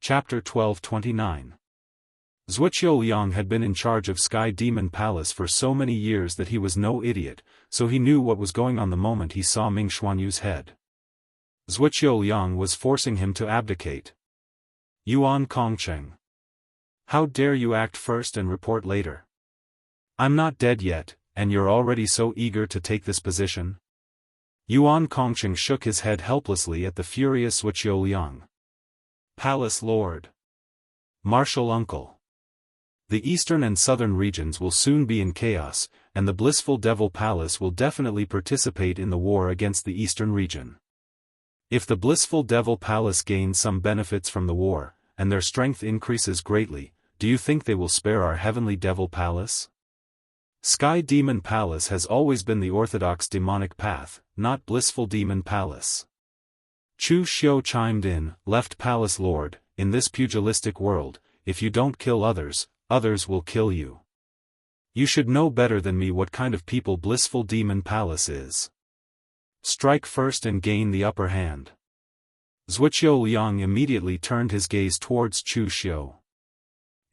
Chapter 1229. Wuxia Xianxia had been in charge of Sky Demon Palace for so many years that he was no idiot, so he knew what was going on the moment he saw Ming Xuanyu's head. Wuxia Xianxia was forcing him to abdicate. Yuan Kongcheng. How dare you act first and report later? I'm not dead yet, and you're already so eager to take this position? Yuan Kongcheng shook his head helplessly at the furious Wuxia Xianxia. Palace Lord. Martial Uncle. The eastern and southern regions will soon be in chaos, and the blissful Devil Palace will definitely participate in the war against the eastern region. If the blissful Devil Palace gains some benefits from the war, and their strength increases greatly, do you think they will spare our heavenly Devil Palace? Sky Demon Palace has always been the orthodox demonic path, not blissful Demon Palace. Chu Xiu chimed in, Left Palace Lord, in this pugilistic world, if you don't kill others, others will kill you. You should know better than me what kind of people blissful Demon Palace is. Strike first and gain the upper hand. Wuxia Xianxia immediately turned his gaze towards Chu Xiu.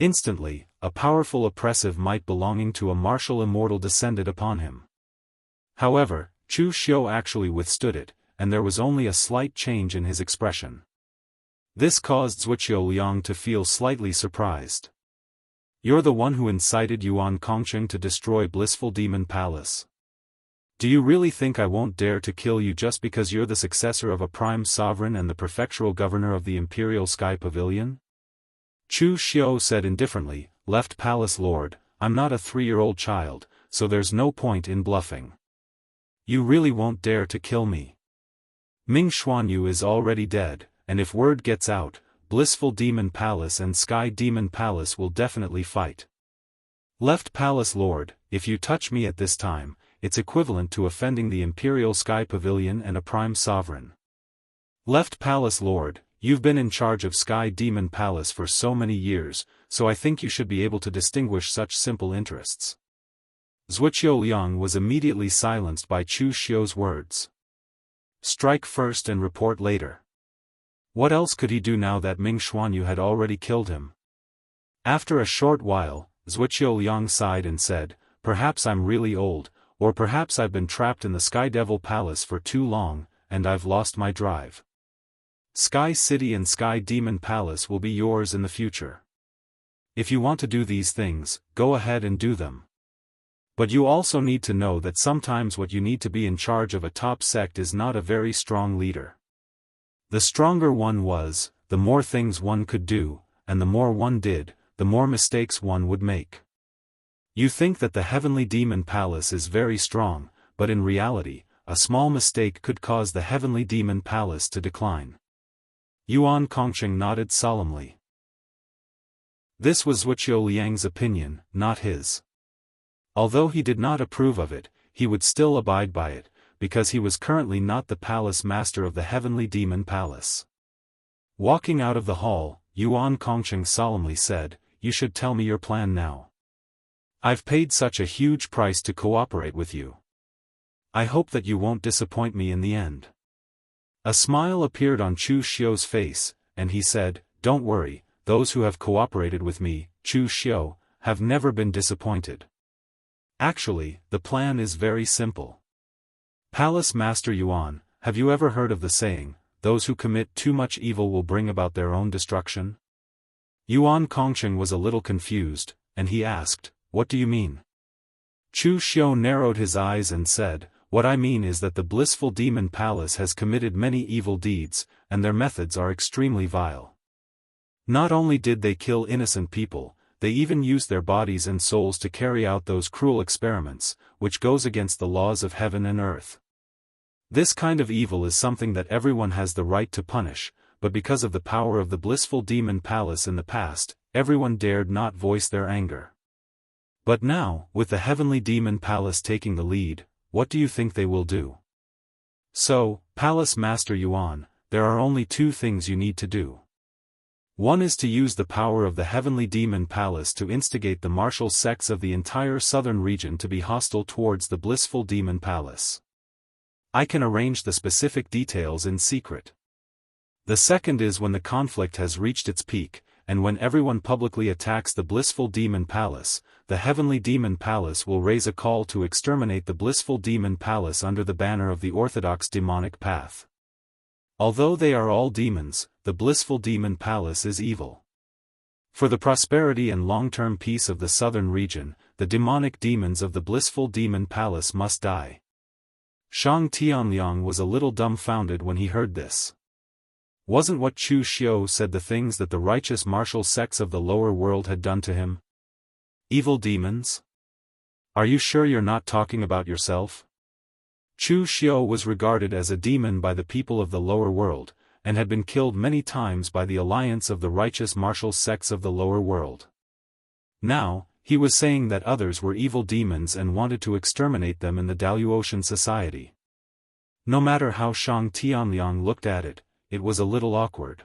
Instantly, a powerful oppressive might belonging to a martial immortal descended upon him. However, Chu Xiu actually withstood it, and there was only a slight change in his expression. This caused Wuxia Xianxia to feel slightly surprised. You're the one who incited Yuan Kongcheng to destroy blissful Demon Palace. Do you really think I won't dare to kill you just because you're the successor of a prime sovereign and the prefectural governor of the Imperial Sky Pavilion? Chu Xiu said indifferently, Left Palace Lord, I'm not a 3-year-old child, so there's no point in bluffing. You really won't dare to kill me. Ming Xuanyu is already dead, and if word gets out, blissful Demon Palace and Sky Demon Palace will definitely fight. Left Palace Lord, if you touch me at this time, it's equivalent to offending the Imperial Sky Pavilion and a prime sovereign. Left Palace Lord, you've been in charge of Sky Demon Palace for so many years, so I think you should be able to distinguish such simple interests. Wuxia Xianxia was immediately silenced by Chu Xiu's words. Strike first and report later. What else could he do now that Ming Xuanyu had already killed him? After a short while, Wuxia Xianxia sighed and said, Perhaps I'm really old, or perhaps I've been trapped in the Sky Devil Palace for too long, and I've lost my drive. Sky City and Sky Demon Palace will be yours in the future. If you want to do these things, go ahead and do them. But you also need to know that sometimes what you need to be in charge of a top sect is not a very strong leader. The stronger one was, the more things one could do, and the more one did, the more mistakes one would make. You think that the Heavenly Demon Palace is very strong, but in reality, a small mistake could cause the Heavenly Demon Palace to decline. Yuan Kongcheng nodded solemnly. This was Wuxia Xianxia's opinion, not his. Although he did not approve of it, he would still abide by it, because he was currently not the palace master of the Heavenly Demon Palace. Walking out of the hall, Yuan Kongcheng solemnly said, You should tell me your plan now. I've paid such a huge price to cooperate with you. I hope that you won't disappoint me in the end. A smile appeared on Chu Xiu's face, and he said, Don't worry, those who have cooperated with me, Chu Xiu, have never been disappointed. Actually, the plan is very simple. Palace Master Yuan, have you ever heard of the saying, those who commit too much evil will bring about their own destruction? Yuan Kongcheng was a little confused, and he asked, What do you mean? Chu Xiu narrowed his eyes and said, What I mean is that the blissful Demon Palace has committed many evil deeds, and their methods are extremely vile. Not only did they kill innocent people, they even used their bodies and souls to carry out those cruel experiments, which goes against the laws of heaven and earth. This kind of evil is something that everyone has the right to punish, but because of the power of the blissful Demon Palace in the past, everyone dared not voice their anger. But now, with the Heavenly Demon Palace taking the lead, what do you think they will do? So, Palace Master Yuan, there are only 2 things you need to do. One is to use the power of the Heavenly Demon Palace to instigate the martial sects of the entire southern region to be hostile towards the blissful Demon Palace. I can arrange the specific details in secret. The second is when the conflict has reached its peak, and when everyone publicly attacks the blissful demon palace, the heavenly demon palace will raise a call to exterminate the blissful demon palace under the banner of the orthodox demonic path. Although they are all demons, the blissful demon palace is evil. For the prosperity and long-term peace of the southern region, the demonic demons of the blissful demon palace must die. Shang Tianliang was a little dumbfounded when he heard this. Wasn't what Chu Xiu said the things that the righteous martial sects of the lower world had done to him? Evil demons? Are you sure you're not talking about yourself? Chu Xiu was regarded as a demon by the people of the lower world, and had been killed many times by the alliance of the righteous martial sects of the lower world. Now, he was saying that others were evil demons and wanted to exterminate them in the Daoist society. No matter how Shang Tianliang looked at it, it was a little awkward.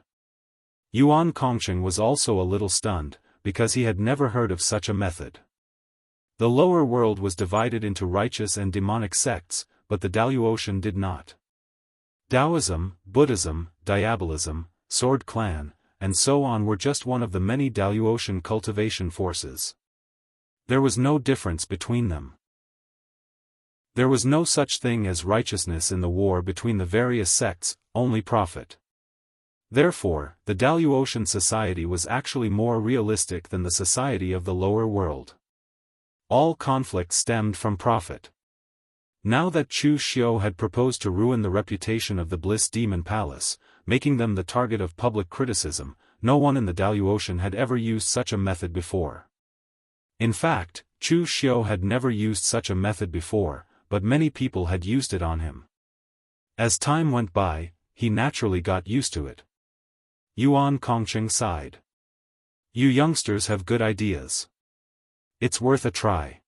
Yuan Kongqing was also a little stunned, because he had never heard of such a method. The lower world was divided into righteous and demonic sects, but the Daoist did not. Taoism, Buddhism, Diabolism, Sword Clan, and so on were just one of the many Daoist cultivation forces. There was no difference between them. There was no such thing as righteousness in the war between the various sects, only profit. Therefore, the Daoist society was actually more realistic than the society of the lower world. All conflict stemmed from profit. Now that Chu Xiu had proposed to ruin the reputation of the Bliss Demon Palace, making them the target of public criticism, no one in the Daoist had ever used such a method before. In fact, Chu Xiu had never used such a method before, but many people had used it on him. As time went by, he naturally got used to it. Yuan Kongqing sighed. You youngsters have good ideas. It's worth a try.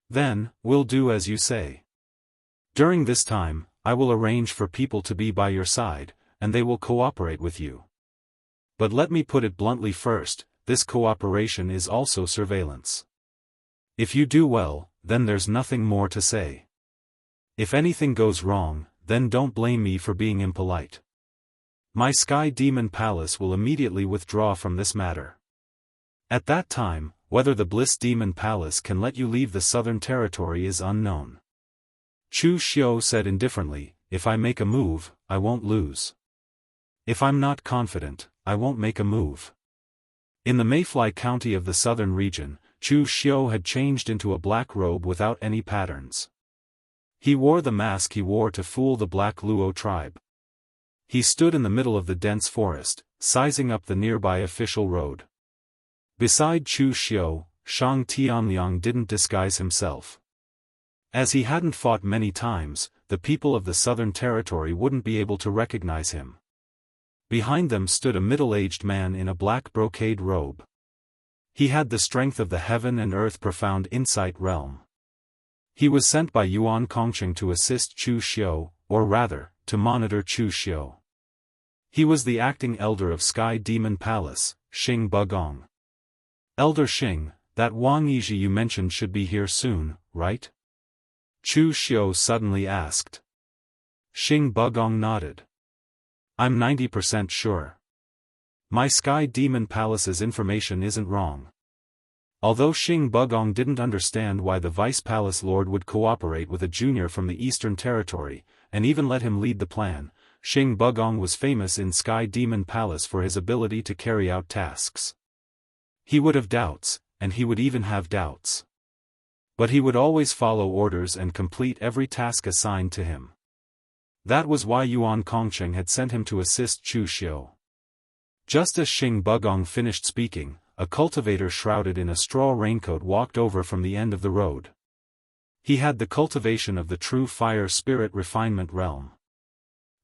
Then, we'll do as you say. During this time, I will arrange for people to be by your side, and they will cooperate with you. But let me put it bluntly first, this cooperation is also surveillance. If you do well, then there's nothing more to say. If anything goes wrong, then don't blame me for being impolite. My Sky Demon Palace will immediately withdraw from this matter. At that time, whether the Bliss Demon Palace can let you leave the southern territory is unknown. Chu Xiu said indifferently, if I make a move, I won't lose. If I'm not confident, I won't make a move. In the Mayfly County of the southern region, Chu Xiu had changed into a black robe without any patterns. He wore the mask he wore to fool the Black Luo tribe. He stood in the middle of the dense forest, sizing up the nearby official road. Beside Chu Xiu, Shang Tianliang didn't disguise himself. As he hadn't fought many times, the people of the southern territory wouldn't be able to recognize him. Behind them stood a middle-aged man in a black brocade robe. He had the strength of the heaven and earth profound insight realm. He was sent by Yuan Kongqing to assist Chu Xiu, or rather, to monitor Chu Xiu. He was the acting elder of Sky Demon Palace, Xing Bugong. Elder Xing, that Wang Yizhi you mentioned should be here soon, right? Chu Xiu suddenly asked. Xing Bugong nodded. I'm 90% sure. My Sky Demon Palace's information isn't wrong. Although Xing Bugong didn't understand why the Vice Palace Lord would cooperate with a junior from the Eastern Territory, and even let him lead the plan, Xing Bugong was famous in Sky Demon Palace for his ability to carry out tasks. He would have doubts, and he would even have doubts. But he would always follow orders and complete every task assigned to him. That was why Yuan Kongqing had sent him to assist Chu Xiu. Just as Xing Bugong finished speaking, a cultivator shrouded in a straw raincoat walked over from the end of the road. He had the cultivation of the true fire spirit refinement realm.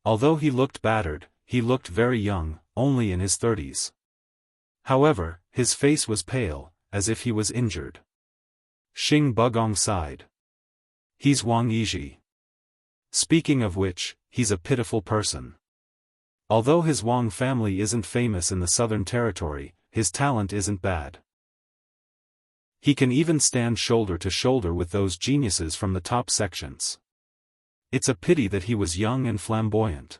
Although he looked battered, he looked very young, only in his 30s. However, his face was pale, as if he was injured. Xing Bugong sighed. He's Wang Yizhi. Speaking of which, he's a pitiful person. Although his Wang family isn't famous in the Southern Territory, his talent isn't bad. He can even stand shoulder to shoulder with those geniuses from the top sections. It's a pity that he was young and flamboyant.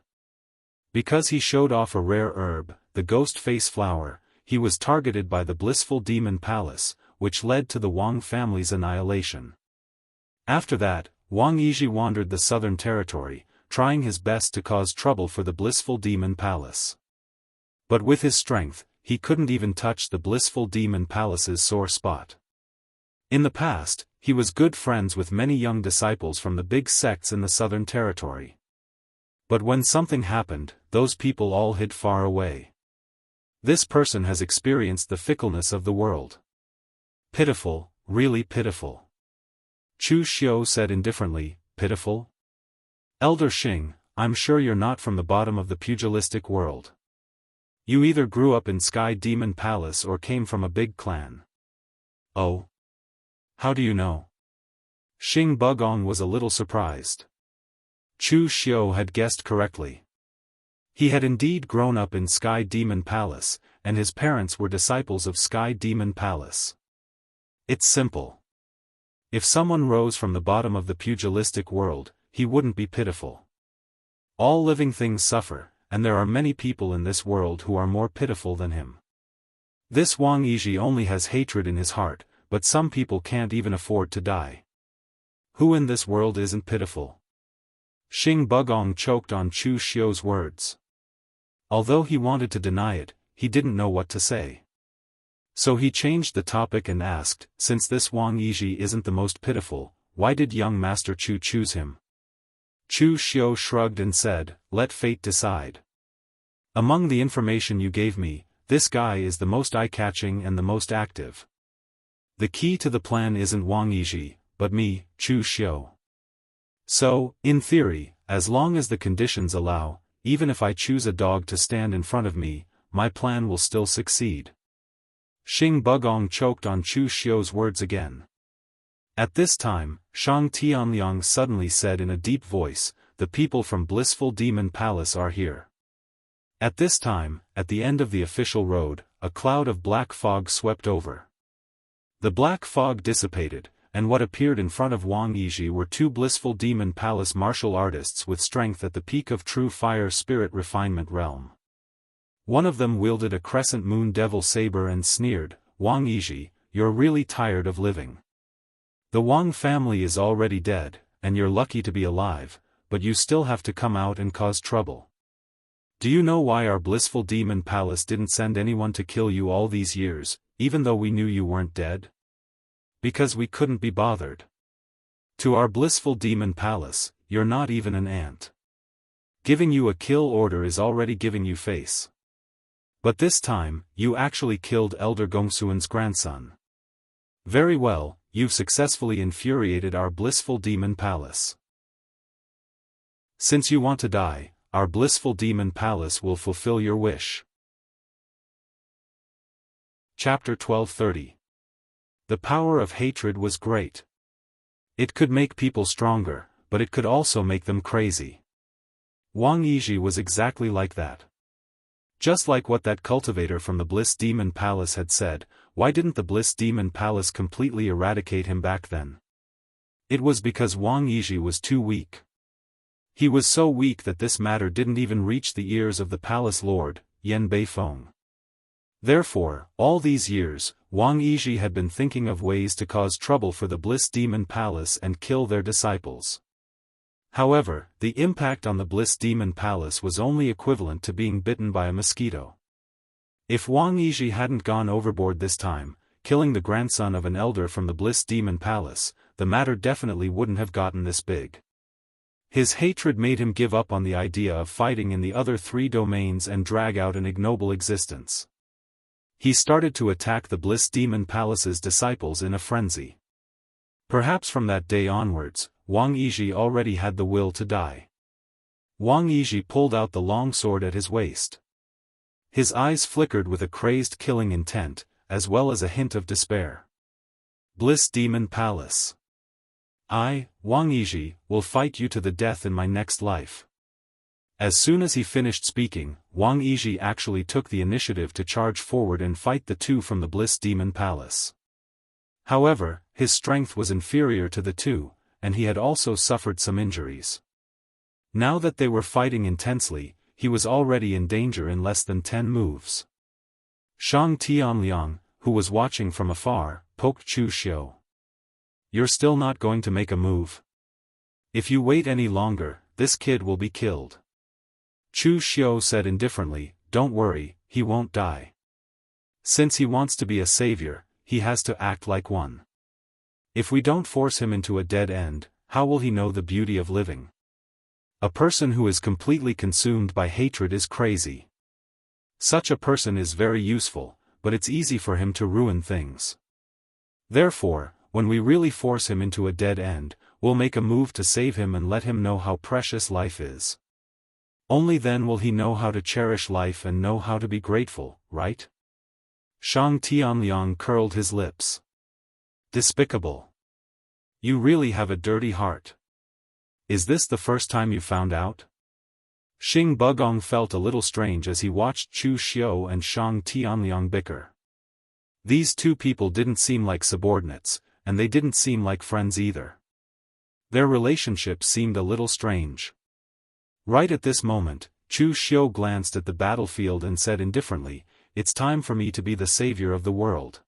Because he showed off a rare herb, the ghost face flower, he was targeted by the blissful demon palace, which led to the Wang family's annihilation. After that, Wang Yizhi wandered the southern territory, trying his best to cause trouble for the blissful demon palace. But with his strength, he couldn't even touch the blissful demon palace's sore spot. In the past, he was good friends with many young disciples from the big sects in the southern territory. But when something happened, those people all hid far away. This person has experienced the fickleness of the world. Pitiful, really pitiful. Chu Xiu said indifferently, pitiful? Elder Xing, I'm sure you're not from the bottom of the pugilistic world. You either grew up in Sky Demon Palace or came from a big clan. Oh? How do you know? Xing Bugong was a little surprised. Chu Xiu had guessed correctly. He had indeed grown up in Sky Demon Palace, and his parents were disciples of Sky Demon Palace. It's simple. If someone rose from the bottom of the pugilistic world, he wouldn't be pitiful. All living things suffer, and there are many people in this world who are more pitiful than him. This Wang Yizhi only has hatred in his heart, but some people can't even afford to die. Who in this world isn't pitiful? Xing Bugong choked on Chu Xiu's words. Although he wanted to deny it, he didn't know what to say. So he changed the topic and asked, since this Wang Yizhi isn't the most pitiful, why did young Master Chu choose him? Chu Xiu shrugged and said, let fate decide. Among the information you gave me, this guy is the most eye-catching and the most active. The key to the plan isn't Wang Yizhi, but me, Chu Xiu. So, in theory, as long as the conditions allow, even if I choose a dog to stand in front of me, my plan will still succeed. Xing Bugong choked on Chu Xiu's words again. At this time, Shang Tianliang suddenly said in a deep voice, the people from Blissful Demon Palace are here. At this time, at the end of the official road, a cloud of black fog swept over. The black fog dissipated, and what appeared in front of Wang Yizhi were two Blissful Demon Palace martial artists with strength at the peak of true fire spirit refinement realm. One of them wielded a crescent moon devil saber and sneered, Wang Yizhi, you're really tired of living. The Wang family is already dead, and you're lucky to be alive, but you still have to come out and cause trouble. Do you know why our Blissful Demon Palace didn't send anyone to kill you all these years, even though we knew you weren't dead? Because we couldn't be bothered. To our Blissful Demon Palace, you're not even an ant. Giving you a kill order is already giving you face. But this time, you actually killed Elder Gongsuan's grandson. Very well, you've successfully infuriated our Blissful Demon Palace. Since you want to die, our Blissful Demon Palace will fulfill your wish. Chapter 1230. The power of hatred was great. It could make people stronger, but it could also make them crazy. Wang Yizhi was exactly like that. Just like what that cultivator from the Bliss Demon Palace had said, why didn't the Bliss Demon Palace completely eradicate him back then? It was because Wang Yizhi was too weak. He was so weak that this matter didn't even reach the ears of the palace lord, Yan Beifeng. Therefore, all these years, Wang Yizhi had been thinking of ways to cause trouble for the Bliss Demon Palace and kill their disciples. However, the impact on the Bliss Demon Palace was only equivalent to being bitten by a mosquito. If Wang Yizhi hadn't gone overboard this time, killing the grandson of an elder from the Bliss Demon Palace, the matter definitely wouldn't have gotten this big. His hatred made him give up on the idea of fighting in the other three domains and drag out an ignoble existence. He started to attack the Bliss Demon Palace's disciples in a frenzy. Perhaps from that day onwards, Wang Yizhi already had the will to die. Wang Yizhi pulled out the long sword at his waist. His eyes flickered with a crazed killing intent, as well as a hint of despair. Bliss Demon Palace. I, Wang Yizhi, will fight you to the death in my next life. As soon as he finished speaking, Wang Yizhi actually took the initiative to charge forward and fight the two from the Bliss Demon Palace. However, his strength was inferior to the two, and he had also suffered some injuries. Now that they were fighting intensely, he was already in danger in less than 10 moves. Shang Tianliang, who was watching from afar, poked Chu Xiu. "You're still not going to make a move? If you wait any longer, this kid will be killed." Chu Xiu said indifferently, "Don't worry, he won't die. Since he wants to be a savior, he has to act like one. If we don't force him into a dead end, how will he know the beauty of living? A person who is completely consumed by hatred is crazy. Such a person is very useful, but it's easy for him to ruin things. Therefore, when we really force him into a dead end, we'll make a move to save him and let him know how precious life is. Only then will he know how to cherish life and know how to be grateful, right?" Shang Tianliang curled his lips. "Despicable. You really have a dirty heart. Is this the first time you found out?" Xing Bugong felt a little strange as he watched Chu Xiu and Shang Tianliang bicker. These two people didn't seem like subordinates, and they didn't seem like friends either. Their relationship seemed a little strange. Right at this moment, Chu Xiu glanced at the battlefield and said indifferently, "It's time for me to be the savior of the world."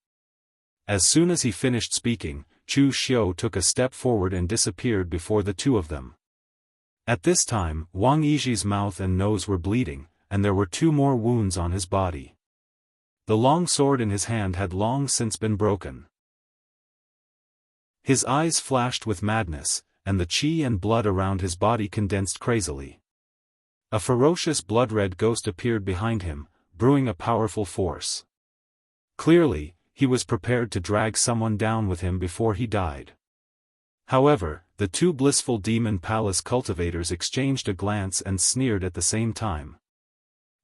As soon as he finished speaking, Chu Xiu took a step forward and disappeared before the two of them. At this time, Wang Yiji's mouth and nose were bleeding, and there were 2 more wounds on his body. The long sword in his hand had long since been broken. His eyes flashed with madness, and the qi and blood around his body condensed crazily. A ferocious blood-red ghost appeared behind him, brewing a powerful force. Clearly, he was prepared to drag someone down with him before he died. However, the 2 blissful demon palace cultivators exchanged a glance and sneered at the same time.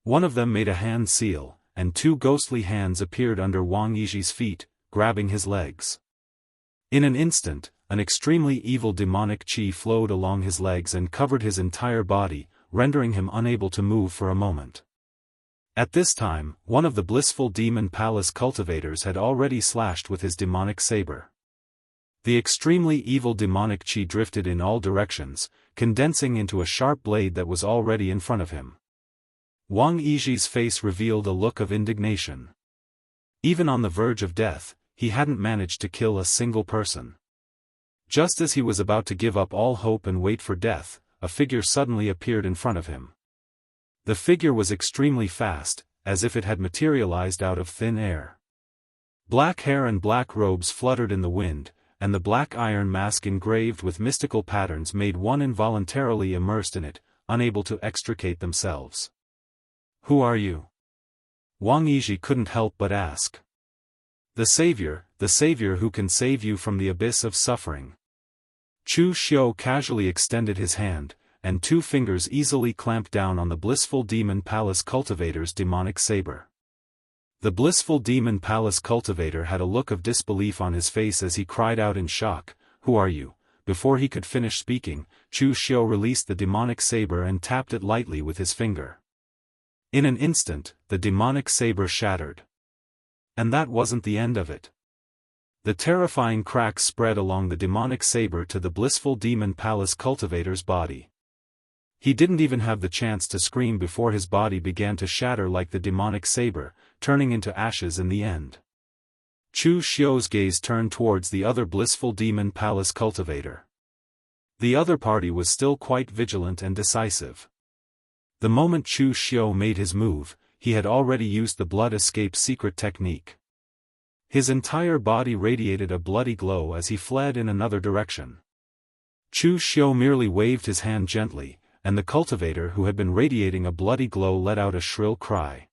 One of them made a hand seal, and 2 ghostly hands appeared under Wang Yiji's feet, grabbing his legs. In an instant, an extremely evil demonic qi flowed along his legs and covered his entire body, rendering him unable to move for a moment. At this time, one of the blissful demon palace cultivators had already slashed with his demonic saber. The extremely evil demonic qi drifted in all directions, condensing into a sharp blade that was already in front of him. Wang Yiji's face revealed a look of indignation. Even on the verge of death, he hadn't managed to kill a single person. Just as he was about to give up all hope and wait for death, a figure suddenly appeared in front of him. The figure was extremely fast, as if it had materialized out of thin air. Black hair and black robes fluttered in the wind, and the black iron mask engraved with mystical patterns made one involuntarily immersed in it, unable to extricate themselves. "Who are you?" Wang Yiji couldn't help but ask. The savior who can save you from the abyss of suffering." Chu Xiu casually extended his hand, and 2 fingers easily clamped down on the blissful demon palace cultivator's demonic saber. The blissful demon palace cultivator had a look of disbelief on his face as he cried out in shock, "Who are you?" Before he could finish speaking, Chu Xiu released the demonic saber and tapped it lightly with his finger. In an instant, the demonic saber shattered. And that wasn't the end of it. The terrifying cracks spread along the demonic saber to the blissful demon palace cultivator's body. He didn't even have the chance to scream before his body began to shatter like the demonic saber, turning into ashes in the end. Chu Xiu's gaze turned towards the other blissful demon palace cultivator. The other party was still quite vigilant and decisive. The moment Chu Xiu made his move, he had already used the blood escape secret technique. His entire body radiated a bloody glow as he fled in another direction. Chu Xiu merely waved his hand gently, and the cultivator who had been radiating a bloody glow let out a shrill cry.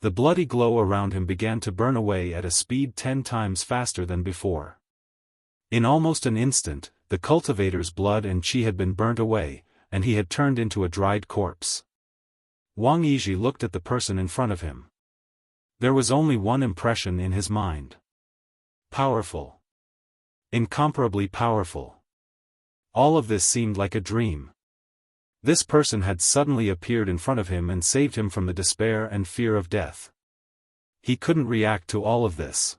The bloody glow around him began to burn away at a speed 10 times faster than before. In almost an instant, the cultivator's blood and qi had been burnt away, and he had turned into a dried corpse. Wang Yiji looked at the person in front of him. There was only one impression in his mind. Powerful. Incomparably powerful. All of this seemed like a dream. This person had suddenly appeared in front of him and saved him from the despair and fear of death. He couldn't react to all of this.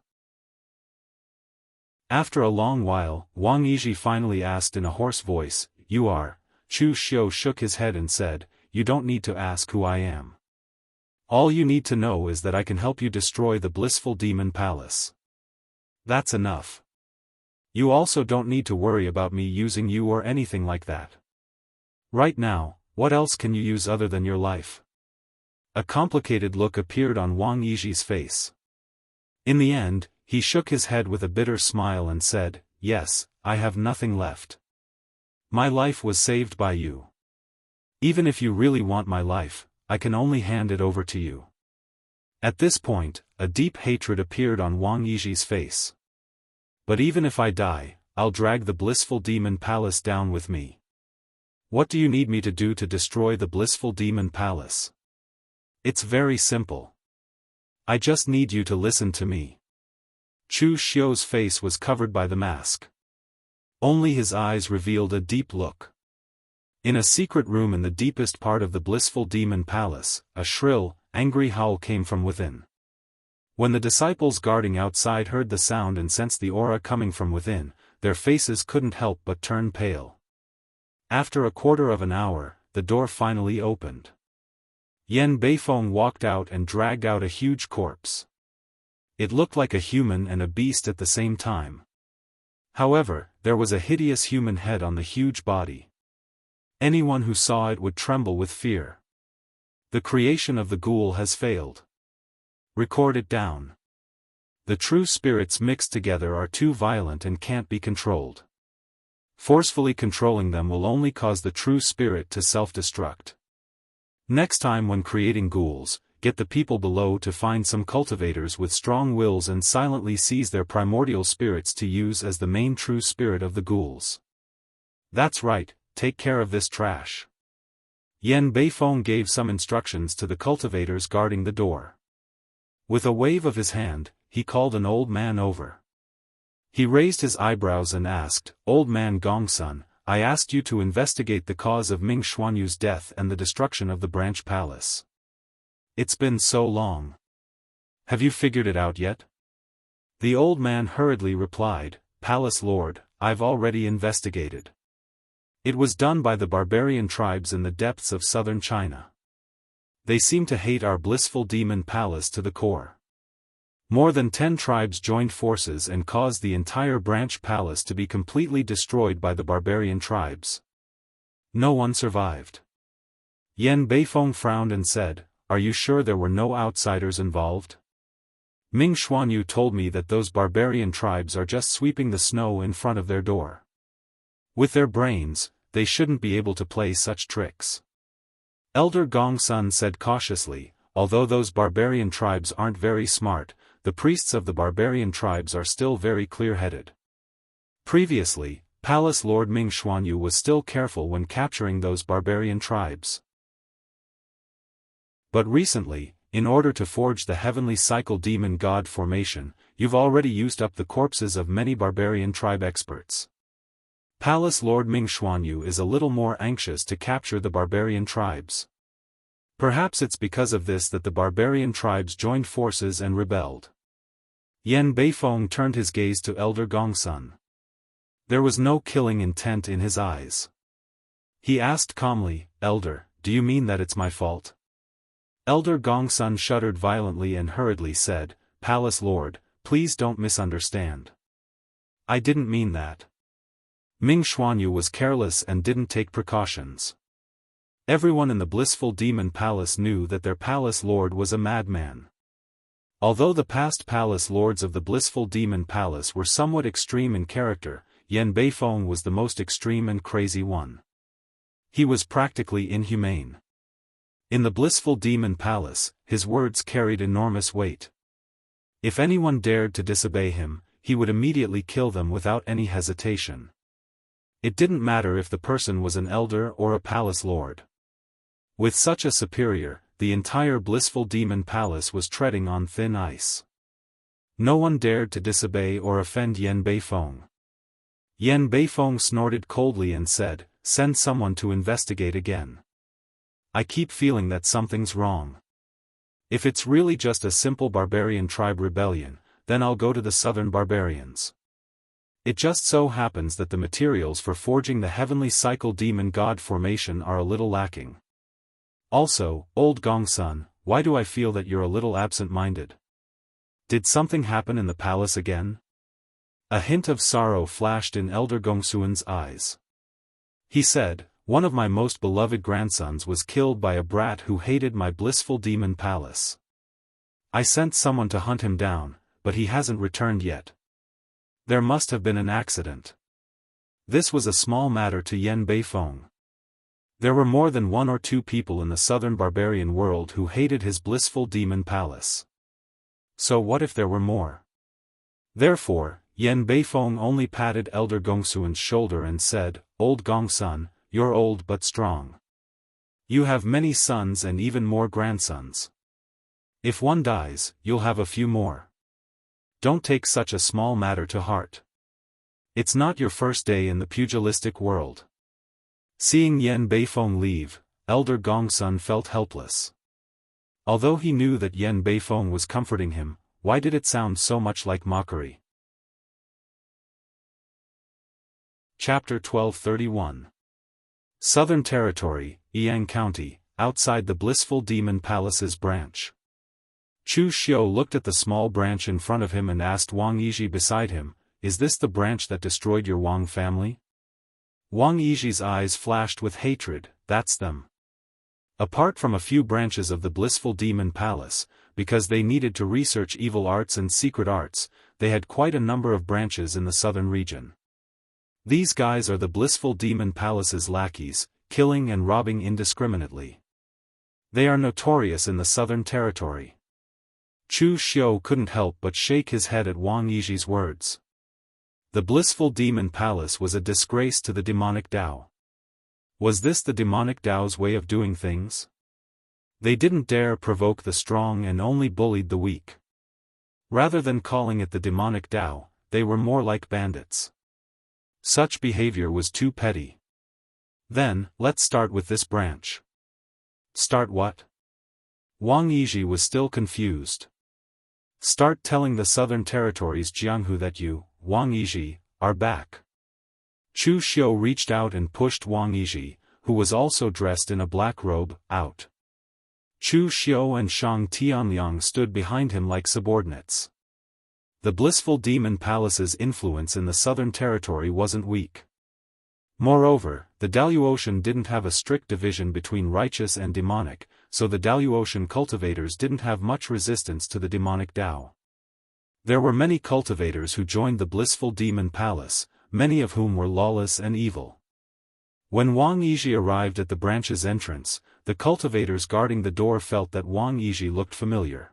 After a long while, Wang Yiji finally asked in a hoarse voice, "You are?" Chu Xiu shook his head and said, you don't need to ask who I am. All you need to know is that I can help you destroy the blissful demon palace. That's enough. You also don't need to worry about me using you or anything like that. Right now, what else can you use other than your life? A complicated look appeared on Wang Yiji's face. In the end, he shook his head with a bitter smile and said, "Yes, I have nothing left. My life was saved by you. Even if you really want my life, I can only hand it over to you." At this point, a deep hatred appeared on Wang Yiji's face. "But even if I die, I'll drag the blissful demon palace down with me. What do you need me to do to destroy the blissful demon palace? It's very simple. I just need you to listen to me." Chu Xiu's face was covered by the mask. Only his eyes revealed a deep look. In a secret room in the deepest part of the blissful demon palace, a shrill, angry howl came from within. When the disciples guarding outside heard the sound and sensed the aura coming from within, their faces couldn't help but turn pale. After a quarter of an hour, the door finally opened. Yan Beifeng walked out and dragged out a huge corpse. It looked like a human and a beast at the same time. However, there was a hideous human head on the huge body. Anyone who saw it would tremble with fear. The creation of the ghoul has failed. Record it down. The true spirits mixed together are too violent and can't be controlled. Forcefully controlling them will only cause the true spirit to self-destruct. Next time when creating ghouls, get the people below to find some cultivators with strong wills and silently seize their primordial spirits to use as the main true spirit of the ghouls. That's right, take care of this trash. Yan Beifeng gave some instructions to the cultivators guarding the door. With a wave of his hand, he called an old man over. He raised his eyebrows and asked, "Old man Gongsun, I asked you to investigate the cause of Ming Xuanyu's death and the destruction of the branch palace. It's been so long. Have you figured it out yet?" The old man hurriedly replied, "Palace Lord, I've already investigated. It was done by the barbarian tribes in the depths of southern China. They seem to hate our blissful demon palace to the core. More than 10 tribes joined forces and caused the entire branch palace to be completely destroyed by the barbarian tribes. No one survived." Yan Beifeng frowned and said, "Are you sure there were no outsiders involved? Ming Xuanyu told me that those barbarian tribes are just sweeping the snow in front of their door. With their brains, they shouldn't be able to play such tricks." Elder Gongsun said cautiously, "Although those barbarian tribes aren't very smart, the priests of the barbarian tribes are still very clear-headed. Previously, Palace Lord Ming Xuanyu was still careful when capturing those barbarian tribes. But recently, in order to forge the heavenly cycle demon god formation, you've already used up the corpses of many barbarian tribe experts. Palace Lord Ming Xuanyu is a little more anxious to capture the barbarian tribes. Perhaps it's because of this that the barbarian tribes joined forces and rebelled." Yan Beifeng turned his gaze to Elder Gongsun. There was no killing intent in his eyes. He asked calmly, "Elder, do you mean that it's my fault?" Elder Gongsun shuddered violently and hurriedly said, "Palace Lord, please don't misunderstand. I didn't mean that. Ming Xuanyu was careless and didn't take precautions. Everyone in the blissful demon palace knew that their palace lord was a madman. Although the past palace lords of the blissful demon palace were somewhat extreme in character, Yan Beifeng was the most extreme and crazy one. He was practically inhumane. In the blissful demon palace, his words carried enormous weight. If anyone dared to disobey him, he would immediately kill them without any hesitation. It didn't matter if the person was an elder or a palace lord. With such a superior, the entire blissful demon palace was treading on thin ice. No one dared to disobey or offend Yan Beifeng. Yan Beifeng snorted coldly and said, "Send someone to investigate again. I keep feeling that something's wrong. If it's really just a simple barbarian tribe rebellion, then I'll go to the southern barbarians. It just so happens that the materials for forging the heavenly cycle demon god formation are a little lacking. Also, old Gongsun, why do I feel that you're a little absent-minded? Did something happen in the palace again? A hint of sorrow flashed in Elder Gongsun's eyes. He said, one of my most beloved grandsons was killed by a brat who hated my blissful demon palace. I sent someone to hunt him down, but he hasn't returned yet. There must have been an accident. This was a small matter to Yan Beifeng. There were more than 1 or 2 people in the southern barbarian world who hated his blissful demon palace. So what if there were more? Therefore, Yan Beifeng only patted Elder Gongsun's shoulder and said, Old Gongsun, you're old but strong. You have many sons and even more grandsons. If one dies, you'll have a few more. Don't take such a small matter to heart. It's not your first day in the pugilistic world. Seeing Yan Beifeng leave, Elder Gongsun felt helpless. Although he knew that Yan Beifeng was comforting him, why did it sound so much like mockery? Chapter 1231. Southern Territory, Yang County, outside the blissful demon palace's branch. Chu Xiu looked at the small branch in front of him and asked Wang Yizhi beside him, is this the branch that destroyed your Wang family? Wang Yizhi's eyes flashed with hatred, that's them. Apart from a few branches of the blissful demon palace, because they needed to research evil arts and secret arts, they had quite a number of branches in the southern region. These guys are the blissful demon palace's lackeys, killing and robbing indiscriminately. They are notorious in the southern territory. Chu Xiu couldn't help but shake his head at Wang Yizhi's words. The blissful demon palace was a disgrace to the demonic Dao. Was this the demonic Dao's way of doing things? They didn't dare provoke the strong and only bullied the weak. Rather than calling it the demonic Dao, they were more like bandits. Such behavior was too petty. Then, let's start with this branch. Start what? Wang Yizhi was still confused. Start telling the southern territories Jianghu that you, Wang Yizhi, are back. Chu Xiu reached out and pushed Wang Yizhi, who was also dressed in a black robe, out. Chu Xiu and Shang Tianliang stood behind him like subordinates. The blissful demon palace's influence in the southern territory wasn't weak. Moreover, the Daoist didn't have a strict division between righteous and demonic, so the Daoist cultivators didn't have much resistance to the demonic Dao. There were many cultivators who joined the blissful demon palace, many of whom were lawless and evil. When Wang Yizhi arrived at the branch's entrance, the cultivators guarding the door felt that Wang Yizhi looked familiar.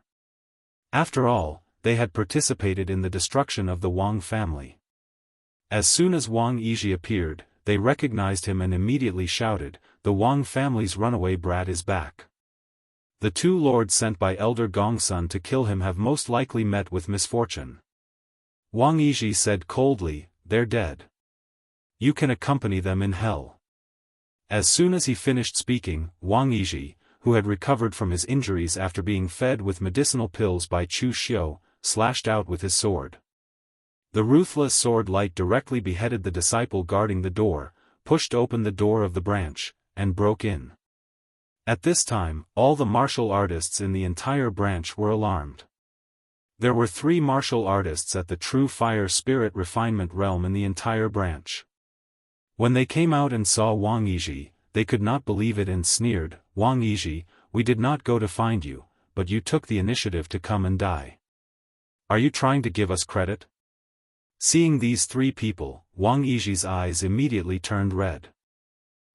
After all, they had participated in the destruction of the Wang family. As soon as Wang Yizhi appeared, they recognized him and immediately shouted, the Wang family's runaway brat is back. The 2 lords sent by Elder Gongsun to kill him have most likely met with misfortune. Wang Yizhi said coldly, they're dead. You can accompany them in hell. As soon as he finished speaking, Wang Yizhi, who had recovered from his injuries after being fed with medicinal pills by Chu Xiu, slashed out with his sword. The ruthless sword light directly beheaded the disciple guarding the door, pushed open the door of the branch, and broke in. At this time, all the martial artists in the entire branch were alarmed. There were 3 martial artists at the true fire spirit refinement realm in the entire branch. When they came out and saw Wang Yizhi, they could not believe it and sneered, Wang Yizhi, we did not go to find you, but you took the initiative to come and die. Are you trying to give us credit? Seeing these 3 people, Wang Yizhi's eyes immediately turned red.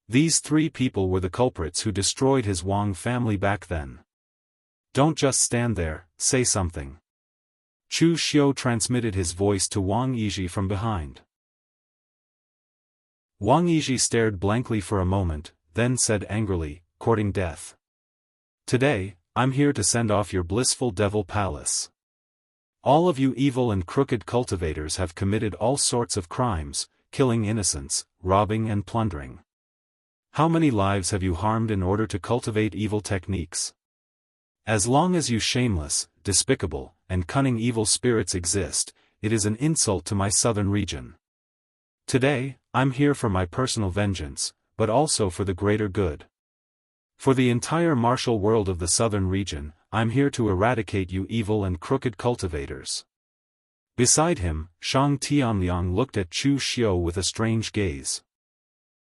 These 3 people were the culprits who destroyed his Wang family back then. Don't just stand there, say something. Chu Xiu transmitted his voice to Wang Yizhi from behind. Wang Yizhi stared blankly for a moment, then said angrily, courting death. Today, I'm here to send off your blissful devil palace. All of you evil and crooked cultivators have committed all sorts of crimes, killing innocents, robbing and plundering. How many lives have you harmed in order to cultivate evil techniques? As long as you shameless, despicable, and cunning evil spirits exist, it is an insult to my southern region. Today, I'm here for my personal vengeance, but also for the greater good. For the entire martial world of the southern region, I'm here to eradicate you evil and crooked cultivators. Beside him, Shang Tianliang looked at Chu Xiu with a strange gaze.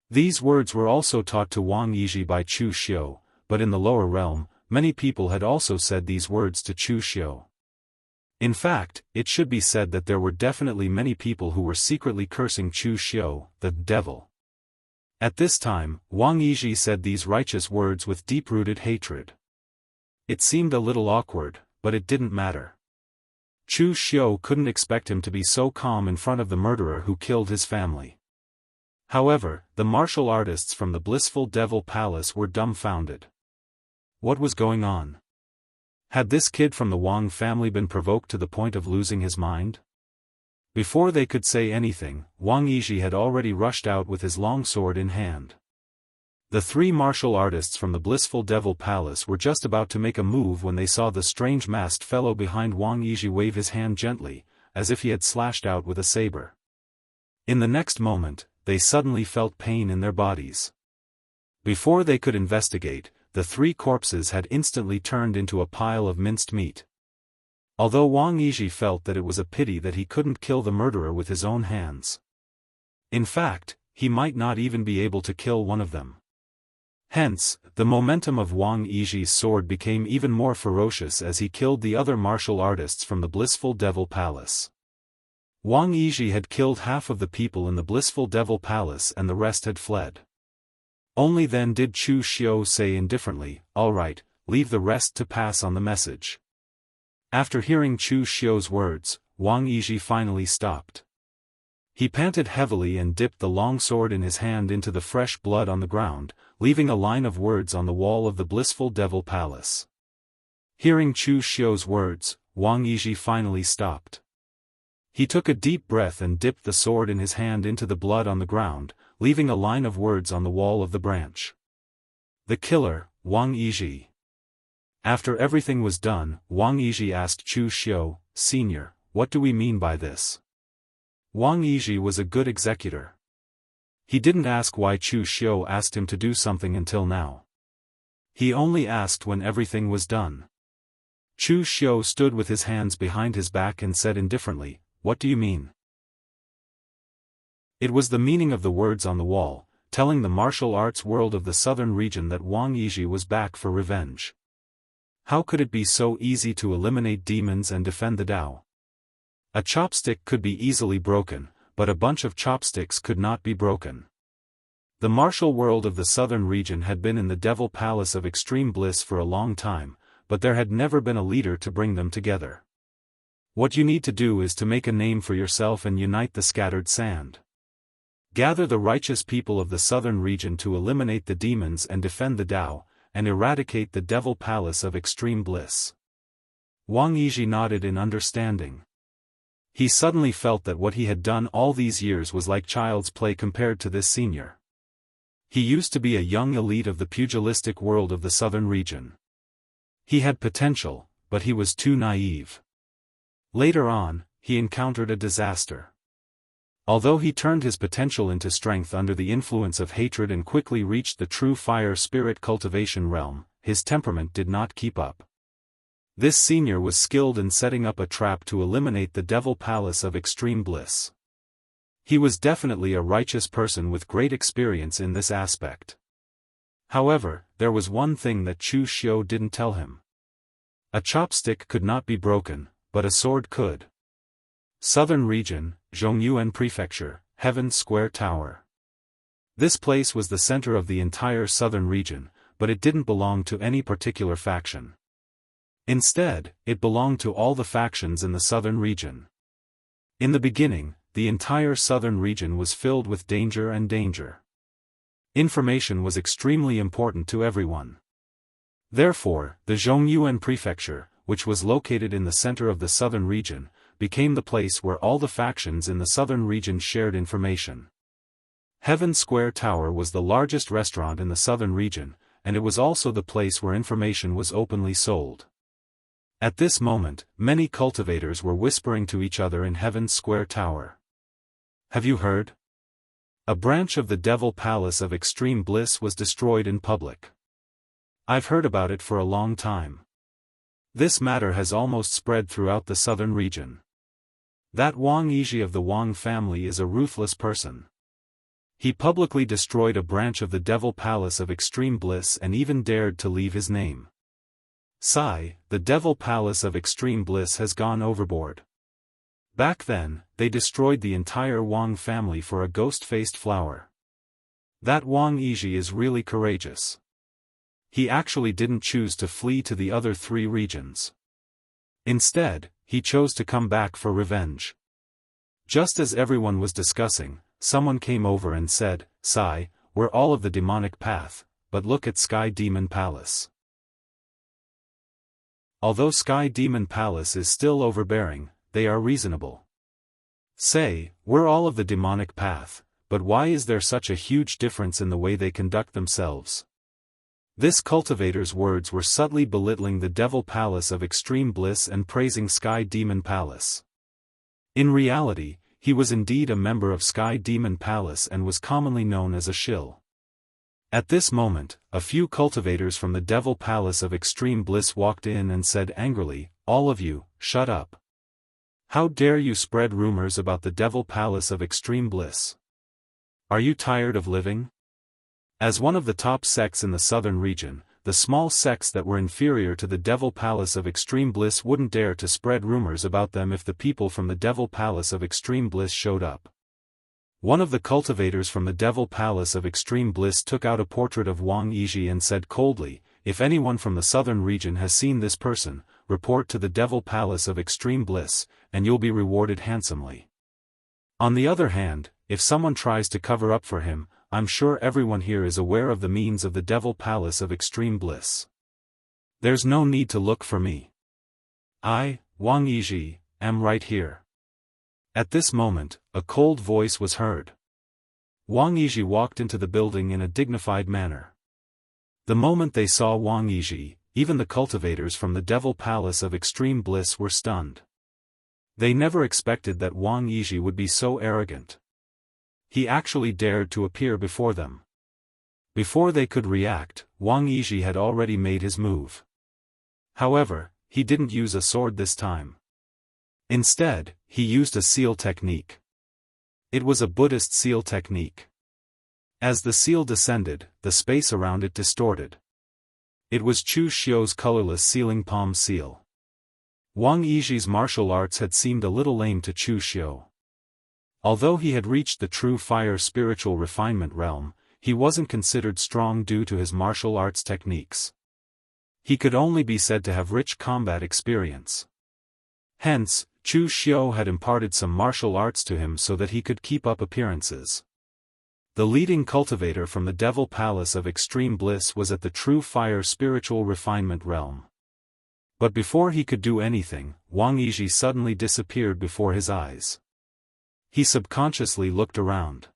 These words were also taught to Wang Yizhi by Chu Xiu, but in the lower realm, many people had also said these words to Chu Xiu. In fact, it should be said that there were definitely many people who were secretly cursing Chu Xiu, the devil. At this time, Wang Yizhi said these righteous words with deep-rooted hatred. It seemed a little awkward, but it didn't matter. Chu Xiu couldn't expect him to be so calm in front of the murderer who killed his family. However, the martial artists from the blissful Devil Palace were dumbfounded. What was going on? Had this kid from the Wang family been provoked to the point of losing his mind? Before they could say anything, Wang Yizhi had already rushed out with his long sword in hand. The three martial artists from the blissful Devil Palace were just about to make a move when they saw the strange masked fellow behind Wang Yizhi wave his hand gently, as if he had slashed out with a saber. In the next moment, they suddenly felt pain in their bodies. Before they could investigate, the three corpses had instantly turned into a pile of minced meat. Although Wang Yizhi felt that it was a pity that he couldn't kill the murderer with his own hands. In fact, he might not even be able to kill one of them. Hence, the momentum of Wang Yizhi's sword became even more ferocious as he killed the other martial artists from the blissful Devil Palace. Wang Yizhi had killed half of the people in the blissful Devil Palace and the rest had fled. Only then did Chu Xiu say indifferently, "All right, leave the rest to pass on the message." After hearing Chu Xiu's words, Wang Yizhi finally stopped. He panted heavily and dipped the long sword in his hand into the fresh blood on the ground, leaving a line of words on the wall of the blissful Devil Palace. Hearing Chu Xiu's words, Wang Yizhi finally stopped. He took a deep breath and dipped the sword in his hand into the blood on the ground, leaving a line of words on the wall of the branch. The killer, Wang Yizhi. After everything was done, Wang Yizhi asked Chu Xiu, "Senior, what do we mean by this?" Wang Yizhi was a good executor. He didn't ask why Chu Xiu asked him to do something until now. He only asked when everything was done. Chu Xiu stood with his hands behind his back and said indifferently, "What do you mean?" It was the meaning of the words on the wall, telling the martial arts world of the southern region that Wang Yizhi was back for revenge. How could it be so easy to eliminate demons and defend the Dao? A chopstick could be easily broken, but a bunch of chopsticks could not be broken. The martial world of the southern region had been in the Devil Palace of extreme bliss for a long time, but there had never been a leader to bring them together. What you need to do is to make a name for yourself and unite the scattered sand. Gather the righteous people of the southern region to eliminate the demons and defend the Dao, and eradicate the Devil Palace of extreme bliss. Wang Yizhi nodded in understanding. He suddenly felt that what he had done all these years was like child's play compared to this senior. He used to be a young elite of the pugilistic world of the southern region. He had potential, but he was too naive. Later on, he encountered a disaster. Although he turned his potential into strength under the influence of hatred and quickly reached the true fire spirit cultivation realm, his temperament did not keep up. This senior was skilled in setting up a trap to eliminate the Devil Palace of extreme bliss. He was definitely a righteous person with great experience in this aspect. However, there was one thing that Chu Xiu didn't tell him. A chopstick could not be broken, but a sword could. Southern Region, Zhongyuan Prefecture, Heaven's Square Tower. This place was the center of the entire southern region, but it didn't belong to any particular faction. Instead, it belonged to all the factions in the southern region. In the beginning, the entire southern region was filled with danger and danger. Information was extremely important to everyone. Therefore, the Zhongyuan Prefecture, which was located in the center of the southern region, became the place where all the factions in the southern region shared information. Heaven Square Tower was the largest restaurant in the southern region, and it was also the place where information was openly sold. At this moment, many cultivators were whispering to each other in Heaven Square Tower. "Have you heard? A branch of the Devil Palace of extreme bliss was destroyed in public. I've heard about it for a long time. This matter has almost spread throughout the southern region. That Wang Yizhi of the Wang family is a ruthless person. He publicly destroyed a branch of the Devil Palace of Extreme Bliss and even dared to leave his name. Sigh, the Devil Palace of Extreme Bliss has gone overboard. Back then, they destroyed the entire Wang family for a ghost-faced flower. That Wang Yizhi is really courageous. He actually didn't choose to flee to the other 3 regions. Instead, he chose to come back for revenge. Just as everyone was discussing, someone came over and said, "Sai, we're all of the demonic path, but look at Sky Demon Palace." Although Sky Demon Palace is still overbearing, they are reasonable. Say, we're all of the demonic path, but why is there such a huge difference in the way they conduct themselves? This cultivator's words were subtly belittling the Devil Palace of Extreme Bliss and praising Sky Demon Palace. In reality, he was indeed a member of Sky Demon Palace and was commonly known as a shill. At this moment, a few cultivators from the Devil Palace of Extreme Bliss walked in and said angrily, "All of you, shut up. How dare you spread rumors about the Devil Palace of Extreme Bliss? Are you tired of living?" As one of the top sects in the southern region, the small sects that were inferior to the Devil Palace of Extreme Bliss wouldn't dare to spread rumors about them if the people from the Devil Palace of Extreme Bliss showed up. One of the cultivators from the Devil Palace of Extreme Bliss took out a portrait of Wang Yizhi and said coldly, "If anyone from the southern region has seen this person, report to the Devil Palace of Extreme Bliss, and you'll be rewarded handsomely. On the other hand, if someone tries to cover up for him, I'm sure everyone here is aware of the means of the Devil Palace of Extreme Bliss. There's no need to look for me. I, Wang Yizhi, am right here." At this moment, a cold voice was heard. Wang Yizhi walked into the building in a dignified manner. The moment they saw Wang Yizhi, even the cultivators from the Devil Palace of Extreme Bliss were stunned. They never expected that Wang Yizhi would be so arrogant. He actually dared to appear before them. Before they could react, Wang Yizhi had already made his move. However, he didn't use a sword this time. Instead, he used a seal technique. It was a Buddhist seal technique. As the seal descended, the space around it distorted. It was Chu Xiu's colorless sealing palm seal. Wang Yizhi's martial arts had seemed a little lame to Chu Xiu. Although he had reached the true fire spiritual refinement realm, he wasn't considered strong due to his martial arts techniques. He could only be said to have rich combat experience. Hence, Chu Xiu had imparted some martial arts to him so that he could keep up appearances. The leading cultivator from the Devil Palace of Extreme Bliss was at the true fire spiritual refinement realm. But before he could do anything, Wang Yizhi suddenly disappeared before his eyes. He subconsciously looked around.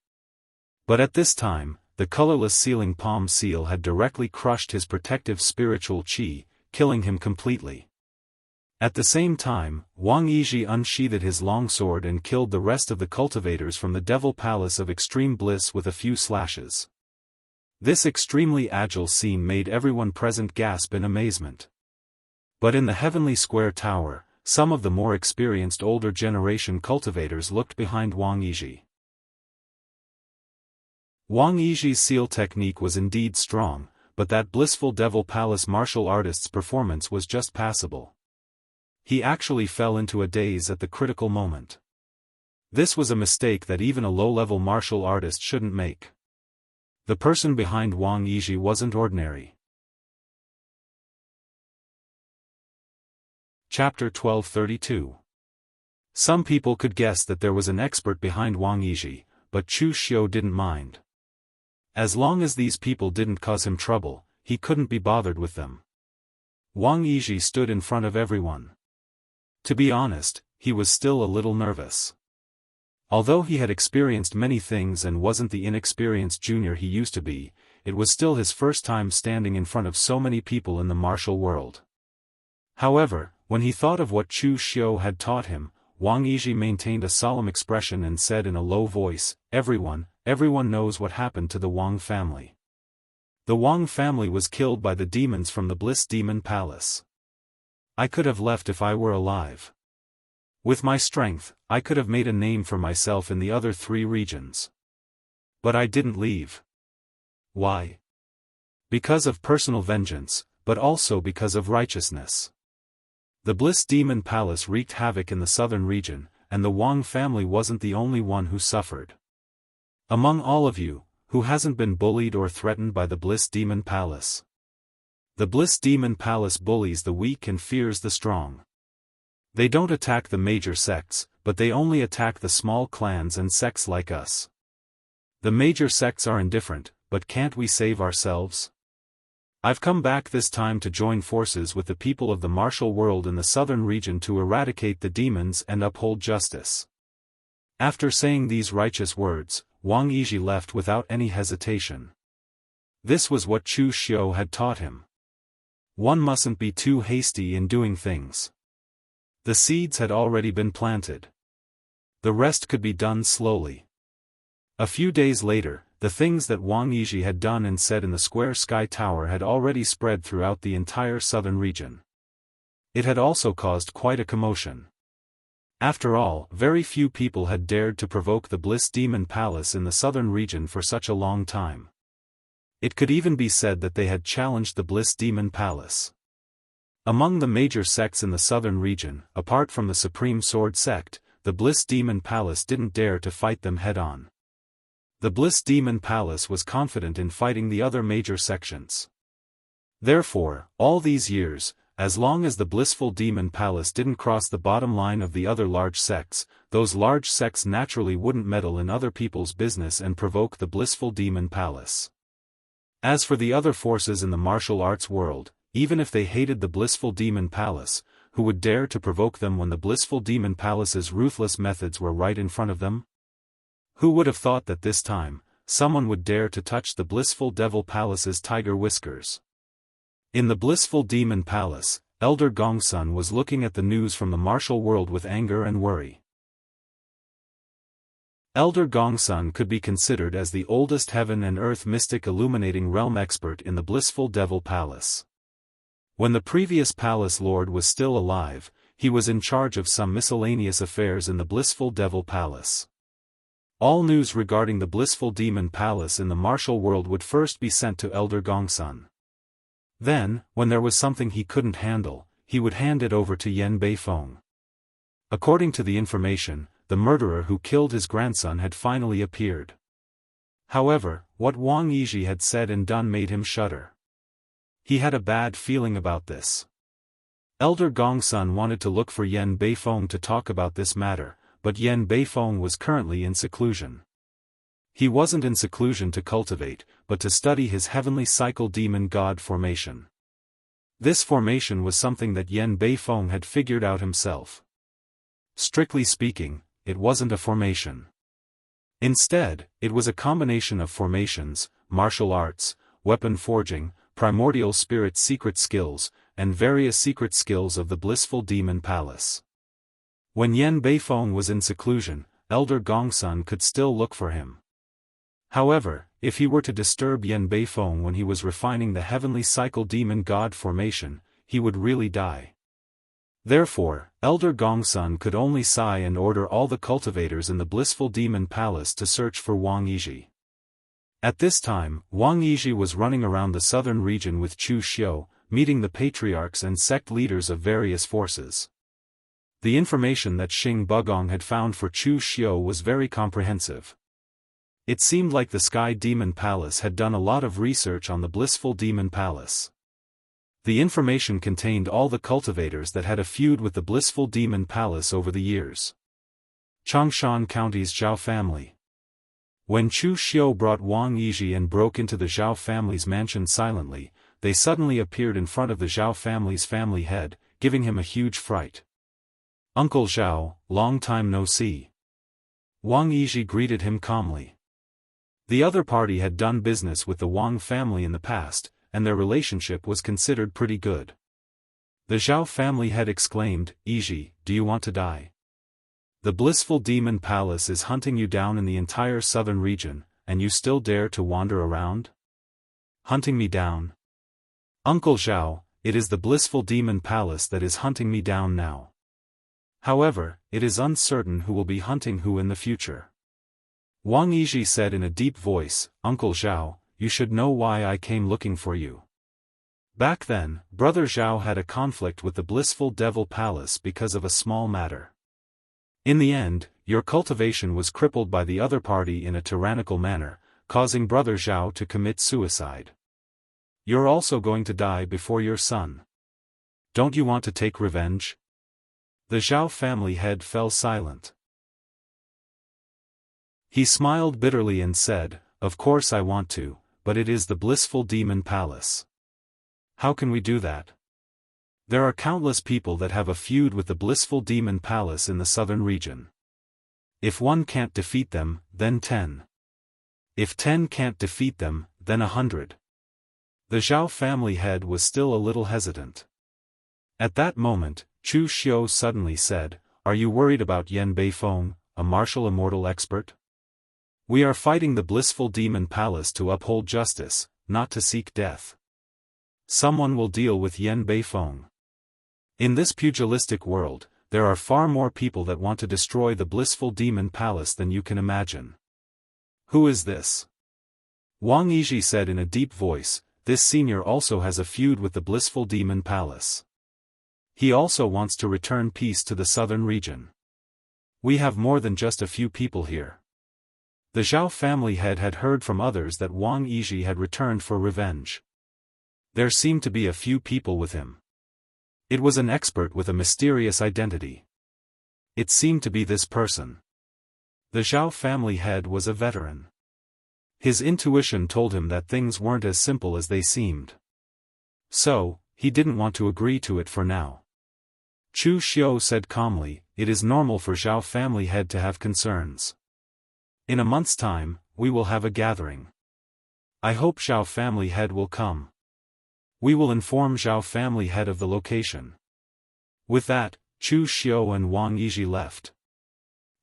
But at this time, the colorless sealing palm seal had directly crushed his protective spiritual qi, killing him completely. At the same time, Wang Yizhi unsheathed his longsword and killed the rest of the cultivators from the Devil Palace of Extreme Bliss with a few slashes. This extremely agile scene made everyone present gasp in amazement. But in the Heavenly Square Tower, some of the more experienced older generation cultivators looked behind Wang Yizhi. Wang Yizhi's seal technique was indeed strong, but that blissful Devil Palace martial artist's performance was just passable. He actually fell into a daze at the critical moment. This was a mistake that even a low-level martial artist shouldn't make. The person behind Wang Yizhi wasn't ordinary. Chapter 1232. Some people could guess that there was an expert behind Wang Yizhi, but Chu Xiu didn't mind. As long as these people didn't cause him trouble, he couldn't be bothered with them. Wang Yizhi stood in front of everyone. To be honest, he was still a little nervous. Although he had experienced many things and wasn't the inexperienced junior he used to be, it was still his first time standing in front of so many people in the martial world. However, when he thought of what Chu Xiu had taught him, Wang Yizhi maintained a solemn expression and said in a low voice, Everyone knows what happened to the Wang family. The Wang family was killed by the demons from the Bliss Demon Palace. I could have left if I were alive. With my strength, I could have made a name for myself in the other 3 regions. But I didn't leave. Why? Because of personal vengeance, but also because of righteousness. The Bliss Demon Palace wreaked havoc in the southern region, and the Wang family wasn't the only one who suffered. Among all of you, who hasn't been bullied or threatened by the Bliss Demon Palace? The Bliss Demon Palace bullies the weak and fears the strong. They don't attack the major sects, but they only attack the small clans and sects like us. The major sects are indifferent, but can't we save ourselves? I've come back this time to join forces with the people of the martial world in the southern region to eradicate the demons and uphold justice. After saying these righteous words, Wang Yizhi left without any hesitation. This was what Chu Xiu had taught him. One mustn't be too hasty in doing things. The seeds had already been planted. The rest could be done slowly. A few days later, the things that Wang Yizhi had done and said in the Square Sky Tower had already spread throughout the entire southern region. It had also caused quite a commotion. After all, very few people had dared to provoke the Bliss Demon Palace in the southern region for such a long time. It could even be said that they had challenged the Bliss Demon Palace. Among the major sects in the southern region, apart from the Supreme Sword sect, the Bliss Demon Palace didn't dare to fight them head-on. The Bliss Demon Palace was confident in fighting the other major sections. Therefore, all these years, as long as the Blissful Demon Palace didn't cross the bottom line of the other large sects, those large sects naturally wouldn't meddle in other people's business and provoke the Blissful Demon Palace. As for the other forces in the martial arts world, even if they hated the Blissful Demon Palace, who would dare to provoke them when the Blissful Demon Palace's ruthless methods were right in front of them? Who would have thought that this time, someone would dare to touch the Blissful Devil Palace's tiger whiskers? In the Blissful Demon Palace, Elder Gongsun was looking at the news from the martial world with anger and worry. Elder Gongsun could be considered as the oldest heaven and earth mystic illuminating realm expert in the Blissful Devil Palace. When the previous palace lord was still alive, he was in charge of some miscellaneous affairs in the Blissful Devil Palace. All news regarding the Blissful Demon Palace in the martial world would first be sent to Elder Gongsun. Then, when there was something he couldn't handle, he would hand it over to Yan Beifeng. According to the information, the murderer who killed his grandson had finally appeared. However, what Wang Yizhi had said and done made him shudder. He had a bad feeling about this. Elder Gongsun wanted to look for Yan Beifeng to talk about this matter, but Yan Beifeng was currently in seclusion. He wasn't in seclusion to cultivate, but to study his heavenly cycle demon god formation. This formation was something that Yan Beifeng had figured out himself. Strictly speaking, it wasn't a formation. Instead, it was a combination of formations, martial arts, weapon forging, primordial spirit secret skills, and various secret skills of the Blissful Demon Palace. When Yan Beifeng was in seclusion, Elder Gongsun could still look for him. However, if he were to disturb Yan Beifeng when he was refining the heavenly cycle demon god formation, he would really die. Therefore, Elder Gongsun could only sigh and order all the cultivators in the Blissful Demon Palace to search for Wang Yizhi. At this time, Wang Yizhi was running around the southern region with Chu Xiu, meeting the patriarchs and sect leaders of various forces. The information that Xing Bugong had found for Chu Xiu was very comprehensive. It seemed like the Sky Demon Palace had done a lot of research on the Blissful Demon Palace. The information contained all the cultivators that had a feud with the Blissful Demon Palace over the years. Changshan County's Zhao family. When Chu Xiu brought Wang Yizhi and broke into the Zhao family's mansion silently, they suddenly appeared in front of the Zhao family's family head, giving him a huge fright. "Uncle Zhao, long time no see." Wang Yizhi greeted him calmly. The other party had done business with the Wang family in the past, and their relationship was considered pretty good. The Zhao family head exclaimed, "Yizhi, do you want to die? The Blissful Demon Palace is hunting you down in the entire southern region, and you still dare to wander around? Hunting me down? Uncle Zhao, it is the blissful demon palace that is hunting me down now. However, it is uncertain who will be hunting who in the future. Wang Yizhi said in a deep voice, Uncle Zhao, you should know why I came looking for you. Back then, Brother Zhao had a conflict with the blissful devil palace because of a small matter. In the end, your cultivation was crippled by the other party in a tyrannical manner, causing Brother Zhao to commit suicide. You're also going to die before your son. Don't you want to take revenge? The Zhao family head fell silent. He smiled bitterly and said, Of course I want to, but it is the blissful demon palace. How can we do that? There are countless people that have a feud with the blissful demon palace in the southern region. If one can't defeat them, then 10. If 10 can't defeat them, then 100. The Zhao family head was still a little hesitant. At that moment, Chu Xiu suddenly said, Are you worried about Yan Beifeng, a martial immortal expert? We are fighting the blissful demon palace to uphold justice, not to seek death. Someone will deal with Yan Beifeng. In this pugilistic world, there are far more people that want to destroy the blissful demon palace than you can imagine. Who is this? Wang Yizhi said in a deep voice, This senior also has a feud with the blissful demon palace. He also wants to return peace to the southern region. We have more than just a few people here. The Zhao family head had heard from others that Wang Yizhi had returned for revenge. There seemed to be a few people with him. It was an expert with a mysterious identity. It seemed to be this person. The Zhao family head was a veteran. His intuition told him that things weren't as simple as they seemed. So, he didn't want to agree to it for now. Chu Xiu said calmly, It is normal for Zhao family head to have concerns. In a month's time, we will have a gathering. I hope Zhao family head will come. We will inform Zhao family head of the location. With that, Chu Xiu and Wang Yizhi left.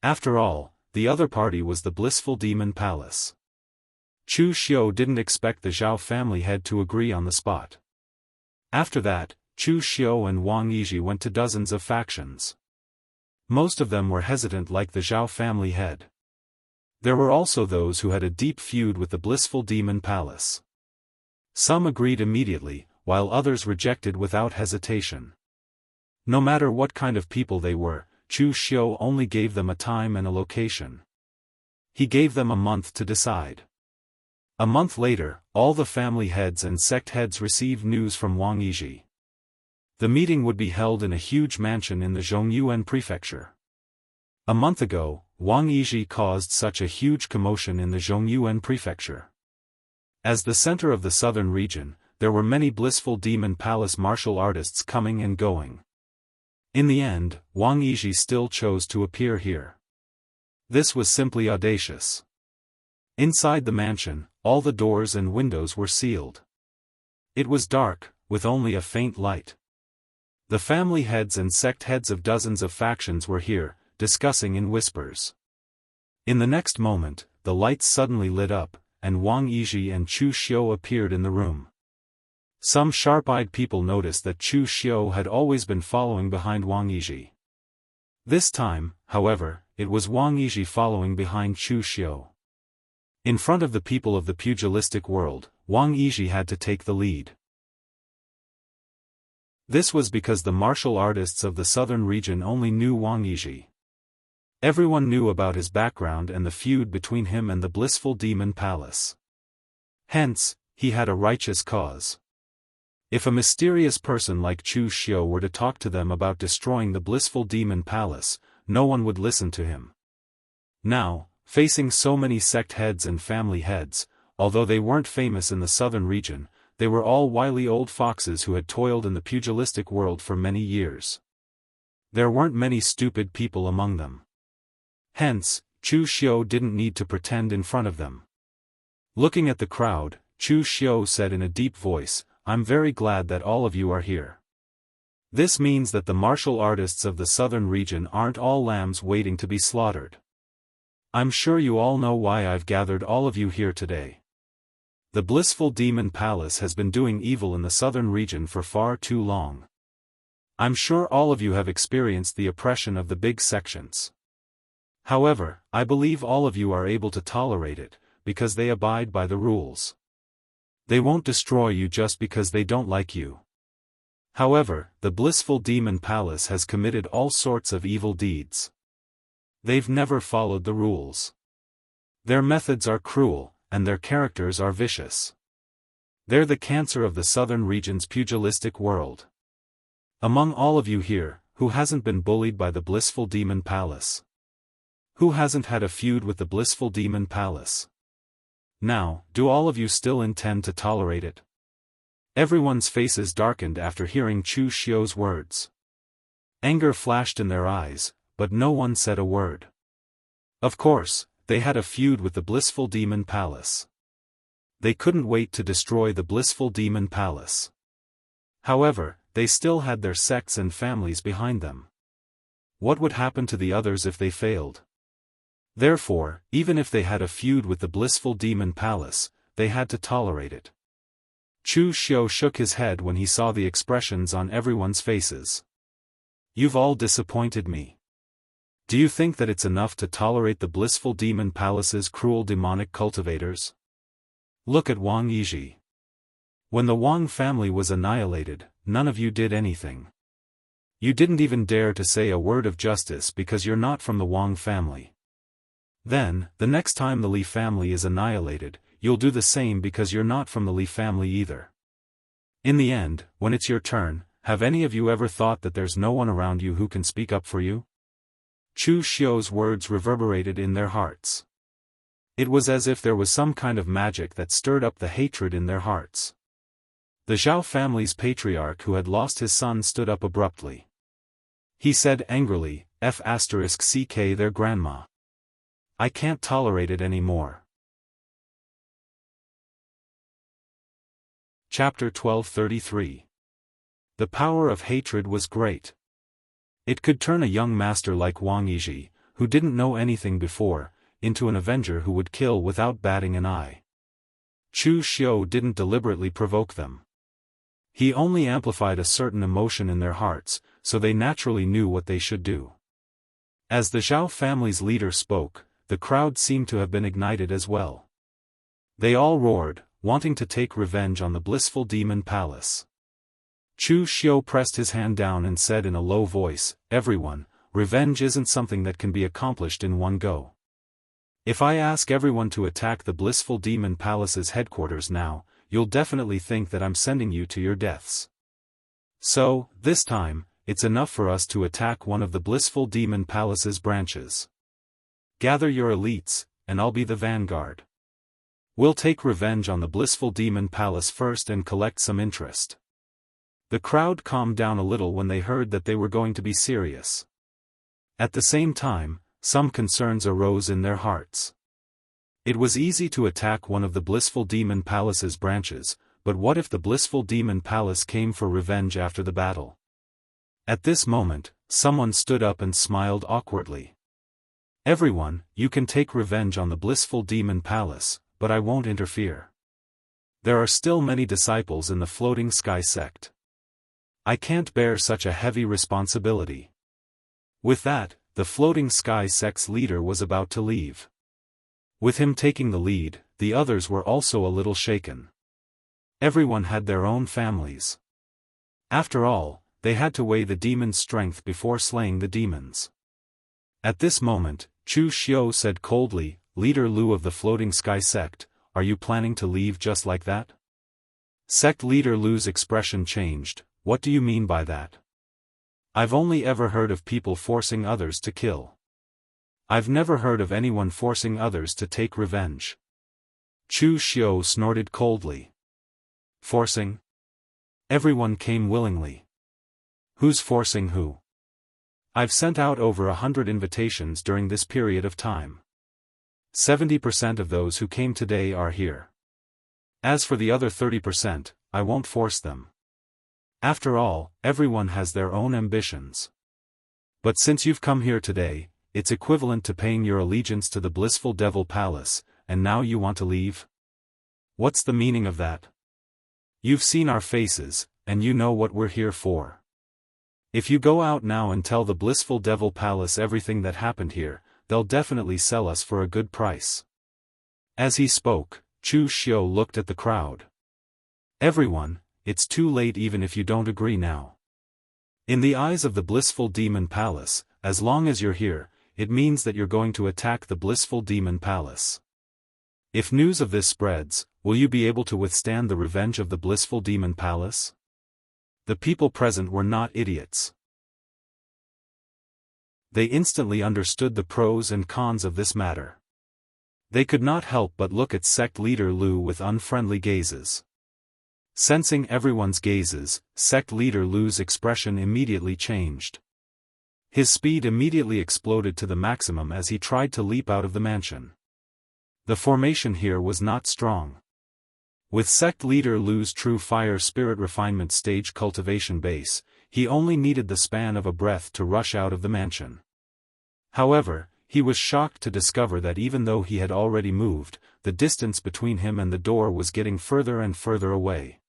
After all, the other party was the blissful demon palace. Chu Xiu didn't expect the Zhao family head to agree on the spot. After that, Chu Xiu and Wang Yizhi went to dozens of factions. Most of them were hesitant like the Zhao family head. There were also those who had a deep feud with the blissful demon palace. Some agreed immediately, while others rejected without hesitation. No matter what kind of people they were, Chu Xiu only gave them a time and a location. He gave them a month to decide. A month later, all the family heads and sect heads received news from Wang Yizhi. The meeting would be held in a huge mansion in the Zhongyuan prefecture. A month ago, Wang Yizhi caused such a huge commotion in the Zhongyuan prefecture. As the center of the southern region, there were many blissful demon palace martial artists coming and going. In the end, Wang Yizhi still chose to appear here. This was simply audacious. Inside the mansion, all the doors and windows were sealed. It was dark, with only a faint light. The family heads and sect heads of dozens of factions were here, discussing in whispers. In the next moment, the lights suddenly lit up, and Wang Yizhi and Chu Xiu appeared in the room. Some sharp-eyed people noticed that Chu Xiu had always been following behind Wang Yizhi. This time, however, it was Wang Yizhi following behind Chu Xiu. In front of the people of the pugilistic world, Wang Yizhi had to take the lead. This was because the martial artists of the southern region only knew Wang Yizhi. Everyone knew about his background and the feud between him and the blissful demon palace. Hence, he had a righteous cause. If a mysterious person like Chu Xiu were to talk to them about destroying the blissful demon palace, no one would listen to him. Now, facing so many sect heads and family heads, although they weren't famous in the southern region, they were all wily old foxes who had toiled in the pugilistic world for many years. There weren't many stupid people among them. Hence, Chu Xiu didn't need to pretend in front of them. Looking at the crowd, Chu Xiu said in a deep voice, I'm very glad that all of you are here. This means that the martial artists of the southern region aren't all lambs waiting to be slaughtered. I'm sure you all know why I've gathered all of you here today. The blissful demon palace has been doing evil in the southern region for far too long. I'm sure all of you have experienced the oppression of the big sections. However, I believe all of you are able to tolerate it, because they abide by the rules. They won't destroy you just because they don't like you. However, the blissful demon palace has committed all sorts of evil deeds. They've never followed the rules. Their methods are cruel, and their characters are vicious. They're the cancer of the southern region's pugilistic world. Among all of you here, who hasn't been bullied by the blissful demon palace? Who hasn't had a feud with the blissful demon palace? Now, do all of you still intend to tolerate it? Everyone's faces darkened after hearing Chu Xiu's words. Anger flashed in their eyes, but no one said a word. Of course, they had a feud with the blissful demon palace. They couldn't wait to destroy the blissful demon palace. However, they still had their sects and families behind them. What would happen to the others if they failed? Therefore, even if they had a feud with the blissful demon palace, they had to tolerate it. Chu Xiu shook his head when he saw the expressions on everyone's faces. You've all disappointed me. Do you think that it's enough to tolerate the blissful demon palace's cruel demonic cultivators? Look at Wang Yizhi. When the Wang family was annihilated, none of you did anything. You didn't even dare to say a word of justice because you're not from the Wang family. Then, the next time the Li family is annihilated, you'll do the same because you're not from the Li family either. In the end, when it's your turn, have any of you ever thought that there's no one around you who can speak up for you? Chu Xiu's words reverberated in their hearts. It was as if there was some kind of magic that stirred up the hatred in their hearts. The Zhao family's patriarch who had lost his son stood up abruptly. He said angrily, F***ck their grandma. I can't tolerate it anymore. Chapter 1233. The power of hatred was great. It could turn a young master like Wang Yizhi, who didn't know anything before, into an avenger who would kill without batting an eye. Chu Xiu didn't deliberately provoke them. He only amplified a certain emotion in their hearts, so they naturally knew what they should do. As the Zhao family's leader spoke, the crowd seemed to have been ignited as well. They all roared, wanting to take revenge on the blissful demon palace. Chu Xiu pressed his hand down and said in a low voice, Everyone, revenge isn't something that can be accomplished in one go. If I ask everyone to attack the blissful demon palace's headquarters now, you'll definitely think that I'm sending you to your deaths. So, this time, it's enough for us to attack one of the blissful demon palace's branches. Gather your elites, and I'll be the vanguard. We'll take revenge on the blissful demon palace first and collect some interest. The crowd calmed down a little when they heard that they were going to be serious. At the same time, some concerns arose in their hearts. It was easy to attack one of the blissful demon palace's branches, but what if the blissful demon palace came for revenge after the battle? At this moment, someone stood up and smiled awkwardly. Everyone, you can take revenge on the blissful demon palace, but I won't interfere. There are still many disciples in the Floating Sky sect. I can't bear such a heavy responsibility. With that, the Floating Sky sect's leader was about to leave. With him taking the lead, the others were also a little shaken. Everyone had their own families. After all, they had to weigh the demon's strength before slaying the demons. At this moment, Chu Xiu said coldly, Leader Lu of the Floating Sky sect, are you planning to leave just like that? Sect leader Lu's expression changed. What do you mean by that? I've only ever heard of people forcing others to kill. I've never heard of anyone forcing others to take revenge. Chu Xiu snorted coldly. Forcing? Everyone came willingly. Who's forcing who? I've sent out over 100 invitations during this period of time. 70% of those who came today are here. As for the other 30%, I won't force them. After all, everyone has their own ambitions. But since you've come here today, it's equivalent to paying your allegiance to the blissful devil palace, and now you want to leave? What's the meaning of that? You've seen our faces, and you know what we're here for. If you go out now and tell the blissful Devil Palace everything that happened here, they'll definitely sell us for a good price. As he spoke, Chu Xiu looked at the crowd. Everyone, it's too late even if you don't agree now. In the eyes of the blissful Demon Palace, as long as you're here, it means that you're going to attack the blissful Demon Palace. If news of this spreads, will you be able to withstand the revenge of the blissful Demon Palace? The people present were not idiots. They instantly understood the pros and cons of this matter. They could not help but look at sect leader Lu with unfriendly gazes. Sensing everyone's gazes, sect leader Lu's expression immediately changed. His speed immediately exploded to the maximum as he tried to leap out of the mansion. The formation here was not strong. With sect leader Lu's true fire spirit refinement stage cultivation base, he only needed the span of a breath to rush out of the mansion. However, he was shocked to discover that even though he had already moved, the distance between him and the door was getting further and further away.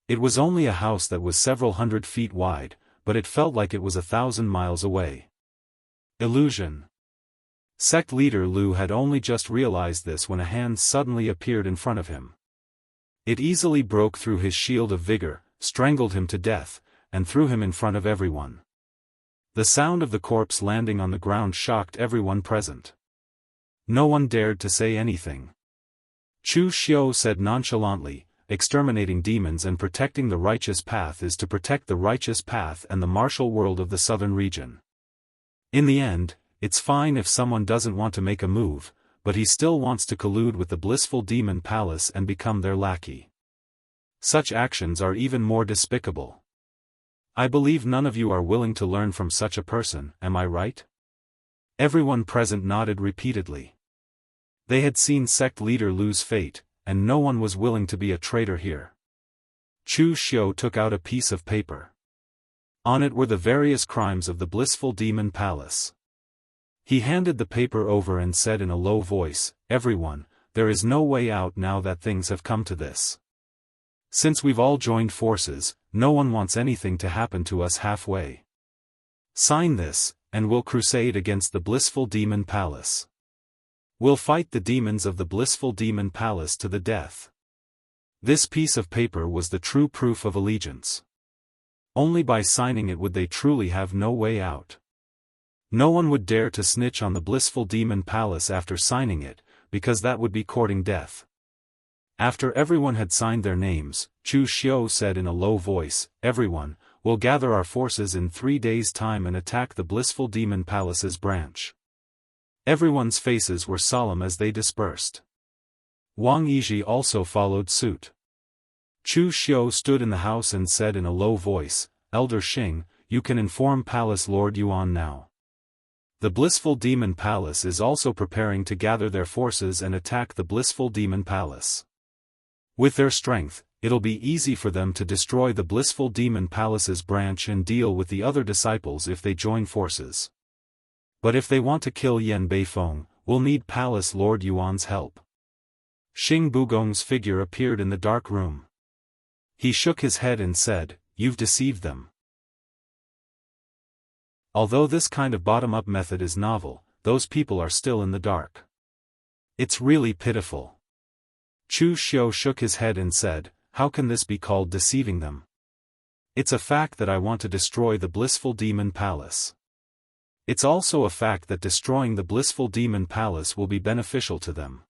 It was only a house that was several hundred feet wide, but it felt like it was 1,000 miles away. Illusion. Sect leader Lu had only just realized this when a hand suddenly appeared in front of him. It easily broke through his shield of vigor, strangled him to death, and threw him in front of everyone. The sound of the corpse landing on the ground shocked everyone present. No one dared to say anything. Chu Xiu said nonchalantly, "Exterminating demons and protecting the righteous path is to protect the righteous path and the martial world of the southern region. In the end, it's fine if someone doesn't want to make a move, but he still wants to collude with the blissful Demon Palace and become their lackey. Such actions are even more despicable. I believe none of you are willing to learn from such a person, am I right?" Everyone present nodded repeatedly. They had seen sect leader Lu's fate, and no one was willing to be a traitor here. Chu Xiu took out a piece of paper. On it were the various crimes of the blissful Demon Palace. He handed the paper over and said in a low voice, "Everyone, there is no way out now that things have come to this. Since we've all joined forces, no one wants anything to happen to us halfway. Sign this, and we'll crusade against the blissful Demon Palace. We'll fight the demons of the blissful Demon Palace to the death." This piece of paper was the true proof of allegiance. Only by signing it would they truly have no way out. No one would dare to snitch on the blissful Demon Palace after signing it, because that would be courting death. After everyone had signed their names, Chu Xiu said in a low voice, "Everyone, we'll gather our forces in 3 days' time and attack the blissful Demon Palace's branch." Everyone's faces were solemn as they dispersed. Wang Yizhi also followed suit. Chu Xiu stood in the house and said in a low voice, "Elder Xing, you can inform Palace Lord Yuan now. The blissful Demon Palace is also preparing to gather their forces and attack the blissful Demon Palace. With their strength, it'll be easy for them to destroy the blissful Demon Palace's branch and deal with the other disciples if they join forces. But if they want to kill Yan Beifeng, we'll need Palace Lord Yuan's help." Xing Bugong's figure appeared in the dark room. He shook his head and said, "You've deceived them." Although this kind of bottom-up method is novel, those people are still in the dark. It's really pitiful. Chu Xiu shook his head and said, "How can this be called deceiving them? It's a fact that I want to destroy the blissful Demon Palace. It's also a fact that destroying the blissful Demon Palace will be beneficial to them.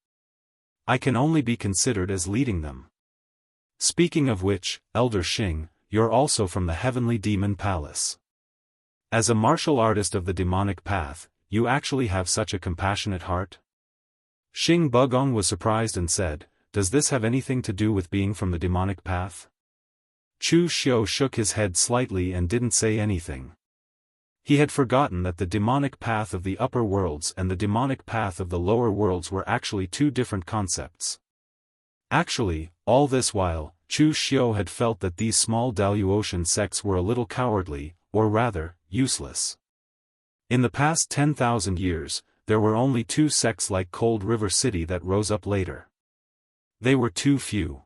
I can only be considered as leading them. Speaking of which, Elder Xing, you're also from the heavenly Demon Palace. As a martial artist of the demonic path, you actually have such a compassionate heart?" Xing Bugong was surprised and said, "Does this have anything to do with being from the demonic path?" Chu Xiu shook his head slightly and didn't say anything. He had forgotten that the demonic path of the upper worlds and the demonic path of the lower worlds were actually two different concepts. Actually, all this while, Chu Xiu had felt that these small Daoist sects were a little cowardly, or rather, useless. In the past 10,000 years, there were only 2 sects like Cold River City that rose up later. They were too few.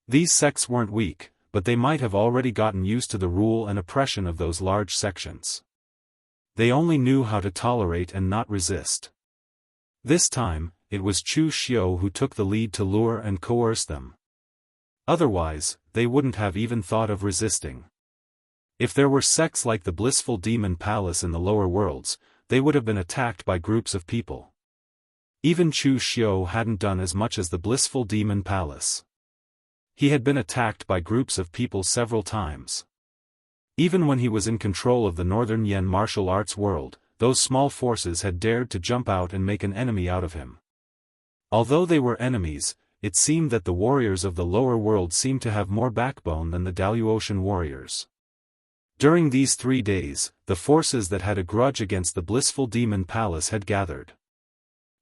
These sects weren't weak, but they might have already gotten used to the rule and oppression of those large sections. They only knew how to tolerate and not resist. This time, it was Chu Xiu who took the lead to lure and coerce them. Otherwise, they wouldn't have even thought of resisting. If there were sects like the Blissful Demon Palace in the lower worlds, they would have been attacked by groups of people. Even Chu Xiu hadn't done as much as the Blissful Demon Palace. He had been attacked by groups of people several times. Even when he was in control of the Northern Yen martial arts world, those small forces had dared to jump out and make an enemy out of him. Although they were enemies, it seemed that the warriors of the lower world seemed to have more backbone than the Daoist warriors. During these 3 days, the forces that had a grudge against the Blissful Demon Palace had gathered.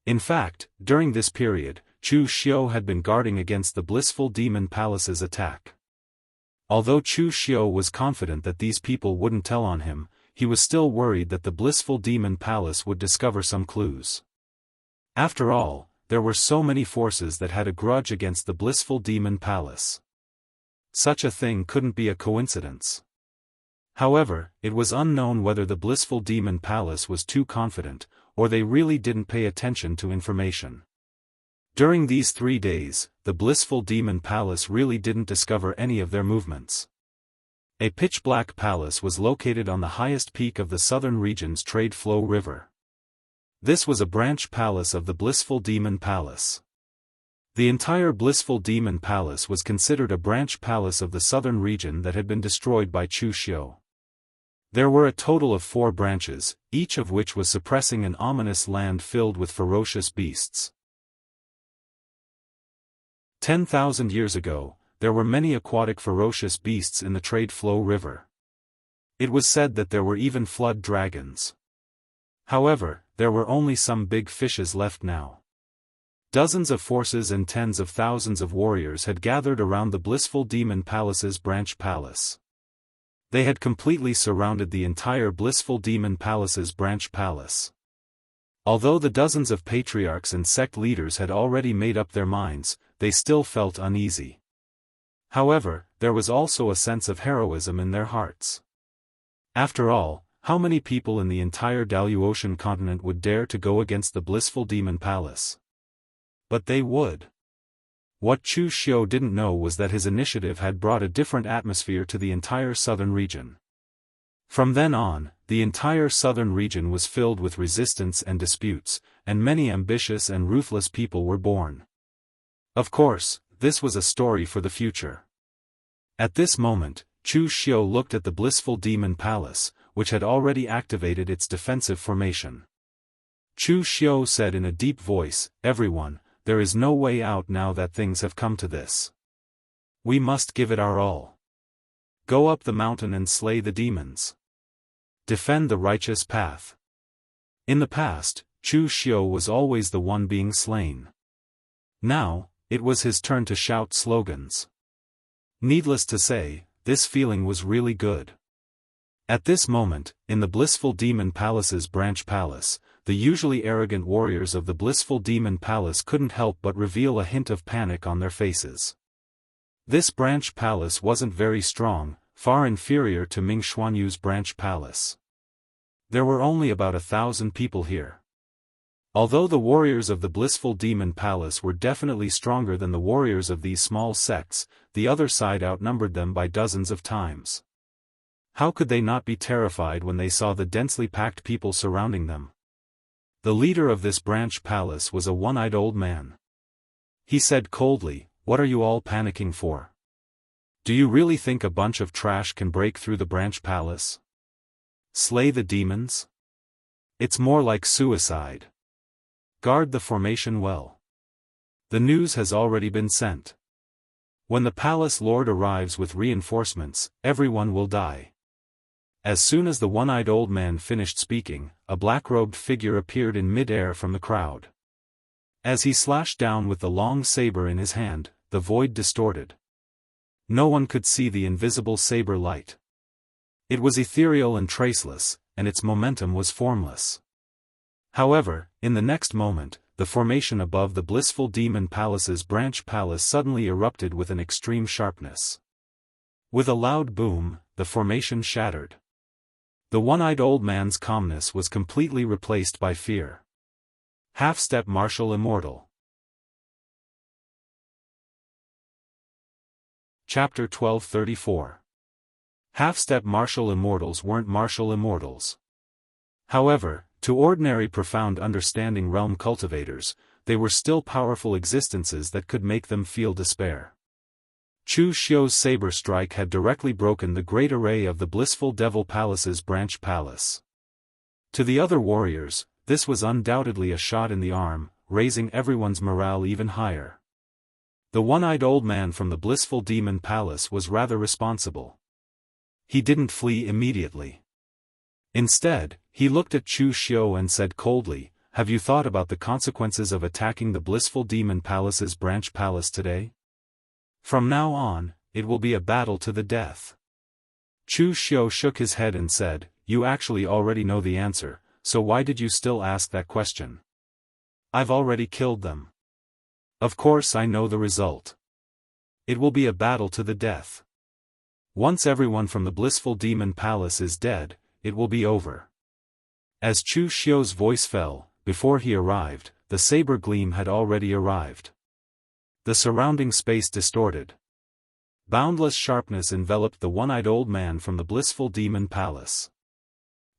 In fact, during this period, Chu Xiu had been guarding against the Blissful Demon Palace's attack. Although Chu Xiu was confident that these people wouldn't tell on him, he was still worried that the Blissful Demon Palace would discover some clues. After all, there were so many forces that had a grudge against the Blissful Demon Palace. Such a thing couldn't be a coincidence. However, it was unknown whether the Blissful Demon Palace was too confident, or they really didn't pay attention to information. During these 3 days, the Blissful Demon Palace really didn't discover any of their movements. A pitch-black palace was located on the highest peak of the southern region's trade flow river. This was a branch palace of the Blissful Demon Palace. The entire Blissful Demon Palace was considered a branch palace of the southern region that had been destroyed by Chu Xiu. There were a total of 4 branches, each of which was suppressing an ominous land filled with ferocious beasts. 10,000 years ago, there were many aquatic ferocious beasts in the trade flow river. It was said that there were even flood dragons. However, there were only some big fishes left now. Dozens of forces and tens of thousands of warriors had gathered around the Blissful Demon Palace's branch palace. They had completely surrounded the entire Blissful Demon Palace's branch palace. Although the dozens of patriarchs and sect leaders had already made up their minds, they still felt uneasy. However, there was also a sense of heroism in their hearts. After all, how many people in the entire Daoist continent would dare to go against the Blissful Demon Palace? But they would. What Chu Xiu didn't know was that his initiative had brought a different atmosphere to the entire southern region. From then on, the entire southern region was filled with resistance and disputes, and many ambitious and ruthless people were born. Of course, this was a story for the future. At this moment, Chu Xiu looked at the Blissful Demon Palace, which had already activated its defensive formation. Chu Xiu said in a deep voice, "Everyone, there is no way out now that things have come to this. We must give it our all. Go up the mountain and slay the demons. Defend the righteous path." In the past, Chu Xiu was always the one being slain. Now, it was his turn to shout slogans. Needless to say, this feeling was really good. At this moment, in the Blissful Demon Palace's branch palace, the usually arrogant warriors of the Blissful Demon Palace couldn't help but reveal a hint of panic on their faces. This branch palace wasn't very strong, far inferior to Ming Xuanyu's branch palace. There were only about 1,000 people here. Although the warriors of the Blissful Demon Palace were definitely stronger than the warriors of these small sects, the other side outnumbered them by dozens of times. How could they not be terrified when they saw the densely packed people surrounding them? The leader of this branch palace was a one-eyed old man. He said coldly, "What are you all panicking for? Do you really think a bunch of trash can break through the branch palace? Slay the demons? It's more like suicide. Guard the formation well. The news has already been sent. When the palace lord arrives with reinforcements, everyone will die." As soon as the one-eyed old man finished speaking, a black-robed figure appeared in mid-air from the crowd. As he slashed down with the long saber in his hand, the void distorted. No one could see the invisible saber light. It was ethereal and traceless, and its momentum was formless. However, in the next moment, the formation above the blissful demon palace's branch palace suddenly erupted with an extreme sharpness. With a loud boom, the formation shattered. The one-eyed old man's calmness was completely replaced by fear. Half-step martial immortal. Chapter 1234. Half-step martial immortals weren't martial immortals. However, to ordinary profound understanding realm cultivators, they were still powerful existences that could make them feel despair. Chu Xiu's saber strike had directly broken the great array of the blissful devil palace's branch palace. To the other warriors, this was undoubtedly a shot in the arm, raising everyone's morale even higher. The one-eyed old man from the blissful demon palace was rather responsible. He didn't flee immediately. Instead, he looked at Chu Xiu and said coldly, "Have you thought about the consequences of attacking the blissful demon palace's branch palace today? From now on, it will be a battle to the death." Chu Xiu shook his head and said, "You actually already know the answer, so why did you still ask that question? I've already killed them. Of course I know the result. It will be a battle to the death. Once everyone from the blissful demon palace is dead, it will be over." As Chu Xiu's voice fell, before he arrived, the saber gleam had already arrived. The surrounding space distorted. Boundless sharpness enveloped the one-eyed old man from the blissful demon palace.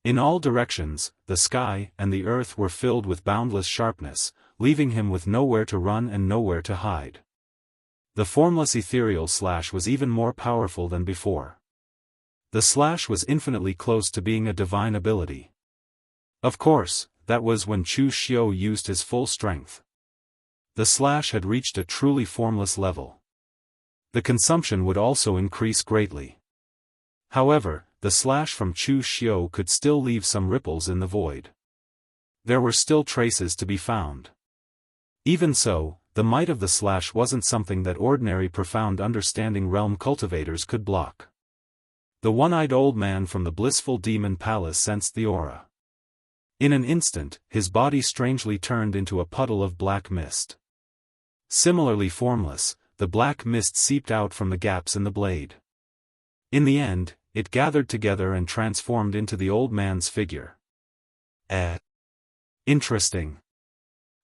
In all directions, the sky and the earth were filled with boundless sharpness, leaving him with nowhere to run and nowhere to hide. The formless ethereal slash was even more powerful than before. The slash was infinitely close to being a divine ability. Of course, that was when Chu Xiu used his full strength. The slash had reached a truly formless level. The consumption would also increase greatly. However, the slash from Chu Xiu could still leave some ripples in the void. There were still traces to be found. Even so, the might of the slash wasn't something that ordinary profound understanding realm cultivators could block. The one-eyed old man from the blissful demon palace sensed the aura. In an instant, his body strangely turned into a puddle of black mist. Similarly formless, the black mist seeped out from the gaps in the blade. In the end, it gathered together and transformed into the old man's figure. Interesting.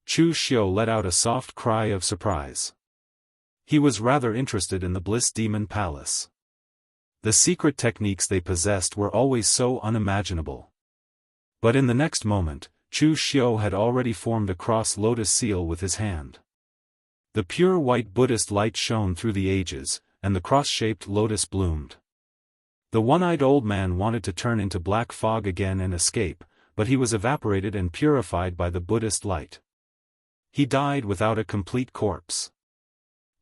Chu Xiu let out a soft cry of surprise. He was rather interested in the Bliss Demon Palace. The secret techniques they possessed were always so unimaginable. But in the next moment, Chu Xiu had already formed a cross-lotus seal with his hand. The pure white Buddhist light shone through the ages, and the cross-shaped lotus bloomed. The one-eyed old man wanted to turn into black fog again and escape, but he was evaporated and purified by the Buddhist light. He died without a complete corpse.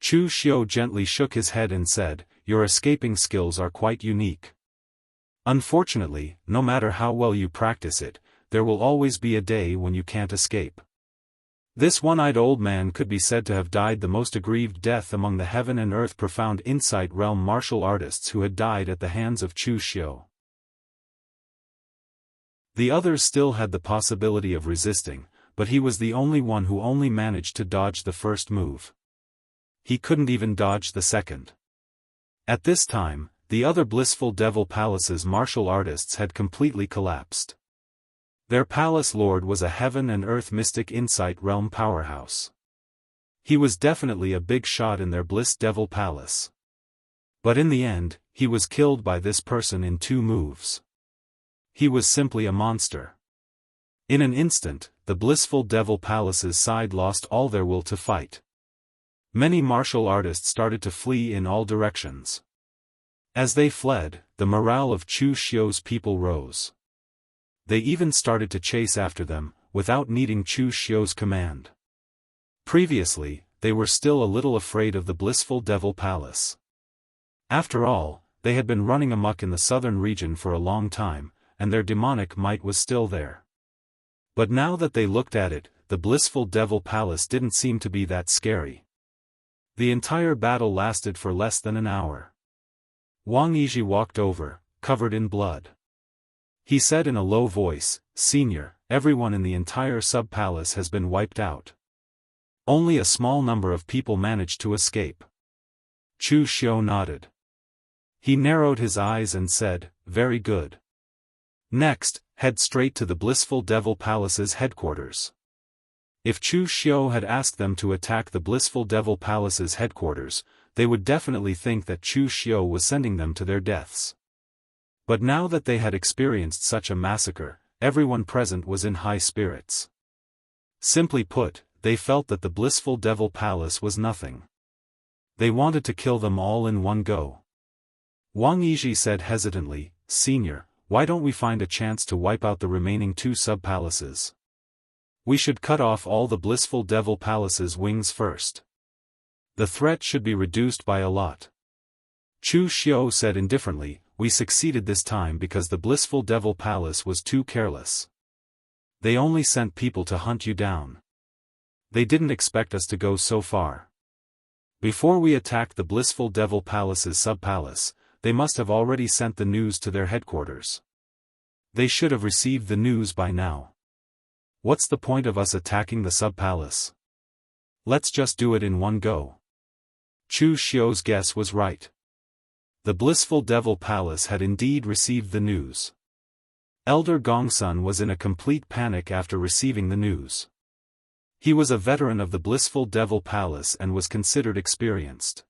Chu Xiu gently shook his head and said, "Your escaping skills are quite unique. Unfortunately, no matter how well you practice it, there will always be a day when you can't escape." This one-eyed old man could be said to have died the most aggrieved death among the heaven and earth profound insight realm martial artists who had died at the hands of Chu Xiu. The others still had the possibility of resisting, but he was the only one who only managed to dodge the first move. He couldn't even dodge the second. At this time, the other blissful devil palace's martial artists had completely collapsed. Their palace lord was a heaven and earth mystic insight realm powerhouse. He was definitely a big shot in their bliss devil palace. But in the end, he was killed by this person in 2 moves. He was simply a monster. In an instant, the blissful devil palace's side lost all their will to fight. Many martial artists started to flee in all directions. As they fled, the morale of Chu Xiu's people rose. They even started to chase after them, without needing Chu Xiu's command. Previously, they were still a little afraid of the blissful devil palace. After all, they had been running amok in the southern region for a long time, and their demonic might was still there. But now that they looked at it, the blissful devil palace didn't seem to be that scary. The entire battle lasted for less than an hour. Wang Yizhi walked over, covered in blood. He said in a low voice, "Senior, everyone in the entire sub-palace has been wiped out. Only a small number of people managed to escape. Chu Xiu nodded. He narrowed his eyes and said, "Very good. Next, head straight to the Blissful Devil Palace's headquarters." If Chu Xiu had asked them to attack the Blissful Devil Palace's headquarters, they would definitely think that Chu Xiu was sending them to their deaths. But now that they had experienced such a massacre, everyone present was in high spirits. Simply put, they felt that the Blissful Devil Palace was nothing. They wanted to kill them all in one go. Wang Yizhi said hesitantly, "Senior, why don't we find a chance to wipe out the remaining 2 sub-palaces? We should cut off all the Blissful Devil Palace's wings first. The threat should be reduced by a lot." Chu Xiu said indifferently, "We succeeded this time because the Blissful Devil Palace was too careless. They only sent people to hunt you down. They didn't expect us to go so far. Before we attacked the Blissful Devil Palace's sub-palace, they must have already sent the news to their headquarters. They should have received the news by now. What's the point of us attacking the sub-palace? Let's just do it in one go." Chu Xiu's guess was right. The Blissful Devil Palace had indeed received the news. Elder Gongsun was in a complete panic after receiving the news. He was a veteran of the Blissful Devil Palace and was considered experienced.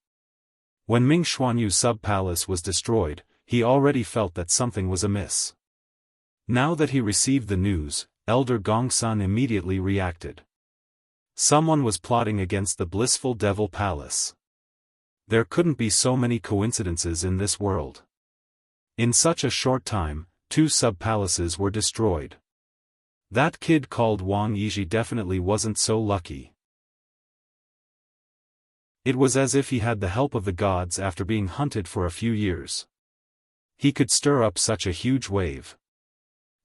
When Ming Xuanyu's sub-palace was destroyed, he already felt that something was amiss. Now that he received the news, Elder Gongsun immediately reacted. Someone was plotting against the Blissful Devil Palace. There couldn't be so many coincidences in this world. In such a short time, 2 sub-palaces were destroyed. That kid called Wang Yizhi definitely wasn't so lucky. It was as if he had the help of the gods after being hunted for a few years. He could stir up such a huge wave.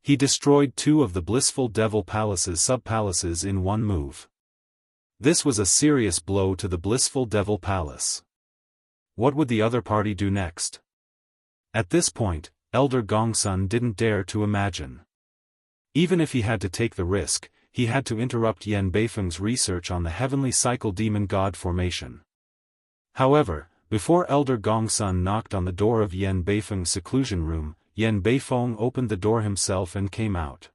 He destroyed 2 of the Blissful Devil Palace's sub-palaces in one move. This was a serious blow to the Blissful Devil Palace. What would the other party do next? At this point, Elder Gongsun didn't dare to imagine. Even if he had to take the risk, he had to interrupt Yan Beifeng's research on the heavenly cycle demon god formation. However, before Elder Gongsun knocked on the door of Yan Beifeng's seclusion room, Yan Beifeng opened the door himself and came out.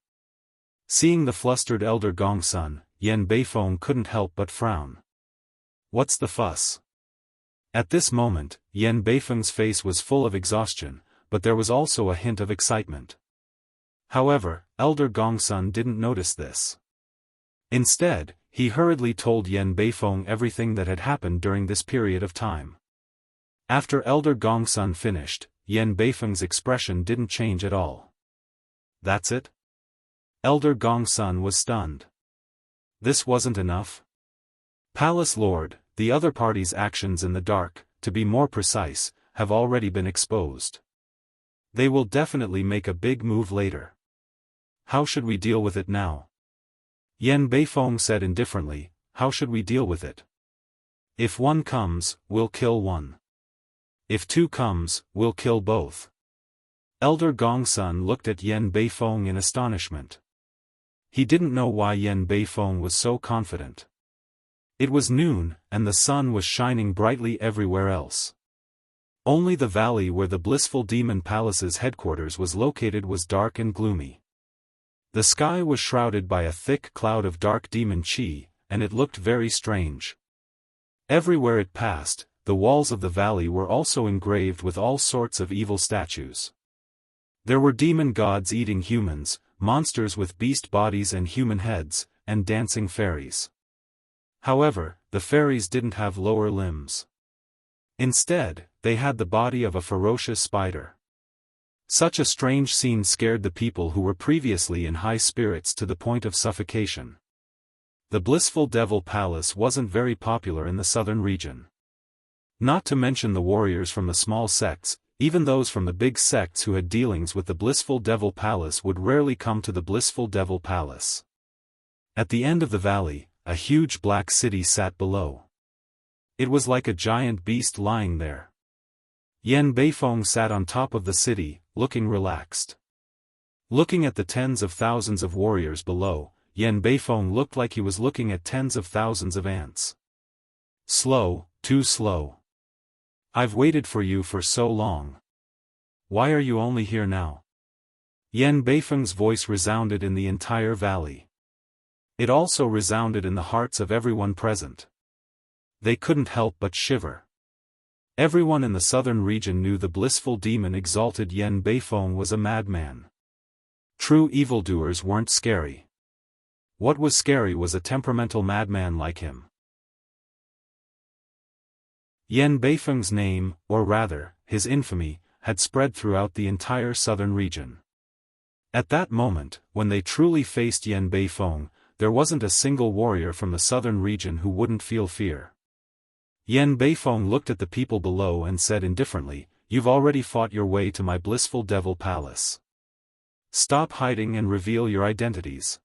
Seeing the flustered Elder Gongsun, Yan Beifeng couldn't help but frown. "What's the fuss?" At this moment, Yan Beifeng's face was full of exhaustion, but there was also a hint of excitement. However, Elder Gongsun didn't notice this. Instead, he hurriedly told Yan Beifeng everything that had happened during this period of time. After Elder Gongsun finished, Yan Beifeng's expression didn't change at all. "That's it?" Elder Gongsun was stunned. This wasn't enough? "Palace Lord, the other party's actions in the dark, to be more precise, have already been exposed. They will definitely make a big move later. How should we deal with it now?" Yan Beifeng said indifferently, "How should we deal with it? If one comes, we'll kill one. If 2 comes, we'll kill both." Elder Gongsun looked at Yan Beifeng in astonishment. He didn't know why Yan Beifeng was so confident. It was noon, and the sun was shining brightly everywhere else. Only the valley where the Blissful Demon Palace's headquarters was located was dark and gloomy. The sky was shrouded by a thick cloud of dark demon chi, and it looked very strange. Everywhere it passed, the walls of the valley were also engraved with all sorts of evil statues. There were demon gods eating humans, monsters with beast bodies and human heads, and dancing fairies. However, the fairies didn't have lower limbs. Instead, they had the body of a ferocious spider. Such a strange scene scared the people who were previously in high spirits to the point of suffocation. The Blissful Devil Palace wasn't very popular in the southern region. Not to mention the warriors from the small sects, even those from the big sects who had dealings with the Blissful Devil Palace would rarely come to the Blissful Devil Palace. At the end of the valley, a huge black city sat below. It was like a giant beast lying there. Yan Beifeng sat on top of the city, looking relaxed. Looking at the tens of thousands of warriors below, Yan Beifeng looked like he was looking at tens of thousands of ants. Slow, too slow. I've waited for you for so long. Why are you only here now? Yan Beifeng's voice resounded in the entire valley. It also resounded in the hearts of everyone present. They couldn't help but shiver. Everyone in the southern region knew the blissful demon exalted Yan Beifeng was a madman. True evildoers weren't scary. What was scary was a temperamental madman like him. Yan Beifeng's name, or rather, his infamy, had spread throughout the entire southern region. At that moment, when they truly faced Yan Beifeng, there wasn't a single warrior from the southern region who wouldn't feel fear. Yan Beifeng looked at the people below and said indifferently, "You've already fought your way to my blissful devil palace. Stop hiding and reveal your identities.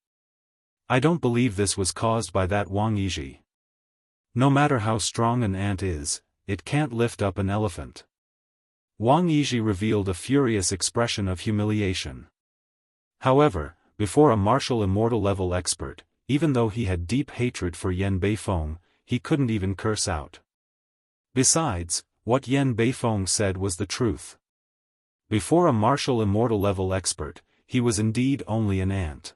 I don't believe this was caused by that Wang Yizhi. No matter how strong an ant is, it can't lift up an elephant." Wang Yizhi revealed a furious expression of humiliation. However, before a martial immortal level expert, even though he had deep hatred for Yan Beifeng, he couldn't even curse out. Besides, what Yan Beifeng said was the truth. Before a martial immortal level expert, he was indeed only an ant.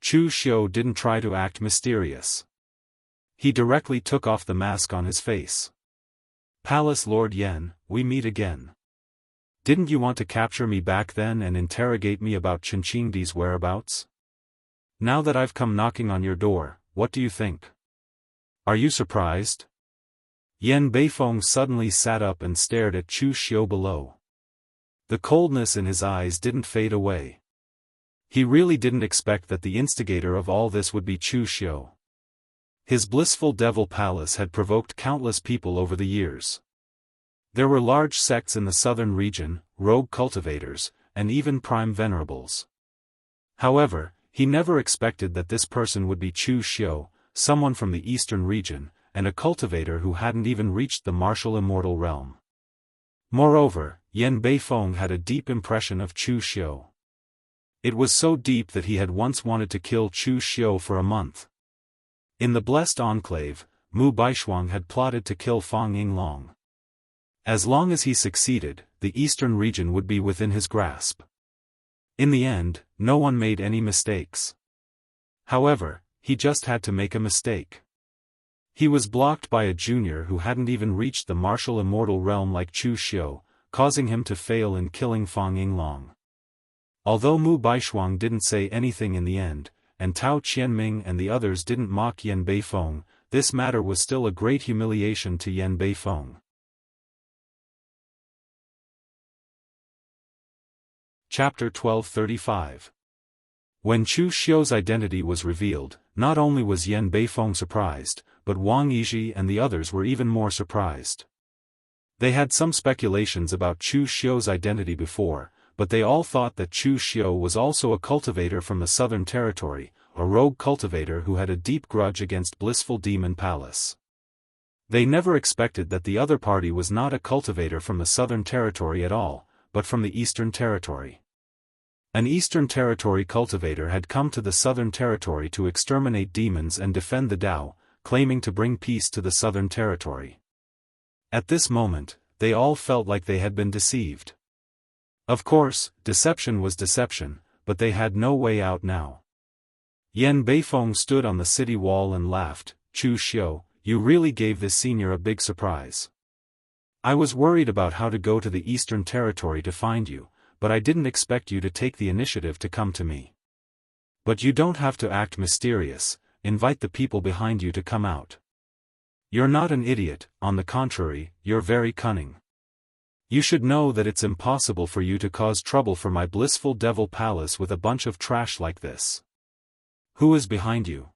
Chu Xiu didn't try to act mysterious. He directly took off the mask on his face. "Palace Lord Yan, we meet again. Didn't you want to capture me back then and interrogate me about Qinqingdi's whereabouts? Now that I've come knocking on your door, what do you think? Are you surprised?" Yan Beifeng suddenly sat up and stared at Chu Xiu below. The coldness in his eyes didn't fade away. He really didn't expect that the instigator of all this would be Chu Xiu. His blissful devil palace had provoked countless people over the years. There were large sects in the southern region, rogue cultivators, and even prime venerables. However, he never expected that this person would be Chu Xiu, someone from the eastern region, and a cultivator who hadn't even reached the martial immortal realm. Moreover, Yan Beifeng had a deep impression of Chu Xiu. It was so deep that he had once wanted to kill Chu Xiu for a month. In the Blessed Enclave, Mu Baishuang had plotted to kill Fang Yinglong. As long as he succeeded, the eastern region would be within his grasp. In the end, no one made any mistakes. However, he just had to make a mistake. He was blocked by a junior who hadn't even reached the martial immortal realm like Chu Xiu, causing him to fail in killing Fang Yinglong. Although Mu Baishuang didn't say anything in the end, and Tao Qianming and the others didn't mock Yan Beifeng, this matter was still a great humiliation to Yan Beifeng. Chapter 1235. When Chu Xiu's identity was revealed, not only was Yan Beifeng surprised, but Wang Yizhi and the others were even more surprised. They had some speculations about Chu Xiu's identity before, but they all thought that Chu Xiu was also a cultivator from the southern territory, a rogue cultivator who had a deep grudge against blissful demon palace. They never expected that the other party was not a cultivator from the southern territory at all, but from the eastern territory. An eastern territory cultivator had come to the southern territory to exterminate demons and defend the Dao, claiming to bring peace to the southern territory. At this moment, they all felt like they had been deceived. Of course, deception was deception, but they had no way out now. Yan Beifeng stood on the city wall and laughed. "Chu Xiu, you really gave this senior a big surprise. I was worried about how to go to the eastern territory to find you, but I didn't expect you to take the initiative to come to me. But you don't have to act mysterious, invite the people behind you to come out. You're not an idiot, on the contrary, you're very cunning. You should know that it's impossible for you to cause trouble for my blissful devil palace with a bunch of trash like this. Who is behind you?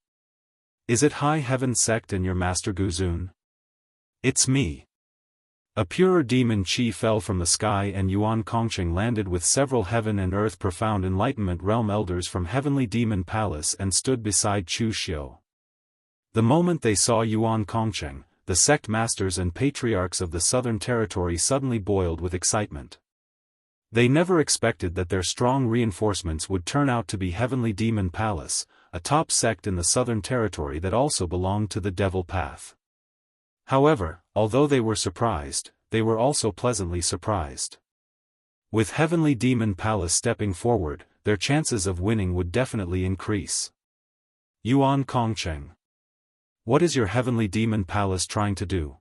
Is it High Heaven Sect and your master Guzun? It's me." A purer demon chi fell from the sky and Yuan Kongqing landed with several heaven and earth profound enlightenment realm elders from heavenly demon palace and stood beside Chu Xiu. The moment they saw Yuan Kongqing, the sect masters and patriarchs of the southern territory suddenly boiled with excitement. They never expected that their strong reinforcements would turn out to be heavenly demon palace, a top sect in the southern territory that also belonged to the Devil Path. However, although they were surprised, they were also pleasantly surprised. With Heavenly Demon Palace stepping forward, their chances of winning would definitely increase. Yuan Kongcheng. What is your Heavenly Demon Palace trying to do?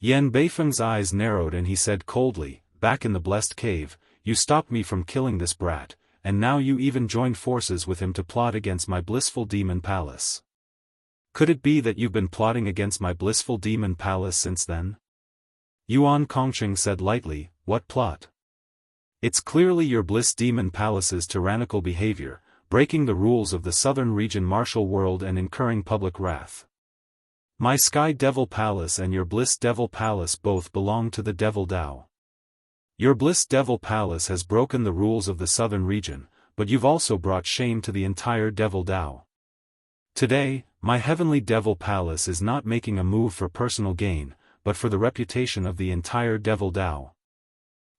Yan Beifeng's eyes narrowed and he said coldly, back in the blessed cave, you stopped me from killing this brat, and now you even joined forces with him to plot against my blissful demon palace. Could it be that you've been plotting against my blissful demon palace since then? Yuan Kongcheng said lightly, what plot? It's clearly your bliss demon palace's tyrannical behavior, breaking the rules of the southern region martial world and incurring public wrath. My Sky Devil Palace and your Bliss Devil Palace both belong to the Devil Dao. Your Bliss Devil Palace has broken the rules of the southern region, but you've also brought shame to the entire Devil Dao. Today, my Heavenly Devil Palace is not making a move for personal gain, but for the reputation of the entire Devil Dao.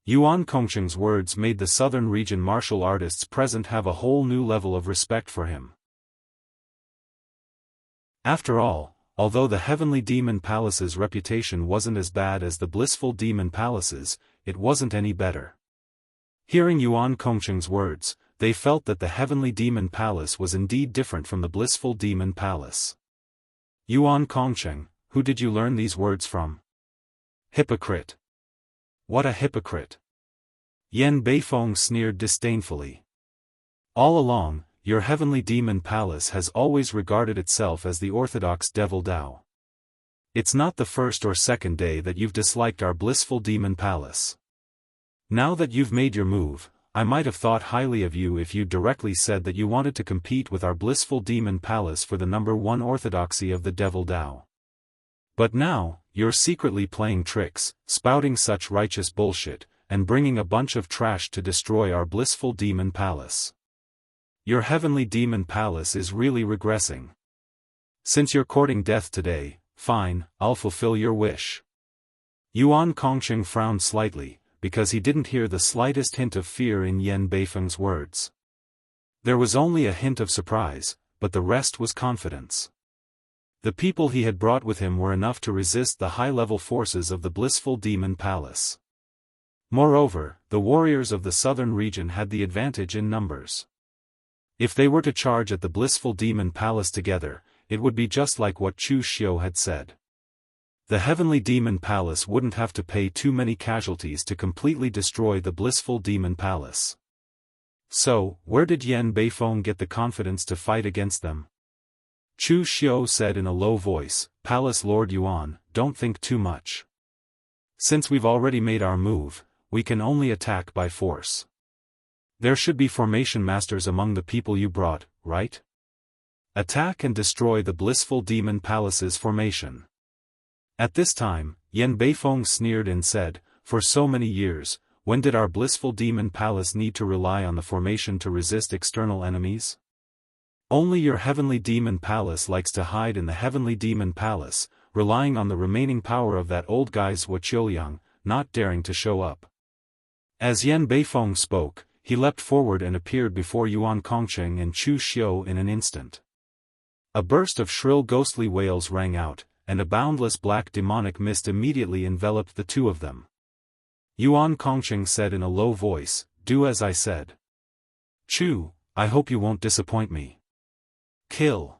Yuan Kongcheng's words made the southern region martial artists present have a whole new level of respect for him. After all, although the Heavenly Demon Palace's reputation wasn't as bad as the Blissful Demon Palace's, it wasn't any better. Hearing Yuan Kongcheng's words, they felt that the Heavenly Demon Palace was indeed different from the Blissful Demon Palace. Yuan Kongcheng, who did you learn these words from? Hypocrite. What a hypocrite. Yan Beifeng sneered disdainfully. All along, your Heavenly Demon Palace has always regarded itself as the orthodox Devil Dao. It's not the first or second day that you've disliked our blissful Demon Palace. Now that you've made your move, I might have thought highly of you if you directly said that you wanted to compete with our blissful Demon Palace for the #1 orthodoxy of the Devil Dao. But now, you're secretly playing tricks, spouting such righteous bullshit, and bringing a bunch of trash to destroy our blissful Demon Palace. Your Heavenly Demon Palace is really regressing. Since you're courting death today, fine, I'll fulfill your wish. Yuan Kongcheng frowned slightly, because he didn't hear the slightest hint of fear in Yan Beifeng's words. There was only a hint of surprise, but the rest was confidence. The people he had brought with him were enough to resist the high-level forces of the blissful Demon Palace. Moreover, the warriors of the southern region had the advantage in numbers. If they were to charge at the blissful Demon Palace together, it would be just like what Chu Xiu had said. The Heavenly Demon Palace wouldn't have to pay too many casualties to completely destroy the blissful Demon Palace. So, where did Yan Beifeng get the confidence to fight against them? Chu Xiu said in a low voice, Palace Lord Yuan, don't think too much. Since we've already made our move, we can only attack by force. There should be formation masters among the people you brought, right? Attack and destroy the blissful Demon Palace's formation. At this time, Yan Beifeng sneered and said, for so many years, when did our blissful Demon Palace need to rely on the formation to resist external enemies? Only your Heavenly Demon Palace likes to hide in the Heavenly Demon Palace, relying on the remaining power of that old guy's Wuxia Xianxia, not daring to show up. As Yan Beifeng spoke, he leapt forward and appeared before Yuan Kongcheng and Chu Xiu in an instant. A burst of shrill ghostly wails rang out, and a boundless black demonic mist immediately enveloped the two of them. Yuan Kongcheng said in a low voice, do as I said. Chu, I hope you won't disappoint me. Kill.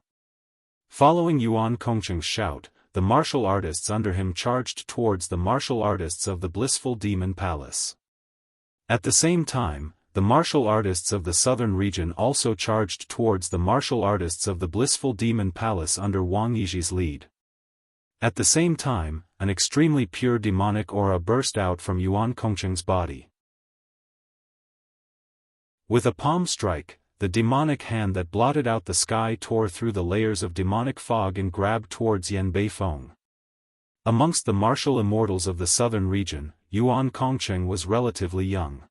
Following Yuan Kongcheng's shout, the martial artists under him charged towards the martial artists of the blissful Demon Palace. At the same time, the martial artists of the southern region also charged towards the martial artists of the blissful Demon Palace under Wang Yiji's lead. At the same time, an extremely pure demonic aura burst out from Yuan Kongcheng's body. With a palm strike, the demonic hand that blotted out the sky tore through the layers of demonic fog and grabbed towards Yan Beifeng. Amongst the martial immortals of the southern region, Yuan Kongcheng was relatively young.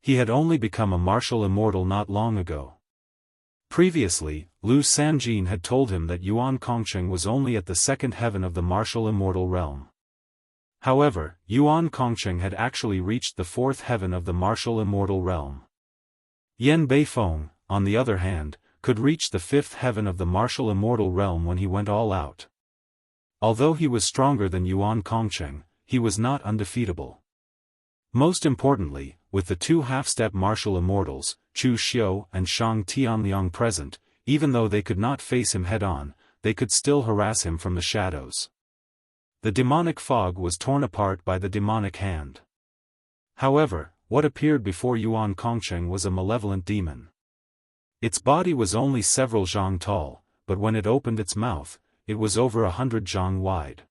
He had only become a martial immortal not long ago. Previously, Lu Sanjin had told him that Yuan Kongcheng was only at the second heaven of the martial immortal realm. However, Yuan Kongcheng had actually reached the fourth heaven of the martial immortal realm. Yan Beifeng, on the other hand, could reach the fifth heaven of the martial immortal realm when he went all out. Although he was stronger than Yuan Kongsheng, he was not undefeatable. Most importantly, with the two half-step martial immortals, Chu Xiu and Shang Tianliang present, even though they could not face him head-on, they could still harass him from the shadows. The demonic fog was torn apart by the demonic hand. However, what appeared before Yuan Kongsheng was a malevolent demon. Its body was only several zhang tall, but when it opened its mouth, it was over 100 zhang wide.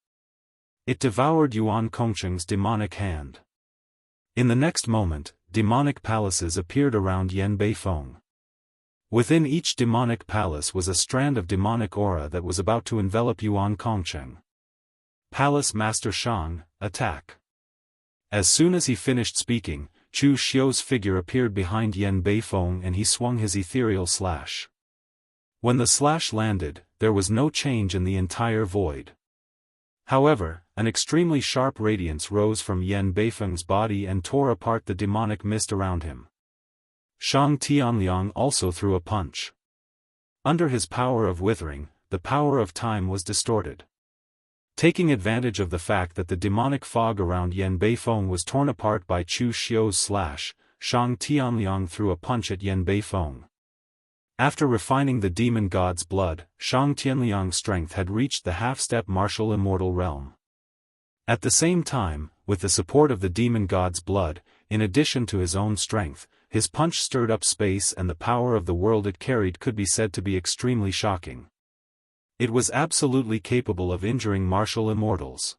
It devoured Yuan Kongsheng's demonic hand. In the next moment, demonic palaces appeared around Yan Beifeng. Within each demonic palace was a strand of demonic aura that was about to envelop Yuan Kongsheng. Palace Master Shang, attack. As soon as he finished speaking, Chu Xiu's figure appeared behind Yan Beifeng and he swung his ethereal slash. When the slash landed, there was no change in the entire void. However, an extremely sharp radiance rose from Yan Beifeng's body and tore apart the demonic mist around him. Shang Tianliang also threw a punch. Under his power of withering, the power of time was distorted. Taking advantage of the fact that the demonic fog around Yan Beifeng was torn apart by Chu Xiu's slash, Shang Tianliang threw a punch at Yan Beifeng. After refining the demon god's blood, Shang Tianliang's strength had reached the half-step martial immortal realm. At the same time, with the support of the demon god's blood, in addition to his own strength, his punch stirred up space and the power of the world it carried could be said to be extremely shocking. It was absolutely capable of injuring martial immortals.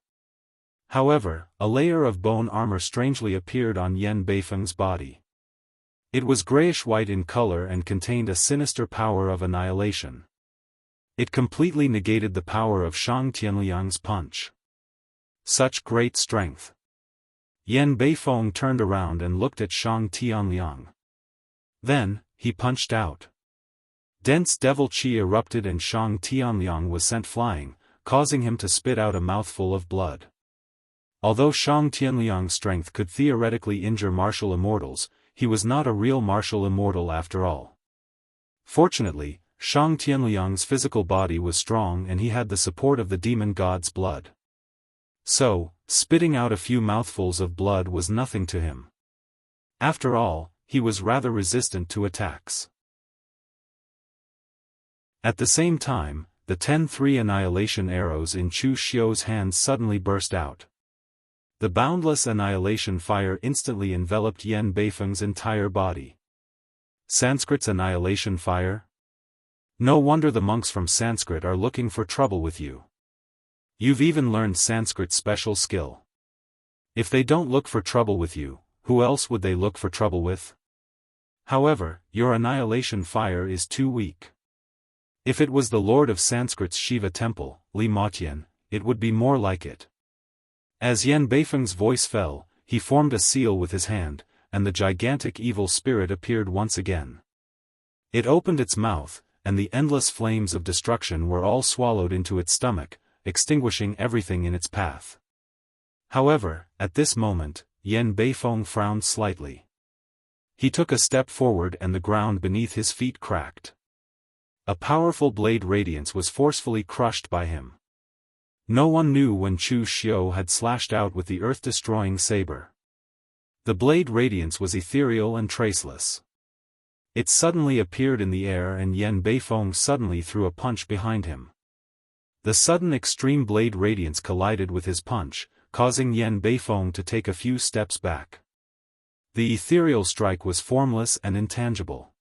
However, a layer of bone armor strangely appeared on Yan Beifeng's body. It was grayish-white in color and contained a sinister power of annihilation. It completely negated the power of Shang Tianliang's punch. Such great strength. Yan Beifeng turned around and looked at Shang Tianliang. Then, he punched out. Dense devil qi erupted and Shang Tianliang was sent flying, causing him to spit out a mouthful of blood. Although Shang Tianliang's strength could theoretically injure martial immortals, he was not a real martial immortal after all. Fortunately, Shang Tianliang's physical body was strong and he had the support of the demon god's blood. So, spitting out a few mouthfuls of blood was nothing to him. After all, he was rather resistant to attacks. At the same time, the 10-3 annihilation arrows in Chu Xiu's hands suddenly burst out. The boundless annihilation fire instantly enveloped Yan Beifeng's entire body. Sanskrit's annihilation fire? No wonder the monks from Sanskrit are looking for trouble with you. You've even learned Sanskrit's special skill. If they don't look for trouble with you, who else would they look for trouble with? However, your annihilation fire is too weak. If it was the lord of Sanskrit's Shiva temple, Li Matian, it would be more like it. As Yan Beifeng's voice fell, he formed a seal with his hand, and the gigantic evil spirit appeared once again. It opened its mouth, and the endless flames of destruction were all swallowed into its stomach, extinguishing everything in its path. However, at this moment, Yan Beifeng frowned slightly. He took a step forward and the ground beneath his feet cracked. A powerful blade radiance was forcefully crushed by him. No one knew when Chu Xiu had slashed out with the earth-destroying saber. The blade radiance was ethereal and traceless. It suddenly appeared in the air and Yan Beifeng suddenly threw a punch behind him. The sudden extreme blade radiance collided with his punch, causing Yan Beifeng to take a few steps back. The ethereal strike was formless and intangible.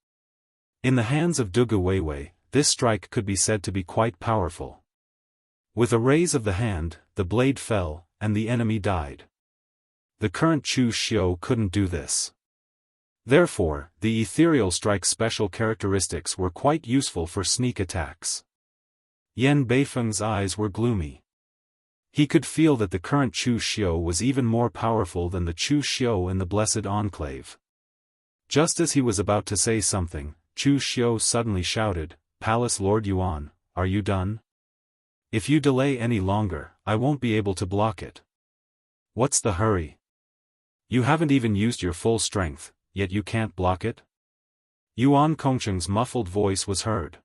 In the hands of Dugu Weiwei, this strike could be said to be quite powerful. With a raise of the hand, the blade fell, and the enemy died. The current Chu Xiu couldn't do this. Therefore, the ethereal strike's special characteristics were quite useful for sneak attacks. Yan Beifeng's eyes were gloomy. He could feel that the current Chu Xiu was even more powerful than the Chu Xiu in the Blessed Enclave. Just as he was about to say something, Chu Xiu suddenly shouted, "Palace Lord Yuan, are you done? If you delay any longer, I won't be able to block it. What's the hurry? You haven't even used your full strength, yet you can't block it?" Yuan Kongcheng's muffled voice was heard.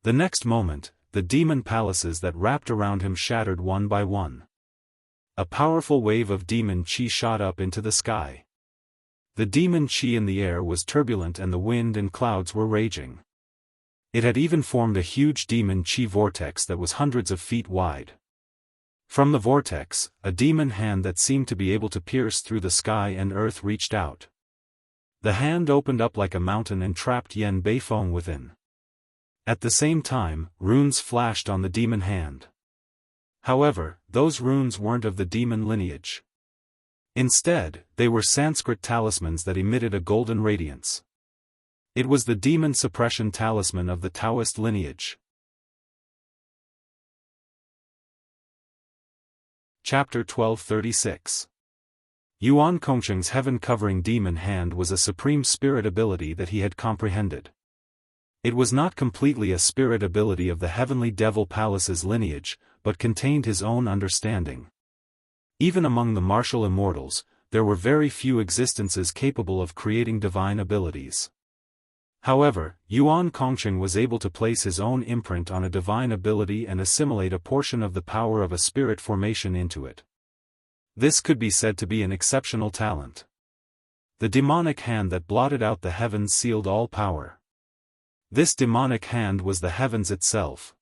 The next moment, the demon palaces that wrapped around him shattered one by one. A powerful wave of demon qi shot up into the sky. The demon qi in the air was turbulent and the wind and clouds were raging. It had even formed a huge demon qi vortex that was hundreds of feet wide. From the vortex, a demon hand that seemed to be able to pierce through the sky and earth reached out. The hand opened up like a mountain and trapped Yan Beifeng within. At the same time, runes flashed on the demon hand. However, those runes weren't of the demon lineage. Instead, they were Sanskrit talismans that emitted a golden radiance. It was the demon suppression talisman of the Daoist lineage. Chapter 1236. Yuan Kongcheng's heaven-covering demon hand was a supreme spirit ability that he had comprehended. It was not completely a spirit ability of the heavenly devil palace's lineage, but contained his own understanding. Even among the martial immortals, there were very few existences capable of creating divine abilities. However, Yuan Kongcheng was able to place his own imprint on a divine ability and assimilate a portion of the power of a spirit formation into it. This could be said to be an exceptional talent. The demonic hand that blotted out the heavens sealed all power. This demonic hand was the heavens itself.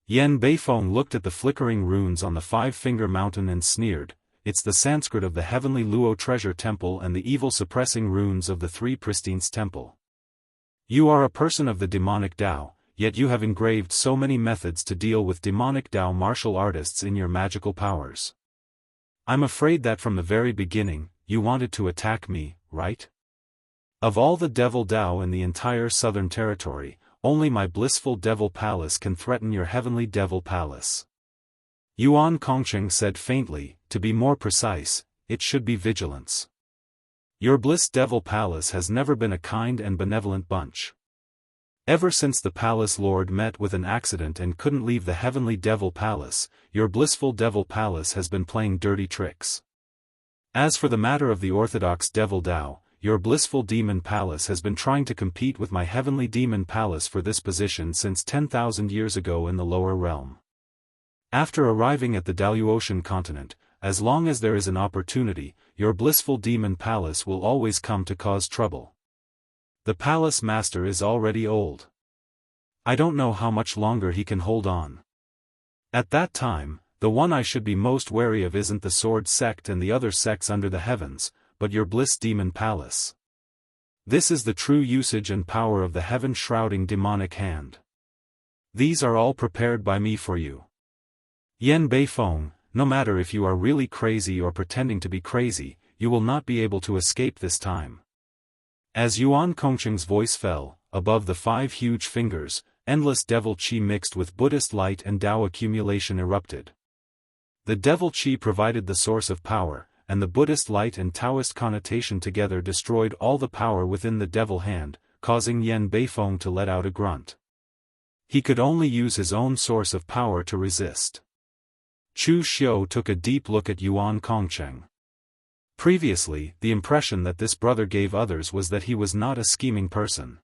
Yan Beifeng looked at the flickering runes on the five-finger mountain and sneered, "It's the Sanskrit of the heavenly Luo treasure temple and the evil-suppressing runes of the three pristines temple. You are a person of the demonic Tao, yet you have engraved so many methods to deal with demonic Tao martial artists in your magical powers. I'm afraid that from the very beginning, you wanted to attack me, right? Of all the devil Tao in the entire southern territory, only my blissful devil palace can threaten your heavenly devil palace." Yuan Kongcheng said faintly, "To be more precise, it should be vigilance. Your bliss devil palace has never been a kind and benevolent bunch. Ever since the palace lord met with an accident and couldn't leave the heavenly devil palace, your blissful devil palace has been playing dirty tricks. As for the matter of the orthodox devil Tao, your blissful demon palace has been trying to compete with my heavenly demon palace for this position since 10,000 years ago in the lower realm. After arriving at the Daoist continent, as long as there is an opportunity, your blissful demon palace will always come to cause trouble. The palace master is already old. I don't know how much longer he can hold on. At that time, the one I should be most wary of isn't the sword sect and the other sects under the heavens, but your bliss demon palace. This is the true usage and power of the heaven-shrouding demonic hand. These are all prepared by me for you. Yan Beifeng, no matter if you are really crazy or pretending to be crazy, you will not be able to escape this time." As Yuan Kongcheng's voice fell, above the five huge fingers, endless devil qi mixed with Buddhist light and Tao accumulation erupted. The devil qi provided the source of power, and the Buddhist light and Taoist connotation together destroyed all the power within the devil hand, causing Yan Beifeng to let out a grunt. He could only use his own source of power to resist. Chu Xiu took a deep look at Yuan Kongcheng. Previously, the impression that this brother gave others was that he was not a scheming person.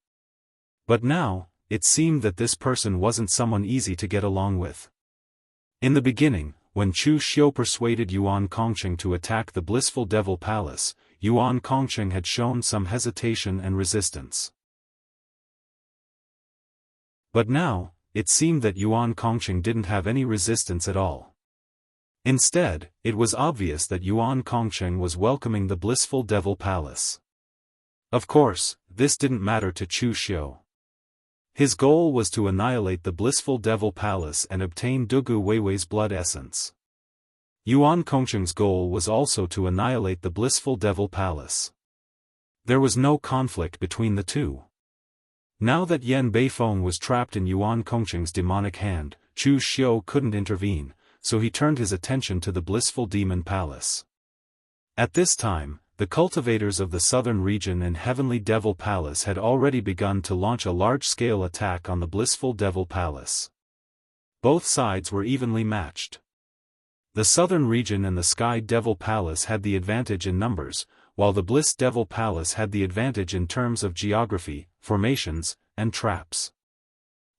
But now, it seemed that this person wasn't someone easy to get along with. In the beginning, when Chu Xiu persuaded Yuan Kongcheng to attack the blissful devil palace, Yuan Kongcheng had shown some hesitation and resistance. But now, it seemed that Yuan Kongcheng didn't have any resistance at all. Instead, it was obvious that Yuan Kongcheng was welcoming the blissful devil palace. Of course, this didn't matter to Chu Xiu. His goal was to annihilate the blissful devil palace and obtain Dugu Weiwei's blood essence. Yuan Kongcheng's goal was also to annihilate the blissful devil palace. There was no conflict between the two. Now that Yan Beifeng was trapped in Yuan Kongcheng's demonic hand, Chu Xiu couldn't intervene, so he turned his attention to the blissful demon palace. At this time, the cultivators of the southern region and heavenly devil palace had already begun to launch a large-scale attack on the blissful devil palace. Both sides were evenly matched. The southern region and the sky devil palace had the advantage in numbers, while the bliss devil palace had the advantage in terms of geography, formations, and traps.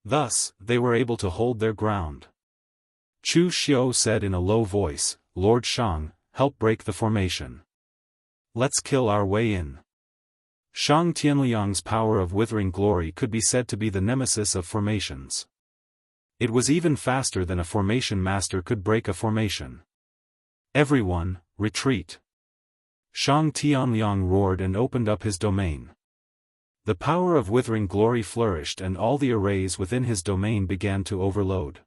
Thus, they were able to hold their ground. Chu Xiu said in a low voice, "Lord Shang, help break the formation. Let's kill our way in." Shang Tianliang's power of withering glory could be said to be the nemesis of formations. It was even faster than a formation master could break a formation. "Everyone, retreat!" Shang Tianliang roared and opened up his domain. The power of withering glory flourished and all the arrays within his domain began to overload.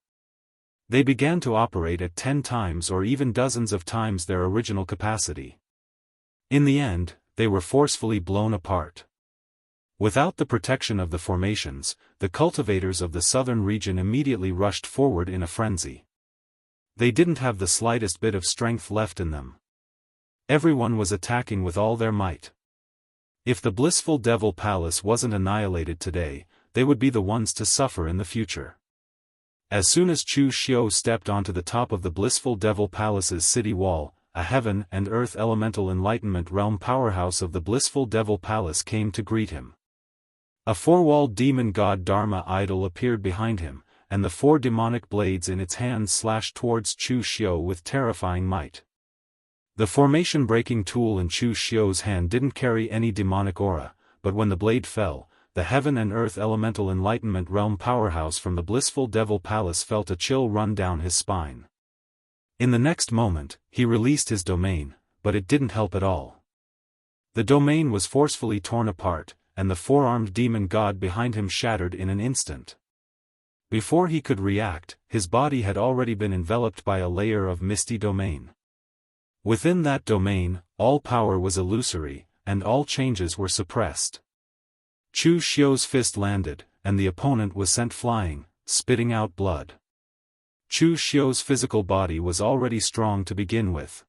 They began to operate at 10 times or even dozens of times their original capacity. In the end, they were forcefully blown apart. Without the protection of the formations, the cultivators of the southern region immediately rushed forward in a frenzy. They didn't have the slightest bit of strength left in them. Everyone was attacking with all their might. If the blissful Devil Palace wasn't annihilated today, they would be the ones to suffer in the future. As soon as Chu Xiu stepped onto the top of the blissful Devil Palace's city wall, a heaven and earth elemental enlightenment realm powerhouse of the blissful Devil Palace came to greet him. A four-walled demon god Dharma idol appeared behind him, and the 4 demonic blades in its hands slashed towards Chu Xiu with terrifying might. The formation-breaking tool in Chu Xiu's hand didn't carry any demonic aura, but when the blade fell, the heaven and earth elemental enlightenment realm powerhouse from the blissful Devil Palace felt a chill run down his spine. In the next moment, he released his domain, but it didn't help at all. The domain was forcefully torn apart, and the 4-armed demon god behind him shattered in an instant. Before he could react, his body had already been enveloped by a layer of misty domain. Within that domain, all power was illusory, and all changes were suppressed. Chu Xiu's fist landed, and the opponent was sent flying, spitting out blood. Chu Xiu's physical body was already strong to begin with.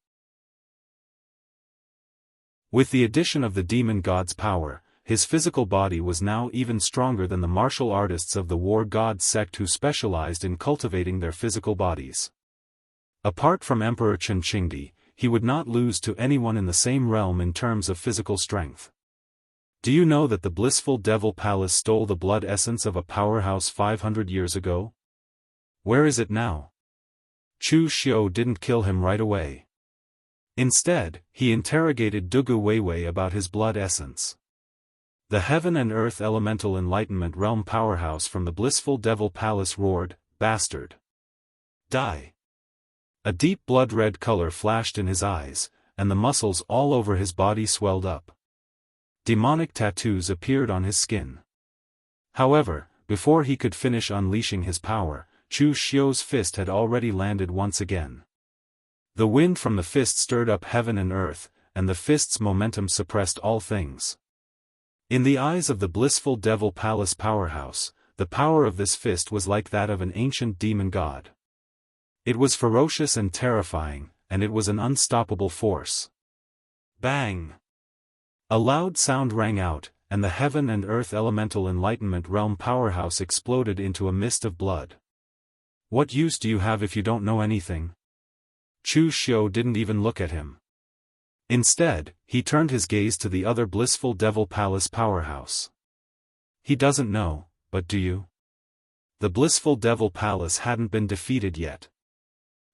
With the addition of the demon god's power, his physical body was now even stronger than the martial artists of the war god sect who specialized in cultivating their physical bodies. Apart from Emperor Chen Qingdi, he would not lose to anyone in the same realm in terms of physical strength. Do you know that the blissful Devil Palace stole the blood essence of a powerhouse 500 years ago? Where is it now? Chu Xiu didn't kill him right away. Instead, he interrogated Dugu Weiwei about his blood essence. The heaven and earth elemental enlightenment realm powerhouse from the blissful Devil Palace roared, "Bastard! Die!" A deep blood-red color flashed in his eyes, and the muscles all over his body swelled up. Demonic tattoos appeared on his skin. However, before he could finish unleashing his power, Chu Xiu's fist had already landed once again. The wind from the fist stirred up heaven and earth, and the fist's momentum suppressed all things. In the eyes of the blissful Devil Palace powerhouse, the power of this fist was like that of an ancient demon god. It was ferocious and terrifying, and it was an unstoppable force. Bang! A loud sound rang out, and the heaven and earth elemental enlightenment realm powerhouse exploded into a mist of blood. What use do you have if you don't know anything? Chu Xiu didn't even look at him. Instead, he turned his gaze to the other blissful Devil Palace powerhouse. He doesn't know, but do you? The blissful Devil Palace hadn't been defeated yet.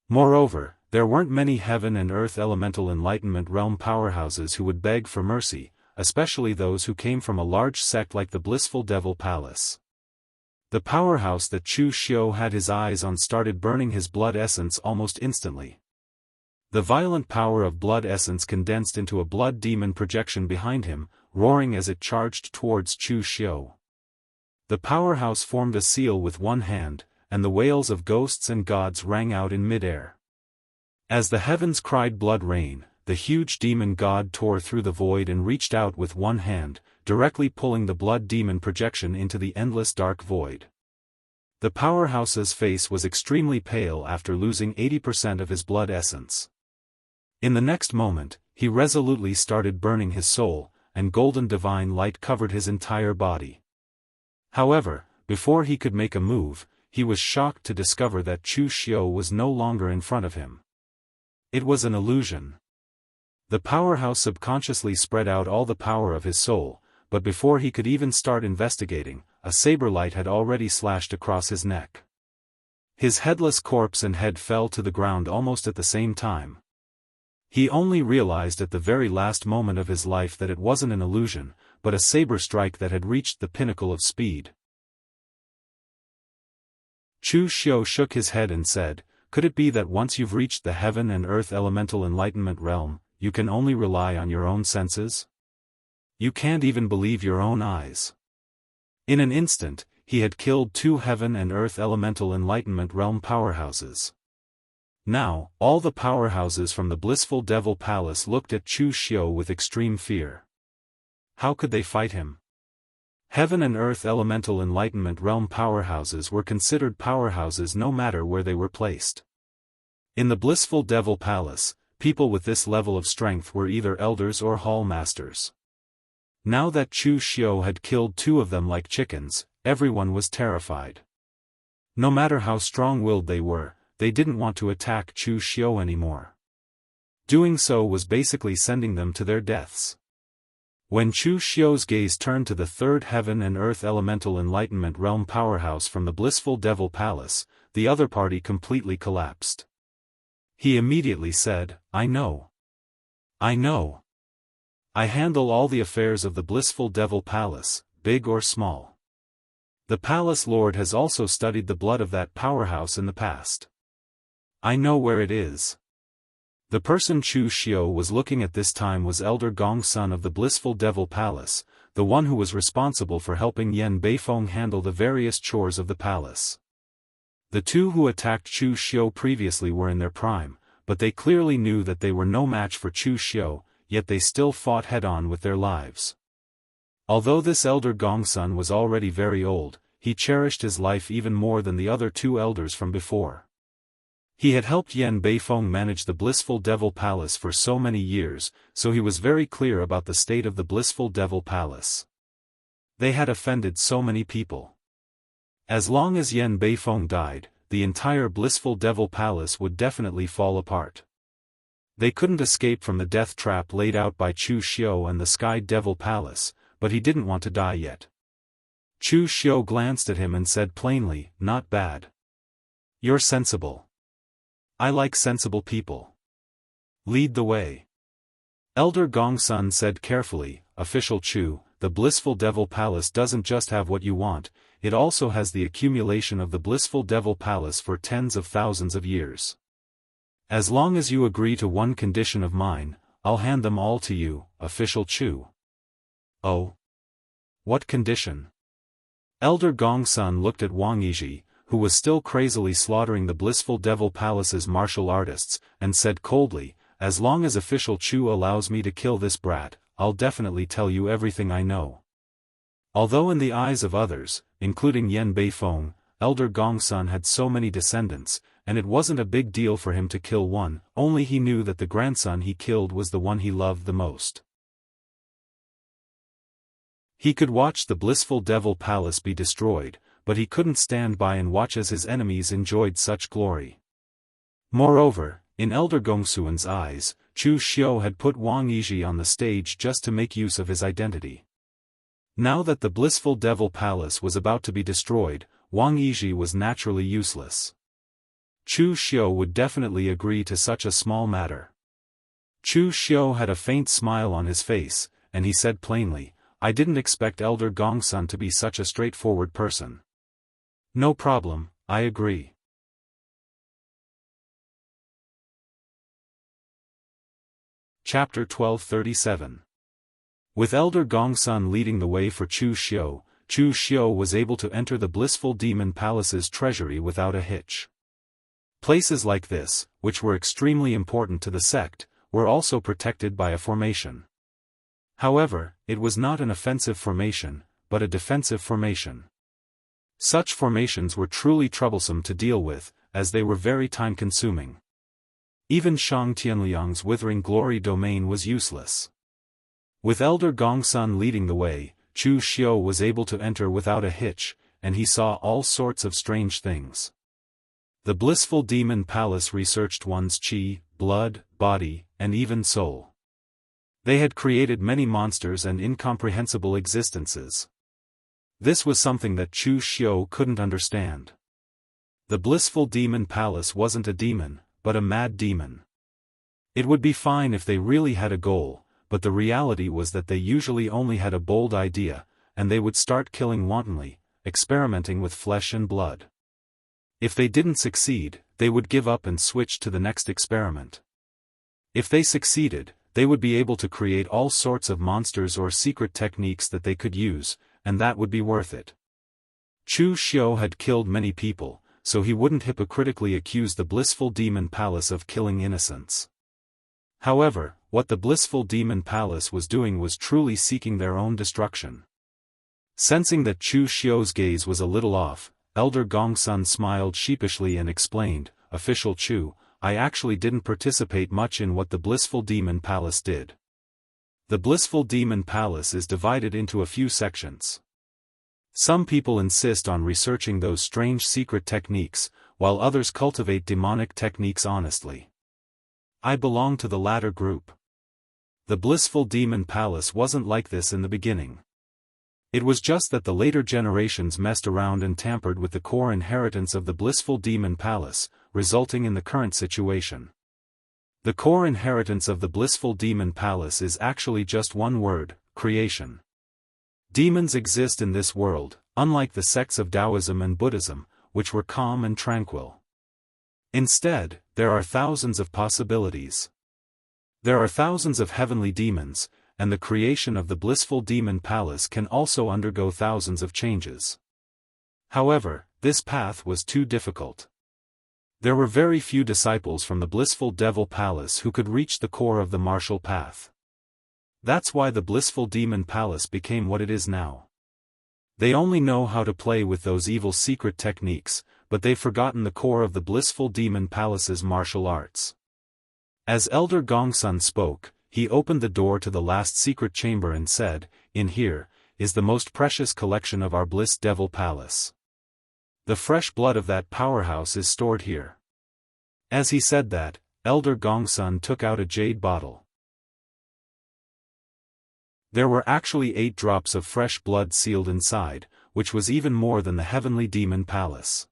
Moreover, there weren't many heaven and earth elemental enlightenment realm powerhouses who would beg for mercy, especially those who came from a large sect like the blissful Devil Palace. The powerhouse that Chu Xiu had his eyes on started burning his blood essence almost instantly. The violent power of blood essence condensed into a blood demon projection behind him, roaring as it charged towards Chu Xiu. The powerhouse formed a seal with one hand, and the wails of ghosts and gods rang out in midair. As the heavens cried blood rain, the huge demon god tore through the void and reached out with one hand, directly pulling the blood demon projection into the endless dark void. The powerhouse's face was extremely pale after losing 80% of his blood essence. In the next moment, he resolutely started burning his soul, and golden divine light covered his entire body. However, before he could make a move, he was shocked to discover that Chu Xiu was no longer in front of him. It was an illusion. The powerhouse subconsciously spread out all the power of his soul, but before he could even start investigating, a saber light had already slashed across his neck. His headless corpse and head fell to the ground almost at the same time. He only realized at the very last moment of his life that it wasn't an illusion, but a saber strike that had reached the pinnacle of speed. Chu Xiu shook his head and said, "Could it be that once you've reached the heaven and earth elemental enlightenment realm, you can only rely on your own senses? You can't even believe your own eyes." In an instant, he had killed 2 heaven and earth elemental enlightenment realm powerhouses. Now, all the powerhouses from the blissful devil palace looked at Chu Xiu with extreme fear. How could they fight him? Heaven and earth elemental enlightenment realm powerhouses were considered powerhouses no matter where they were placed. In the blissful devil palace, people with this level of strength were either elders or hall masters. Now that Chu Xiu had killed 2 of them like chickens, everyone was terrified. No matter how strong-willed they were, they didn't want to attack Chu Xiu anymore. Doing so was basically sending them to their deaths. When Chu Xiu's gaze turned to the 3rd heaven and earth elemental enlightenment realm powerhouse from the blissful devil palace, the other party completely collapsed. He immediately said, "I know. I know. I handle all the affairs of the blissful devil palace, big or small. The palace lord has also studied the blood of that powerhouse in the past. I know where it is." The person Chu Xiu was looking at this time was Elder Gong Sun of the blissful devil palace, the one who was responsible for helping Yan Beifeng handle the various chores of the palace. The 2 who attacked Chu Xiu previously were in their prime, but they clearly knew that they were no match for Chu Xiu, yet they still fought head-on with their lives. Although this Elder Gong Sun was already very old, he cherished his life even more than the other 2 elders from before. He had helped Yan Beifeng manage the blissful devil palace for so many years, so he was very clear about the state of the blissful devil palace. They had offended so many people. As long as Yan Beifeng died, the entire blissful devil palace would definitely fall apart. They couldn't escape from the death trap laid out by Chu Xiu and the Sky Devil Palace, but he didn't want to die yet. Chu Xiu glanced at him and said plainly, "Not bad. You're sensible. I like sensible people. Lead the way." Elder Gong Sun said carefully, "Official Chu, the blissful devil palace doesn't just have what you want, it also has the accumulation of the blissful devil palace for tens of thousands of years. As long as you agree to one condition of mine, I'll hand them all to you, Official Chu." "Oh? What condition?" Elder Gong Sun looked at Wang Yizhi, who was still crazily slaughtering the blissful devil palace's martial artists, and said coldly, "As long as Official Chu allows me to kill this brat, I'll definitely tell you everything I know." Although in the eyes of others, including Yan Beifeng, Elder Gong Sun had so many descendants, and it wasn't a big deal for him to kill one, only he knew that the grandson he killed was the one he loved the most. He could watch the blissful devil palace be destroyed, but he couldn't stand by and watch as his enemies enjoyed such glory. Moreover, in Elder Gongsuan's eyes, Chu Xiu had put Wang Yizhi on the stage just to make use of his identity. Now that the blissful devil palace was about to be destroyed, Wang Yizhi was naturally useless. Chu Xiu would definitely agree to such a small matter. Chu Xiu had a faint smile on his face, and he said plainly, "I didn't expect Elder Gong Sun to be such a straightforward person." "No problem, I agree." Chapter 1237. With Elder Gong Sun leading the way for Chu Xiu, Chu Xiu was able to enter the blissful demon palace's treasury without a hitch. Places like this, which were extremely important to the sect, were also protected by a formation. However, it was not an offensive formation, but a defensive formation. Such formations were truly troublesome to deal with, as they were very time-consuming. Even Shang Tianliang's withering glory domain was useless. With Elder Gong Sun leading the way, Chu Xiu was able to enter without a hitch, and he saw all sorts of strange things. The blissful demon palace researched one's qi, blood, body, and even soul. They had created many monsters and incomprehensible existences. This was something that Chu Xiu couldn't understand. The blissful demon palace wasn't a demon, but a mad demon. It would be fine if they really had a goal, but the reality was that they usually only had a bold idea, and they would start killing wantonly, experimenting with flesh and blood. If they didn't succeed, they would give up and switch to the next experiment. If they succeeded, they would be able to create all sorts of monsters or secret techniques that they could use, and that would be worth it. Chu Xiu had killed many people, so he wouldn't hypocritically accuse the blissful demon palace of killing innocents. However, what the blissful demon palace was doing was truly seeking their own destruction. Sensing that Chu Xiu's gaze was a little off, Elder Gongsun smiled sheepishly and explained, "Official Chu, I actually didn't participate much in what the blissful demon palace did. The blissful demon palace is divided into a few sections. Some people insist on researching those strange secret techniques, while others cultivate demonic techniques honestly. I belong to the latter group. The blissful demon palace wasn't like this in the beginning. It was just that the later generations messed around and tampered with the core inheritance of the blissful demon palace, resulting in the current situation. The core inheritance of the blissful demon palace is actually just one word: creation. Demons exist in this world, unlike the sects of Taoism and Buddhism, which were calm and tranquil. Instead, there are thousands of possibilities. There are thousands of heavenly demons, and the creation of the blissful demon palace can also undergo thousands of changes. However, this path was too difficult. There were very few disciples from the blissful devil palace who could reach the core of the martial path. That's why the blissful demon palace became what it is now. They only know how to play with those evil secret techniques, but they've forgotten the core of the blissful demon palace's martial arts. As Elder Gongsun spoke, he opened the door to the last secret chamber and said, "In here is the most precious collection of our bliss devil palace. The fresh blood of that powerhouse is stored here." As he said that, Elder Gongsun took out a jade bottle. There were actually 8 drops of fresh blood sealed inside, which was even more than the heavenly demon palace.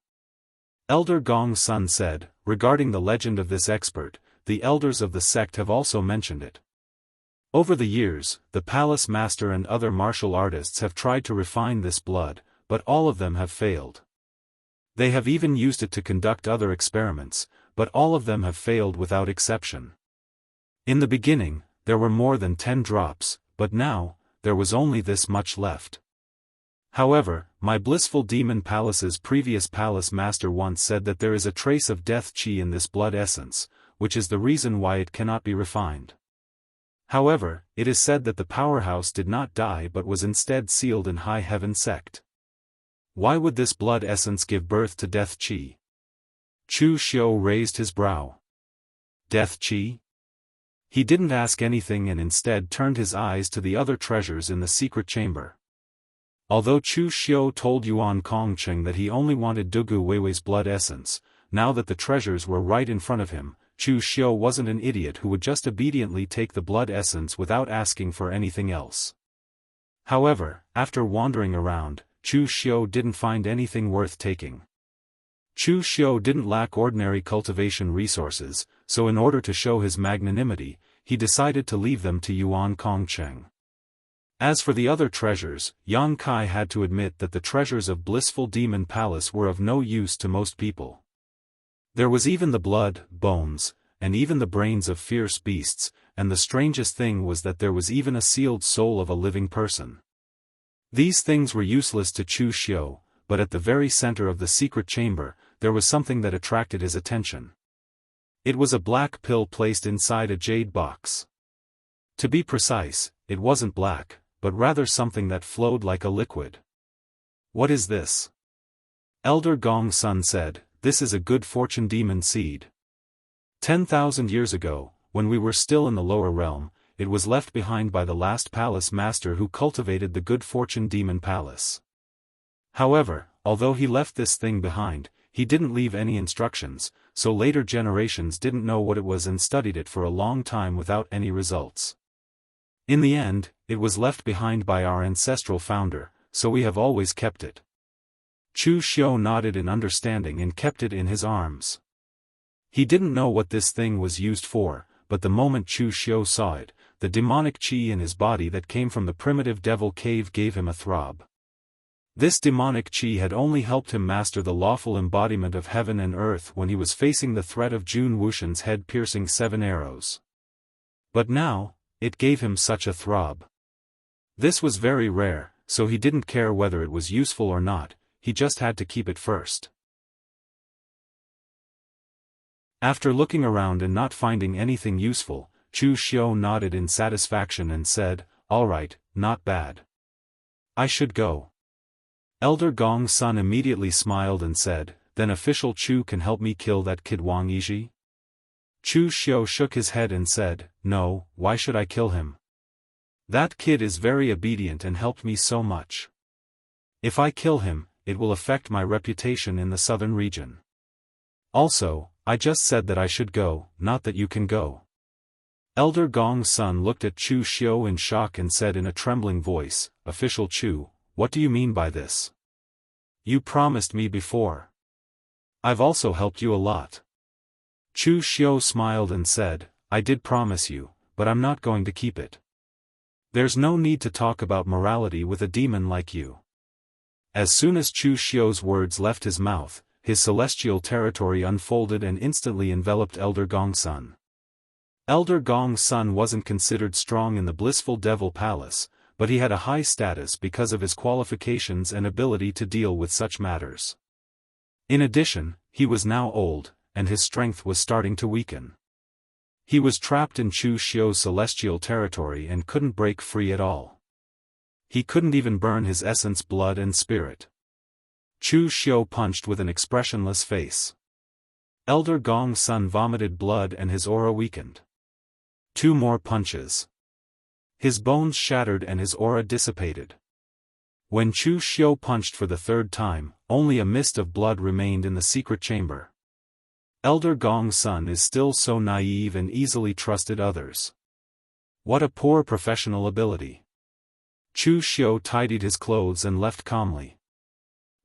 Elder Gongsun said, "Regarding the legend of this expert, the elders of the sect have also mentioned it. Over the years, the palace master and other martial artists have tried to refine this blood, but all of them have failed. They have even used it to conduct other experiments, but all of them have failed without exception. In the beginning, there were more than 10 drops, but now, there was only this much left. However, my blissful demon palace's previous palace master once said that there is a trace of death chi in this blood essence, which is the reason why it cannot be refined. However, it is said that the powerhouse did not die but was instead sealed in High Heaven sect. Why would this blood essence give birth to death chi?" Chu Xiu raised his brow. Death chi? He didn't ask anything and instead turned his eyes to the other treasures in the secret chamber. Although Chu Xiu told Yuan Kongcheng that he only wanted Dugu Weiwei's blood essence, now that the treasures were right in front of him, Chu Xiu wasn't an idiot who would just obediently take the blood essence without asking for anything else. However, after wandering around, Chu Xiu didn't find anything worth taking. Chu Xiu didn't lack ordinary cultivation resources, so in order to show his magnanimity, he decided to leave them to Yuan Kongcheng. As for the other treasures, Yang Kai had to admit that the treasures of blissful demon palace were of no use to most people. There was even the blood, bones, and even the brains of fierce beasts, and the strangest thing was that there was even a sealed soul of a living person. These things were useless to Chu Xiu, but at the very center of the secret chamber, there was something that attracted his attention. It was a black pill placed inside a jade box. To be precise, it wasn't black, but rather something that flowed like a liquid. "What is this?" Elder Gongsun said, "This is a good fortune demon seed. 10,000 years ago, when we were still in the lower realm, it was left behind by the last palace master who cultivated the good fortune demon palace. However, although he left this thing behind, he didn't leave any instructions, so later generations didn't know what it was and studied it for a long time without any results. In the end, it was left behind by our ancestral founder, so we have always kept it. Chu Xiu nodded in understanding and kept it in his arms. He didn't know what this thing was used for, but the moment Chu Xiu saw it, the demonic qi in his body that came from the primitive devil cave gave him a throb. This demonic qi had only helped him master the lawful embodiment of heaven and earth when he was facing the threat of Jun Wushan's head-piercing 7 arrows. But now, it gave him such a throb. This was very rare, so he didn't care whether it was useful or not, he just had to keep it first. After looking around and not finding anything useful, Chu Xiu nodded in satisfaction and said, "All right, not bad. I should go." Elder Gong's son immediately smiled and said, "Then official Chu can help me kill that kid Wang Yizhi?" Chu Xiu shook his head and said, "No, why should I kill him? That kid is very obedient and helped me so much. If I kill him, it will affect my reputation in the southern region. Also, I just said that I should go, not that you can go." Elder Gong's son looked at Chu Xiu in shock and said in a trembling voice, "Official Chu, what do you mean by this? You promised me before. I've also helped you a lot." Chu Xiu smiled and said, "I did promise you, but I'm not going to keep it. There's no need to talk about morality with a demon like you." As soon as Chu Xiu's words left his mouth, his celestial territory unfolded and instantly enveloped Elder Gong's son. Elder Gong's son wasn't considered strong in the blissful devil palace, but he had a high status because of his qualifications and ability to deal with such matters. In addition, he was now old, and his strength was starting to weaken. He was trapped in Chu Xiu's celestial territory and couldn't break free at all. He couldn't even burn his essence, blood and spirit. Chu Xiu punched with an expressionless face. Elder Gong's son vomited blood and his aura weakened. 2 more punches. His bones shattered and his aura dissipated. When Chu Xiu punched for the 3rd time, only a mist of blood remained in the secret chamber. Elder Gong's son is still so naive and easily trusted others. What a poor professional ability. Chu Xiu tidied his clothes and left calmly.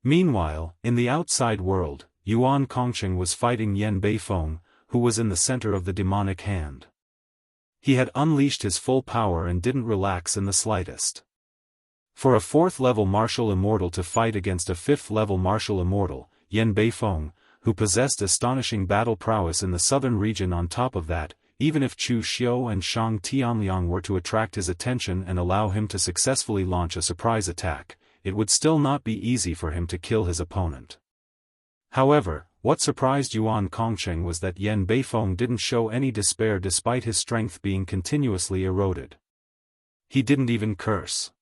Meanwhile, in the outside world, Yuan Kongqing was fighting Yan Beifeng, who was in the center of the demonic hand. He had unleashed his full power and didn't relax in the slightest. For a 4th-level martial immortal to fight against a 5th-level martial immortal, Yan Beifeng, who possessed astonishing battle prowess in the southern region on top of that, even if Chu Xiu and Shang Tianliang were to attract his attention and allow him to successfully launch a surprise attack, it would still not be easy for him to kill his opponent. However, what surprised Yuan Kongqing was that Yan Beifeng didn't show any despair despite his strength being continuously eroded. He didn't even curse.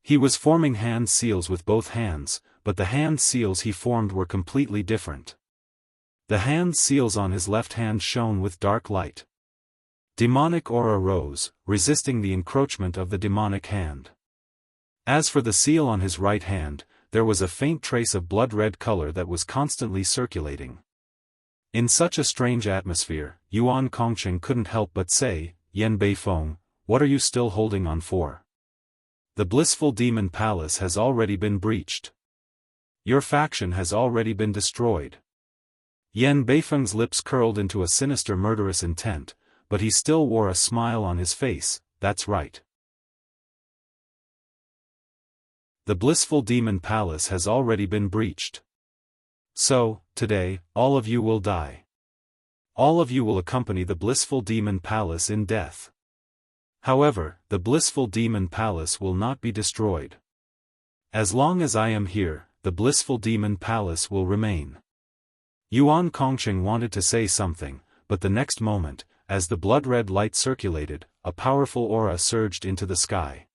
He was forming hand seals with both hands, but the hand seals he formed were completely different. The hand seals on his left hand shone with dark light. Demonic aura rose, resisting the encroachment of the demonic hand. As for the seal on his right hand, there was a faint trace of blood-red color that was constantly circulating. In such a strange atmosphere, Yuan Kongqing couldn't help but say, "Yan Beifeng, what are you still holding on for? The blissful demon palace has already been breached. Your faction has already been destroyed." Yan Beifeng's lips curled into a sinister murderous intent, but he still wore a smile on his face. "That's right. The blissful demon palace has already been breached. So, today, all of you will die. All of you will accompany the blissful demon palace in death. However, the blissful demon palace will not be destroyed. As long as I am here, the blissful demon palace will remain." Yuan Kongqing wanted to say something, but the next moment, as the blood-red light circulated, a powerful aura surged into the sky.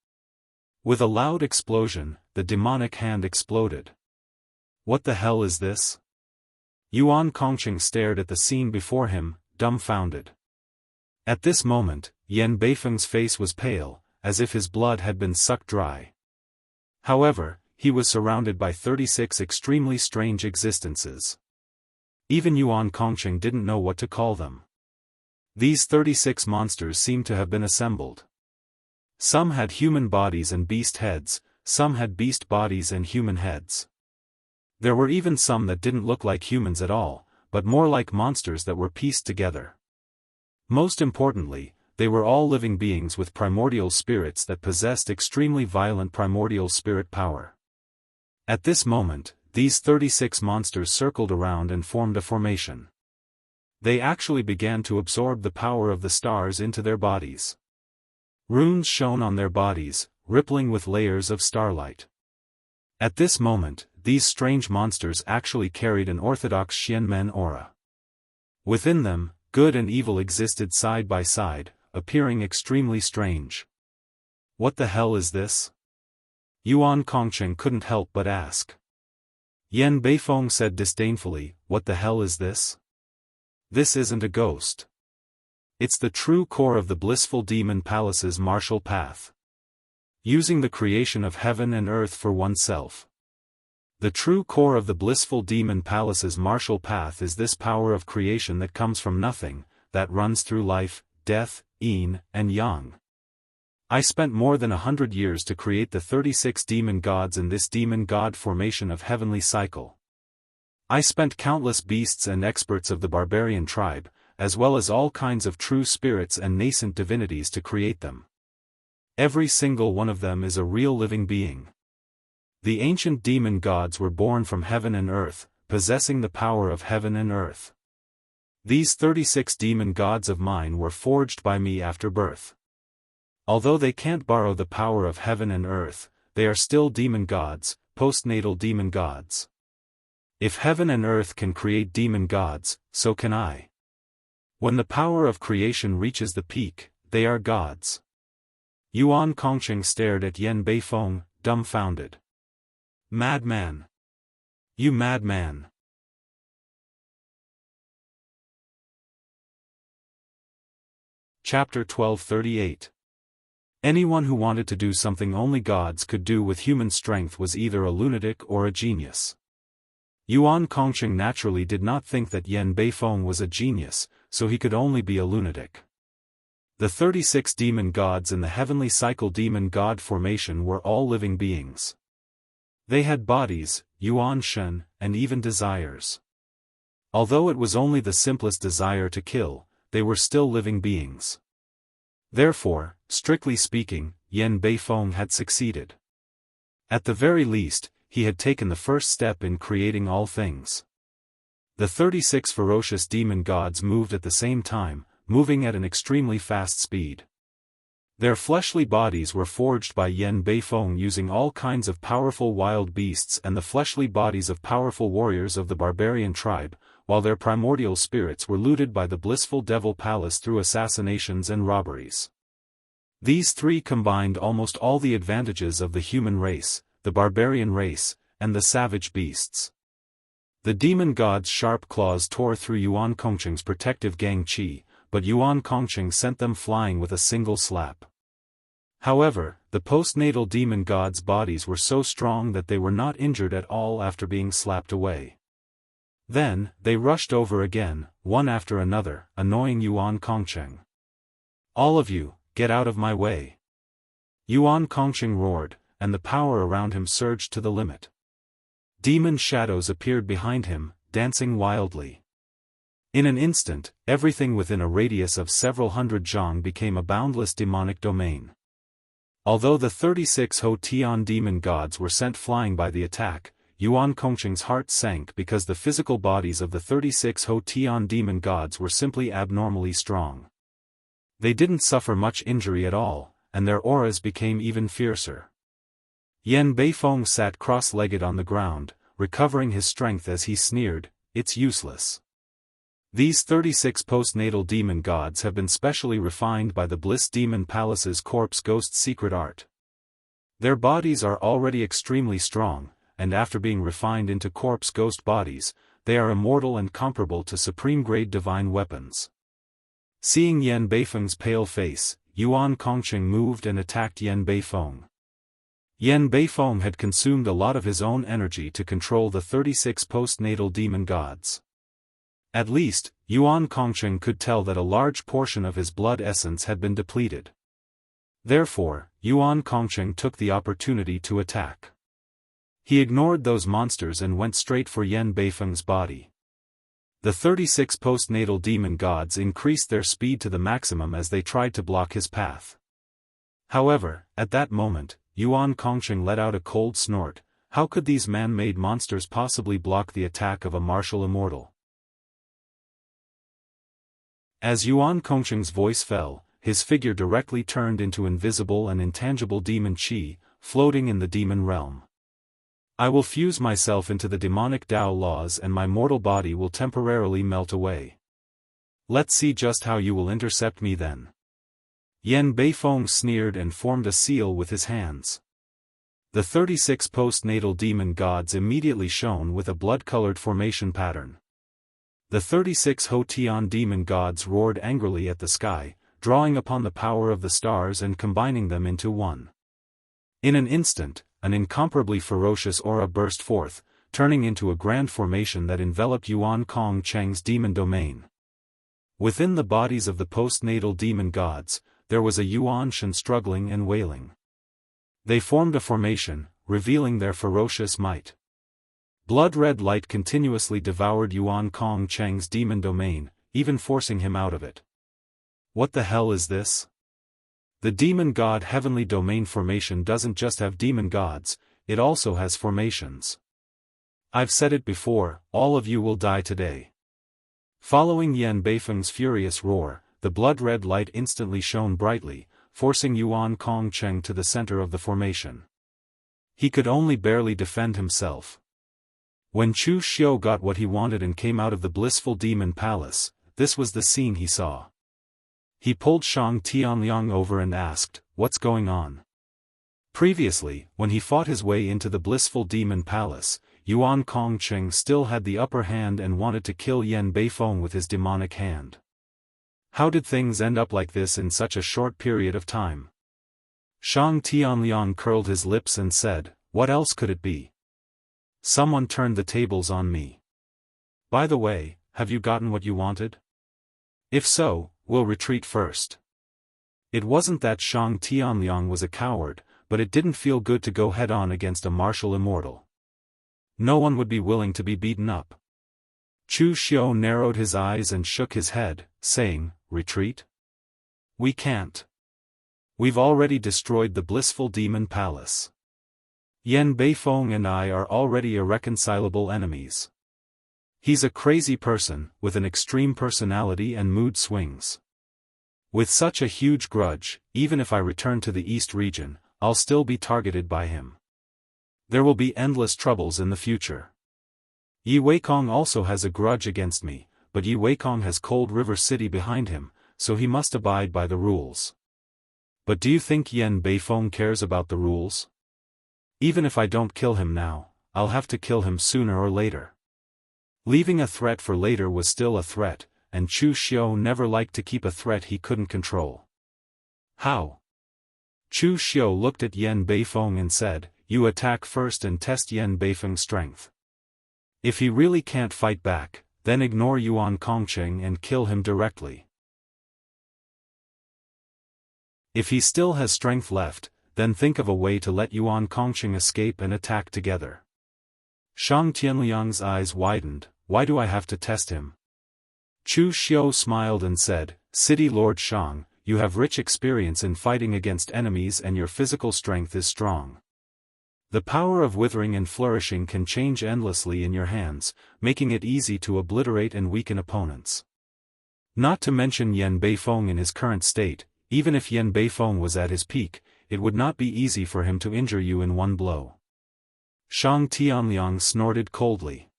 With a loud explosion, the demonic hand exploded. What the hell is this? Yuan Kongqing stared at the scene before him, dumbfounded. At this moment, Yan Beifeng's face was pale, as if his blood had been sucked dry. However, he was surrounded by 36 extremely strange existences. Even Yuan Kongqing didn't know what to call them. These 36 monsters seemed to have been assembled. Some had human bodies and beast heads, some had beast bodies and human heads. There were even some that didn't look like humans at all, but more like monsters that were pieced together. Most importantly, they were all living beings with primordial spirits that possessed extremely violent primordial spirit power. At this moment, these 36 monsters circled around and formed a formation. They actually began to absorb the power of the stars into their bodies. Runes shone on their bodies, rippling with layers of starlight. At this moment, these strange monsters actually carried an orthodox Xianmen aura. Within them, good and evil existed side by side, appearing extremely strange. What the hell is this? Yuan Kongqing couldn't help but ask. Yan Beifeng said disdainfully, what the hell is this? This isn't a ghost. It's the true core of the blissful demon palace's martial path. Using the creation of heaven and earth for oneself. The true core of the blissful demon palace's martial path is this power of creation that comes from nothing, that runs through life, death, yin, and yang. I spent more than 100 years to create the 36 demon gods in this demon god formation of heavenly cycle. I spent countless beasts and experts of the barbarian tribe, as well as all kinds of true spirits and nascent divinities to create them. Every single one of them is a real living being. The ancient demon gods were born from heaven and earth, possessing the power of heaven and earth. These 36 demon gods of mine were forged by me after birth. Although they can't borrow the power of heaven and earth, they are still demon gods, postnatal demon gods. If heaven and earth can create demon gods, so can I. When the power of creation reaches the peak, they are gods. Yuan Kongqing stared at Yan Beifeng, dumbfounded. Madman! You madman! Chapter 1238. Anyone who wanted to do something only gods could do with human strength was either a lunatic or a genius. Yuan Kongqing naturally did not think that Yan Beifeng was a genius, so he could only be a lunatic. The 36 demon gods in the heavenly cycle demon god formation were all living beings. They had bodies, Yuan Shen, and even desires. Although it was only the simplest desire to kill, they were still living beings. Therefore, strictly speaking, Yan Beifeng had succeeded. At the very least, he had taken the first step in creating all things. The 36 ferocious demon gods moved at the same time, moving at an extremely fast speed. Their fleshly bodies were forged by Yan Beifeng using all kinds of powerful wild beasts and the fleshly bodies of powerful warriors of the barbarian tribe, while their primordial spirits were looted by the blissful devil palace through assassinations and robberies. These three combined almost all the advantages of the human race, the barbarian race, and the savage beasts. The demon god's sharp claws tore through Yuan Kongqing's protective gang chi, but Yuan Kongqing sent them flying with a single slap. However, the postnatal demon gods' bodies were so strong that they were not injured at all after being slapped away. Then, they rushed over again, one after another, annoying Yuan Kongqing. All of you, get out of my way! Yuan Kongqing roared, and the power around him surged to the limit. Demon shadows appeared behind him, dancing wildly. In an instant, everything within a radius of several hundred zhang became a boundless demonic domain. Although the 36 Ho Tian demon gods were sent flying by the attack, Yuan Kongqing's heart sank because the physical bodies of the 36 Ho Tian demon gods were simply abnormally strong. They didn't suffer much injury at all, and their auras became even fiercer. Yan Beifeng sat cross-legged on the ground, recovering his strength as he sneered, "It's useless. These 36 postnatal demon gods have been specially refined by the Bliss Demon Palace's corpse ghost secret art. Their bodies are already extremely strong, and after being refined into corpse ghost bodies, they are immortal and comparable to supreme-grade divine weapons." Seeing Yan Beifeng's pale face, Yuan Kongqing moved and attacked Yan Beifeng. Yan Beifeng had consumed a lot of his own energy to control the 36 postnatal demon gods. At least, Yuan Kongqing could tell that a large portion of his blood essence had been depleted. Therefore, Yuan Kongqing took the opportunity to attack. He ignored those monsters and went straight for Yan Beifeng's body. The 36 postnatal demon gods increased their speed to the maximum as they tried to block his path. However, at that moment, Yuan Kongqing let out a cold snort. How could these man-made monsters possibly block the attack of a martial immortal? As Yuan Kongqing's voice fell, his figure directly turned into invisible and intangible demon qi, floating in the demon realm. I will fuse myself into the demonic Tao laws and my mortal body will temporarily melt away. Let's see just how you will intercept me then. Yan Beifeng sneered and formed a seal with his hands. The 36 postnatal demon gods immediately shone with a blood-colored formation pattern. The 36 Hotian demon gods roared angrily at the sky, drawing upon the power of the stars and combining them into one. In an instant, an incomparably ferocious aura burst forth, turning into a grand formation that enveloped Yuan Kongqing's demon domain. Within the bodies of the postnatal demon gods, there was a Yuan Shen struggling and wailing. They formed a formation, revealing their ferocious might. Blood-red light continuously devoured Yuan Kongqing's demon domain, even forcing him out of it. What the hell is this? The demon god heavenly domain formation doesn't just have demon gods, it also has formations. I've said it before, all of you will die today. Following Yan Beifeng's furious roar, the blood-red light instantly shone brightly, forcing Yuan Kongqing to the center of the formation. He could only barely defend himself. When Chu Xiu got what he wanted and came out of the blissful demon palace, this was the scene he saw. He pulled Shang Tianliang over and asked, "What's going on?" Previously, when he fought his way into the blissful demon palace, Yuan Kongqing still had the upper hand and wanted to kill Yan Beifeng with his demonic hand. How did things end up like this in such a short period of time? Shang Tianliang curled his lips and said, "What else could it be? Someone turned the tables on me. By the way, have you gotten what you wanted? If so, we'll retreat first." It wasn't that Shang Tianliang was a coward, but it didn't feel good to go head-on against a martial immortal. No one would be willing to be beaten up. Chu Xiu narrowed his eyes and shook his head, saying, "Retreat? We can't. We've already destroyed the blissful demon palace. Yan Beifeng and I are already irreconcilable enemies. He's a crazy person, with an extreme personality and mood swings. With such a huge grudge, even if I return to the East region, I'll still be targeted by him. There will be endless troubles in the future. Yi Weikong also has a grudge against me, but Yi Weikong has Cold River City behind him, so he must abide by the rules. But do you think Yan Beifeng cares about the rules? Even if I don't kill him now, I'll have to kill him sooner or later." Leaving a threat for later was still a threat, and Chu Xiu never liked to keep a threat he couldn't control. "How?" Chu Xiu looked at Yan Beifeng and said, "You attack first and test Yan Beifeng's strength. If he really can't fight back, then ignore Yuan Kongqing and kill him directly. If he still has strength left, then think of a way to let Yuan Kongqing escape and attack together." Shang Tianliang's eyes widened. "Why do I have to test him?" Chu Xiu smiled and said, "City Lord Shang, you have rich experience in fighting against enemies and your physical strength is strong. The power of withering and flourishing can change endlessly in your hands, making it easy to obliterate and weaken opponents. Not to mention Yan Beifeng in his current state, even if Yan Beifeng was at his peak, it would not be easy for him to injure you in one blow." Shang Tianliang snorted coldly.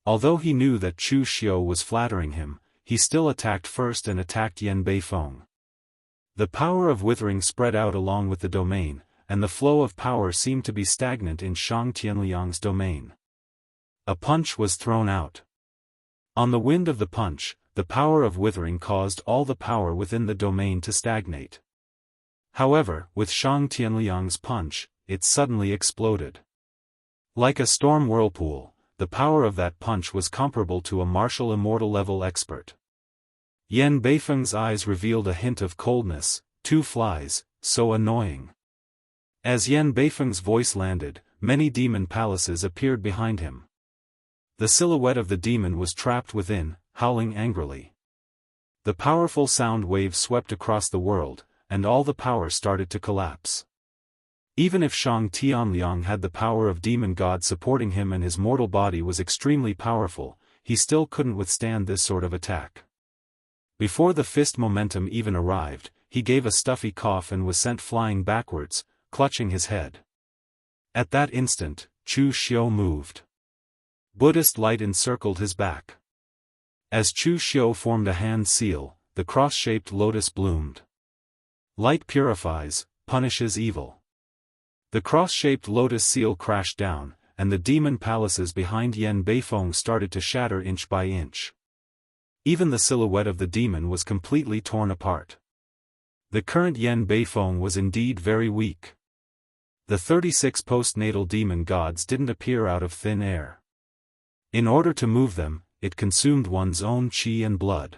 Although he knew that Chu Xiu was flattering him, he still attacked first and attacked Yan Beifeng. The power of withering spread out along with the domain, and the flow of power seemed to be stagnant in Shang Tianliang's domain. A punch was thrown out. On the wind of the punch, the power of withering caused all the power within the domain to stagnate. However, with Shang Tianliang's punch, it suddenly exploded. Like a storm whirlpool, the power of that punch was comparable to a martial immortal level expert. Yan Beifeng's eyes revealed a hint of coldness. "Two flies, so annoying." As Yan Beifeng's voice landed, many demon palaces appeared behind him. The silhouette of the demon was trapped within, howling angrily. The powerful sound waves swept across the world, and all the power started to collapse. Even if Shang Tianliang had the power of demon god supporting him and his mortal body was extremely powerful, he still couldn't withstand this sort of attack. Before the fist momentum even arrived, he gave a stuffy cough and was sent flying backwards, clutching his head. At that instant, Chu Xiu moved. Buddhist light encircled his back. As Chu Xiu formed a hand seal, the cross-shaped lotus bloomed. Light purifies, punishes evil. The cross-shaped lotus seal crashed down, and the demon palaces behind Yan Beifeng started to shatter inch by inch. Even the silhouette of the demon was completely torn apart. The current Yan Beifeng was indeed very weak. The 36 postnatal demon gods didn't appear out of thin air. In order to move them, it consumed one's own qi and blood.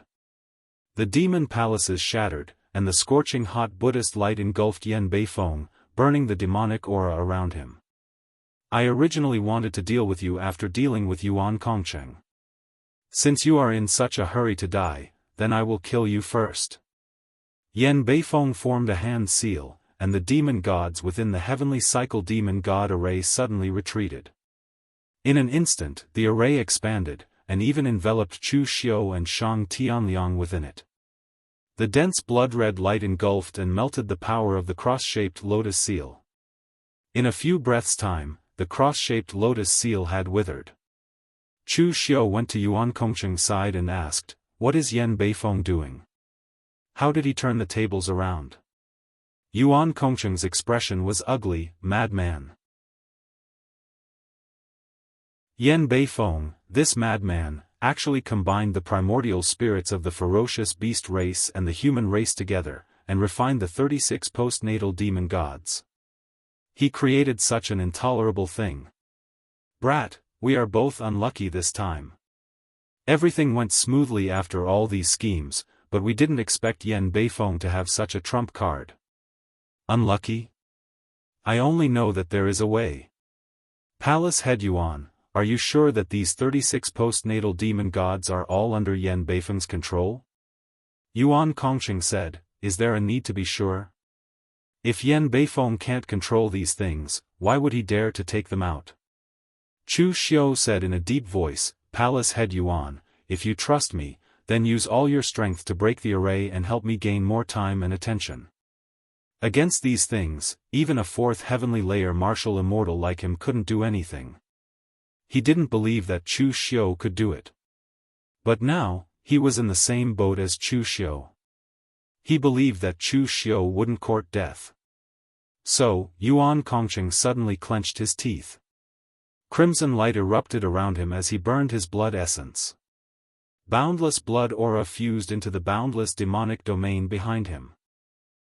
The demon palaces shattered, and the scorching hot Buddhist light engulfed Yan Beifeng, burning the demonic aura around him. I originally wanted to deal with you after dealing with Yuan Kongcheng. Since you are in such a hurry to die, then I will kill you first. Yan Beifeng formed a hand seal, and the demon gods within the heavenly cycle demon god array suddenly retreated. In an instant, the array expanded, and even enveloped Chu Xiu and Shang Tianliang within it. The dense blood-red light engulfed and melted the power of the cross-shaped lotus seal. In a few breaths' time, the cross-shaped lotus seal had withered. Chu Xiu went to Yuan Kongcheng's side and asked, "What is Yan Beifeng doing? How did he turn the tables around?" Yuan Kongcheng's expression was ugly, madman. Yan Beifeng, this madman, actually combined the primordial spirits of the ferocious beast race and the human race together, and refined the 36 postnatal demon gods. He created such an intolerable thing. Brat, we are both unlucky this time. Everything went smoothly after all these schemes, but we didn't expect Yan Beifeng to have such a trump card. Unlucky? I only know that there is a way. Palace head Yuan, are you sure that these 36 postnatal demon gods are all under Yan Beifeng's control? Yuan Kongcheng said, is there a need to be sure? If Yan Beifeng can't control these things, why would he dare to take them out? Chu Xiu said in a deep voice, Palace head Yuan, if you trust me, then use all your strength to break the array and help me gain more time and attention. Against these things, even a fourth heavenly layer martial immortal like him couldn't do anything. He didn't believe that Chu Xiu could do it. But now, he was in the same boat as Chu Xiu. He believed that Chu Xiu wouldn't court death. So, Yuan Kongcheng suddenly clenched his teeth. Crimson light erupted around him as he burned his blood essence. Boundless blood aura fused into the boundless demonic domain behind him.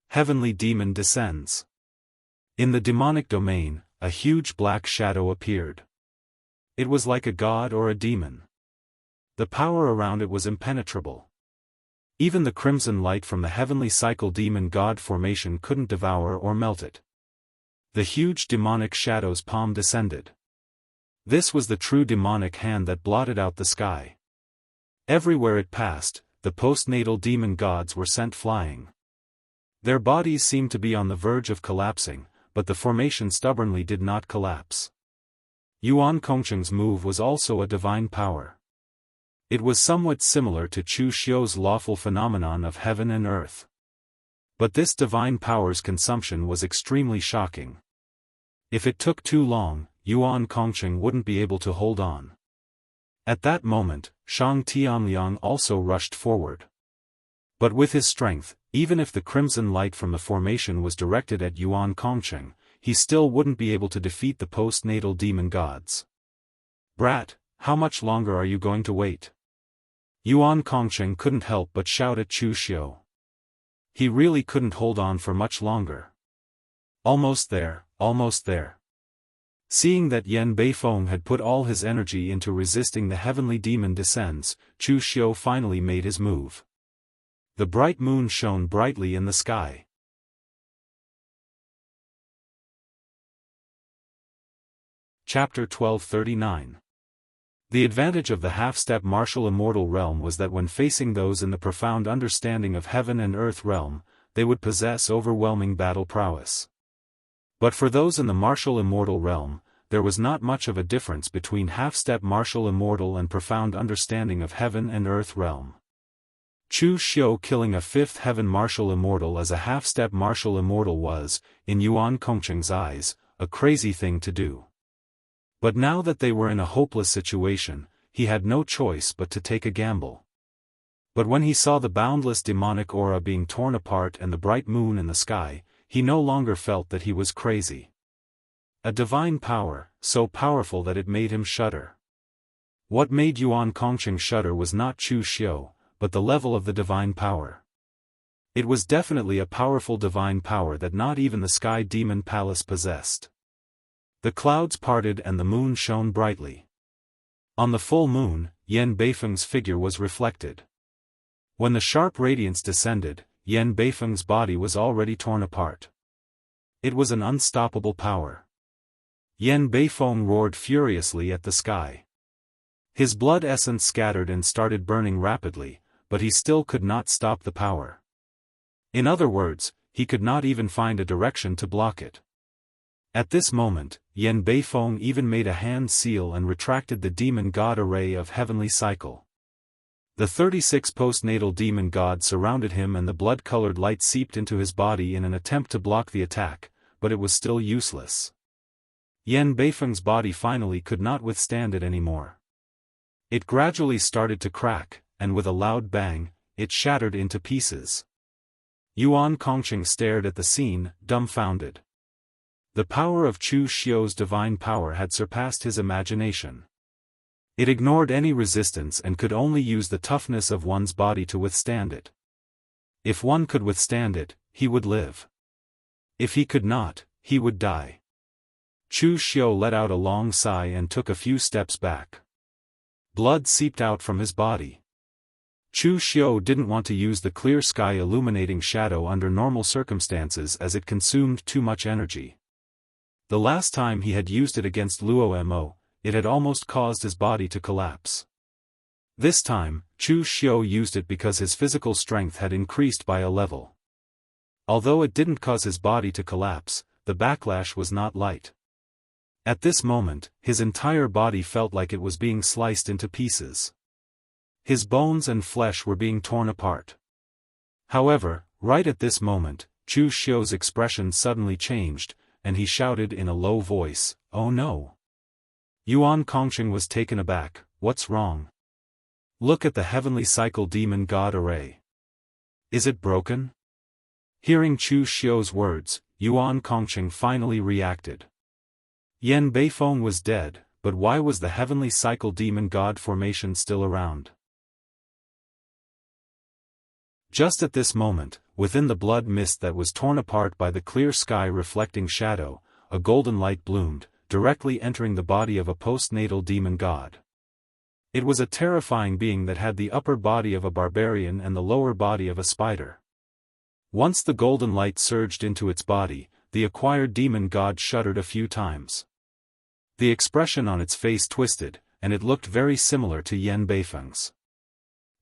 Heavenly demon descends. In the demonic domain, a huge black shadow appeared. It was like a god or a demon. The power around it was impenetrable. Even the crimson light from the heavenly cycle demon god formation couldn't devour or melt it. The huge demonic shadow's palm descended. This was the true demonic hand that blotted out the sky. Everywhere it passed, the postnatal demon gods were sent flying. Their bodies seemed to be on the verge of collapsing, but the formation stubbornly did not collapse. Yuan Kongcheng's move was also a divine power. It was somewhat similar to Chu Xiu's lawful phenomenon of heaven and earth. But this divine power's consumption was extremely shocking. If it took too long, Yuan Kongcheng wouldn't be able to hold on. At that moment, Shang Tianliang also rushed forward. But with his strength, even if the crimson light from the formation was directed at Yuan Kongcheng, he still wouldn't be able to defeat the postnatal demon gods. Brat, how much longer are you going to wait? Yuan Kongcheng couldn't help but shout at Chu Xiu. He really couldn't hold on for much longer. Almost there, almost there. Seeing that Yan Beifeng had put all his energy into resisting the heavenly demon descends, Chu Xiu finally made his move. The bright moon shone brightly in the sky. Chapter 1239. The advantage of the half-step martial immortal realm was that when facing those in the profound understanding of heaven and earth realm, they would possess overwhelming battle prowess. But for those in the martial immortal realm, there was not much of a difference between half-step martial immortal and profound understanding of heaven and earth realm. Chu Xiu killing a fifth heaven martial immortal as a half-step martial immortal was, in Yuan Kongqing's eyes, a crazy thing to do. But now that they were in a hopeless situation, he had no choice but to take a gamble. But when he saw the boundless demonic aura being torn apart and the bright moon in the sky, he no longer felt that he was crazy. A divine power, so powerful that it made him shudder. What made Yuan Kongqing shudder was not Chu Xiu, but the level of the divine power. It was definitely a powerful divine power that not even the Sky Demon Palace possessed. The clouds parted and the moon shone brightly. On the full moon, Yan Beifeng's figure was reflected. When the sharp radiance descended, Yan Beifeng's body was already torn apart. It was an unstoppable power. Yan Beifeng roared furiously at the sky. His blood essence scattered and started burning rapidly, but he still could not stop the power. In other words, he could not even find a direction to block it. At this moment, Yan Beifeng even made a hand seal and retracted the demon god array of heavenly cycle. The 36 postnatal demon gods surrounded him and the blood-colored light seeped into his body in an attempt to block the attack, but it was still useless. Yan Beifeng's body finally could not withstand it anymore. It gradually started to crack, and with a loud bang, it shattered into pieces. Yuan Kongqing stared at the scene, dumbfounded. The power of Chu Xiu's divine power had surpassed his imagination. It ignored any resistance and could only use the toughness of one's body to withstand it. If one could withstand it, he would live. If he could not, he would die. Chu Xiu let out a long sigh and took a few steps back. Blood seeped out from his body. Chu Xiu didn't want to use the clear sky illuminating shadow under normal circumstances as it consumed too much energy. The last time he had used it against Luo Mo, it had almost caused his body to collapse. This time, Chu Xiu used it because his physical strength had increased by a level. Although it didn't cause his body to collapse, the backlash was not light. At this moment, his entire body felt like it was being sliced into pieces. His bones and flesh were being torn apart. However, right at this moment, Chu Xiu's expression suddenly changed, and he shouted in a low voice, "Oh no!" Yuan Kongqing was taken aback. "What's wrong?" "Look at the heavenly cycle demon god array. Is it broken?" Hearing Chu Xiu's words, Yuan Kongqing finally reacted. Yan Beifeng was dead, but why was the heavenly cycle demon god formation still around? Just at this moment, within the blood mist that was torn apart by the clear sky reflecting shadow, a golden light bloomed, directly entering the body of a postnatal demon god. It was a terrifying being that had the upper body of a barbarian and the lower body of a spider. Once the golden light surged into its body, the acquired demon god shuddered a few times. The expression on its face twisted, and it looked very similar to Yan Beifeng's.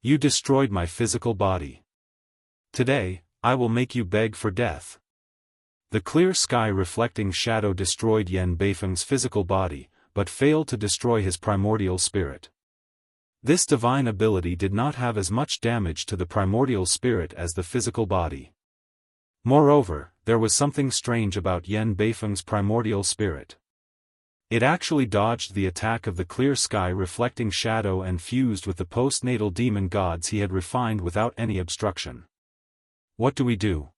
"You destroyed my physical body. Today, I will make you beg for death." The clear sky reflecting shadow destroyed Yan Beifeng's physical body, but failed to destroy his primordial spirit. This divine ability did not have as much damage to the primordial spirit as the physical body. Moreover, there was something strange about Yan Beifeng's primordial spirit. It actually dodged the attack of the clear sky reflecting shadow and fused with the postnatal demon gods he had refined without any obstruction. "What do we do?"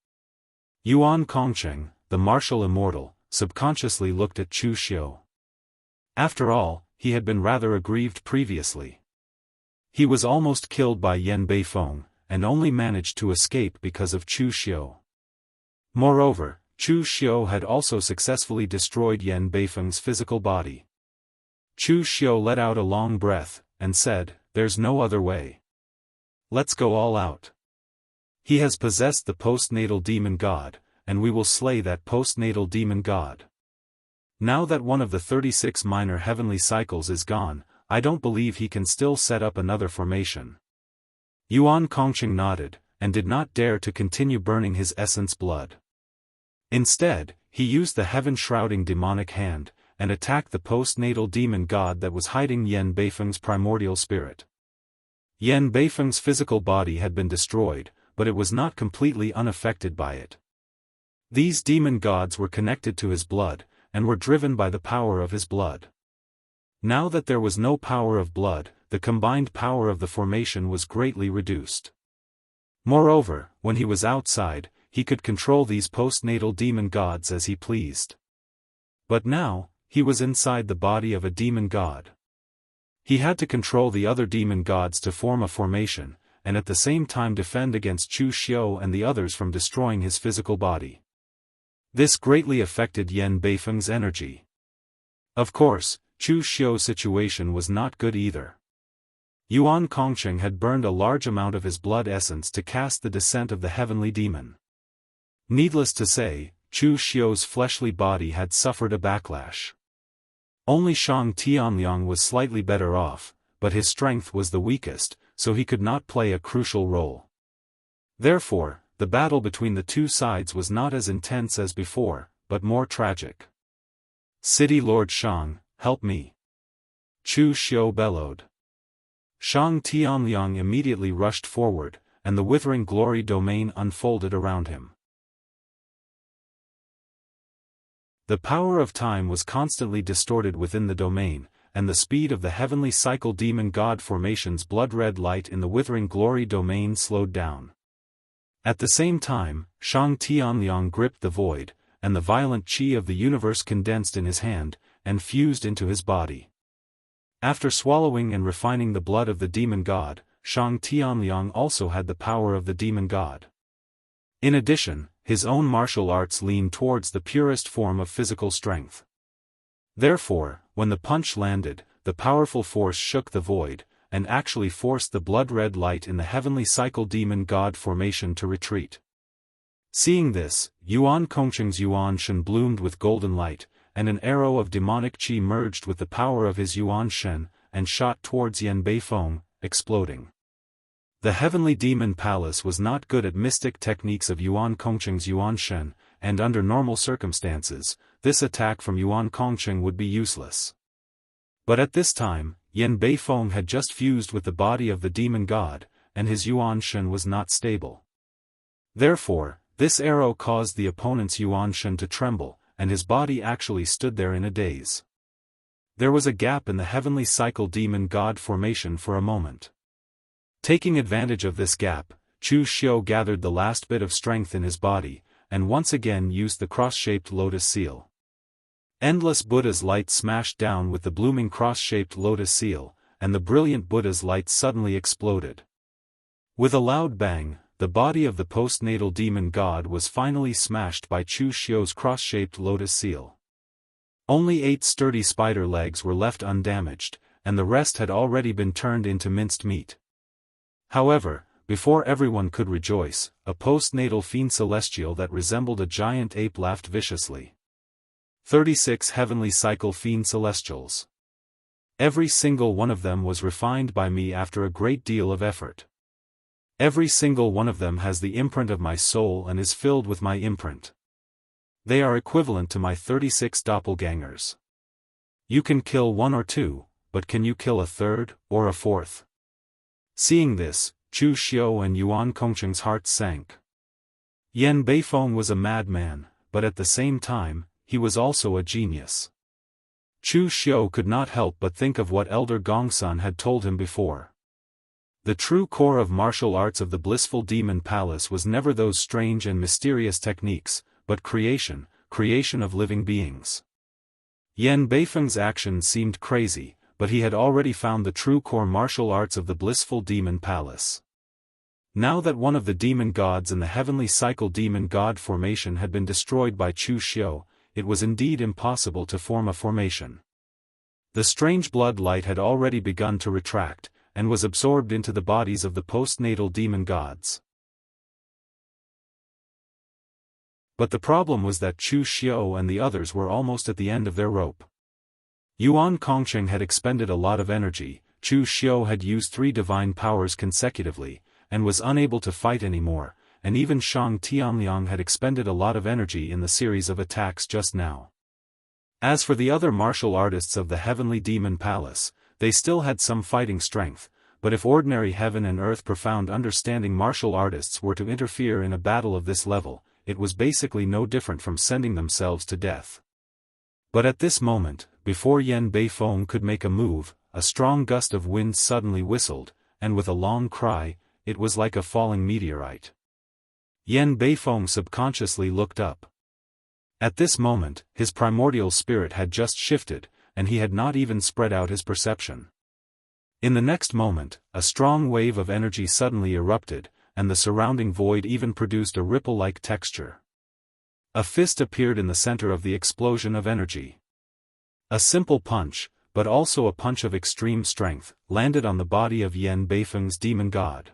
Yuan Kongqing, the martial immortal, subconsciously looked at Chu Xiu. After all, he had been rather aggrieved previously. He was almost killed by Yan Beifeng, and only managed to escape because of Chu Xiu. Moreover, Chu Xiu had also successfully destroyed Yan Beifeng's physical body. Chu Xiu let out a long breath, and said, "There's no other way. Let's go all out. He has possessed the postnatal demon god, and we will slay that postnatal demon god." Now that one of the 36 minor heavenly cycles is gone, I don't believe he can still set up another formation. Yuan Kongqing nodded, and did not dare to continue burning his essence blood. Instead, he used the heaven-shrouding demonic hand, and attacked the postnatal demon god that was hiding Yan Beifeng's primordial spirit. Yan Beifeng's physical body had been destroyed, but it was not completely unaffected by it. These demon gods were connected to his blood, and were driven by the power of his blood. Now that there was no power of blood, the combined power of the formation was greatly reduced. Moreover, when he was outside, he could control these postnatal demon gods as he pleased. But now, he was inside the body of a demon god. He had to control the other demon gods to form a formation, and at the same time defend against Chu Xiu and the others from destroying his physical body. This greatly affected Yan Beifeng's energy. Of course, Chu Xiu's situation was not good either. Yuan Kongqing had burned a large amount of his blood essence to cast the descent of the heavenly demon. Needless to say, Chu Xiu's fleshly body had suffered a backlash. Only Shang Tianliang was slightly better off, but his strength was the weakest, so he could not play a crucial role. Therefore, the battle between the two sides was not as intense as before, but more tragic. "City Lord Shang, help me!" Chu Xiu bellowed. Shang Tianliang immediately rushed forward, and the withering glory domain unfolded around him. The power of time was constantly distorted within the domain, and the speed of the heavenly cycle demon god formation's blood-red light in the withering glory domain slowed down. At the same time, Shang Tianliang gripped the void, and the violent qi of the universe condensed in his hand, and fused into his body. After swallowing and refining the blood of the demon god, Shang Tianliang also had the power of the demon god. In addition, his own martial arts leaned towards the purest form of physical strength. Therefore, when the punch landed, the powerful force shook the void, and actually forced the blood-red light in the heavenly cycle demon god formation to retreat. Seeing this, Yuan Kongqing's Yuan Shen bloomed with golden light, and an arrow of demonic qi merged with the power of his Yuan Shen, and shot towards Yan Beifeng, exploding. The heavenly demon palace was not good at mystic techniques of Yuan Kongqing's Yuan Shen, and under normal circumstances, this attack from Yuan Kongqing would be useless. But at this time, Yan Beifeng had just fused with the body of the demon god, and his Yuan Shen was not stable. Therefore, this arrow caused the opponent's Yuan Shen to tremble, and his body actually stood there in a daze. There was a gap in the heavenly cycle demon god formation for a moment. Taking advantage of this gap, Chu Xiu gathered the last bit of strength in his body, and once again used the cross-shaped lotus seal. Endless Buddha's light smashed down with the blooming cross-shaped lotus seal, and the brilliant Buddha's light suddenly exploded. With a loud bang, the body of the postnatal demon god was finally smashed by Chu Xiu's cross-shaped lotus seal. Only 8 sturdy spider legs were left undamaged, and the rest had already been turned into minced meat. However, before everyone could rejoice, a postnatal fiend celestial that resembled a giant ape laughed viciously. 36 heavenly cycle fiend celestials. Every single one of them was refined by me after a great deal of effort. Every single one of them has the imprint of my soul and is filled with my imprint. They are equivalent to my 36 doppelgangers. You can kill 1 or 2, but can you kill a 3rd, or a 4th? Seeing this, Chu Xiu and Yuan Kongqing's hearts sank. Yan Beifeng was a madman, but at the same time, he was also a genius. Chu Xiu could not help but think of what Elder Gongsun had told him before. The true core of martial arts of the blissful demon palace was never those strange and mysterious techniques, but creation of living beings. Yan Beifeng's actions seemed crazy, but he had already found the true core martial arts of the blissful demon palace. Now that one of the demon gods in the heavenly cycle demon god formation had been destroyed by Chu Xiu, it was indeed impossible to form a formation. The strange blood light had already begun to retract, and was absorbed into the bodies of the postnatal demon gods. But the problem was that Chu Xiao and the others were almost at the end of their rope. Yuan Kongsheng had expended a lot of energy, Chu Xiao had used 3 divine powers consecutively, and was unable to fight anymore, and even Shang Tianliang had expended a lot of energy in the series of attacks just now. As for the other martial artists of the Heavenly Demon Palace, they still had some fighting strength, but if ordinary heaven and earth profound understanding martial artists were to interfere in a battle of this level, it was basically no different from sending themselves to death. But at this moment, before Yan Beifeng could make a move, a strong gust of wind suddenly whistled, and with a long cry, it was like a falling meteorite. Yan Beifeng subconsciously looked up. At this moment, his primordial spirit had just shifted, and he had not even spread out his perception. In the next moment, a strong wave of energy suddenly erupted, and the surrounding void even produced a ripple-like texture. A fist appeared in the center of the explosion of energy. A simple punch, but also a punch of extreme strength, landed on the body of Yan Beifeng's demon god.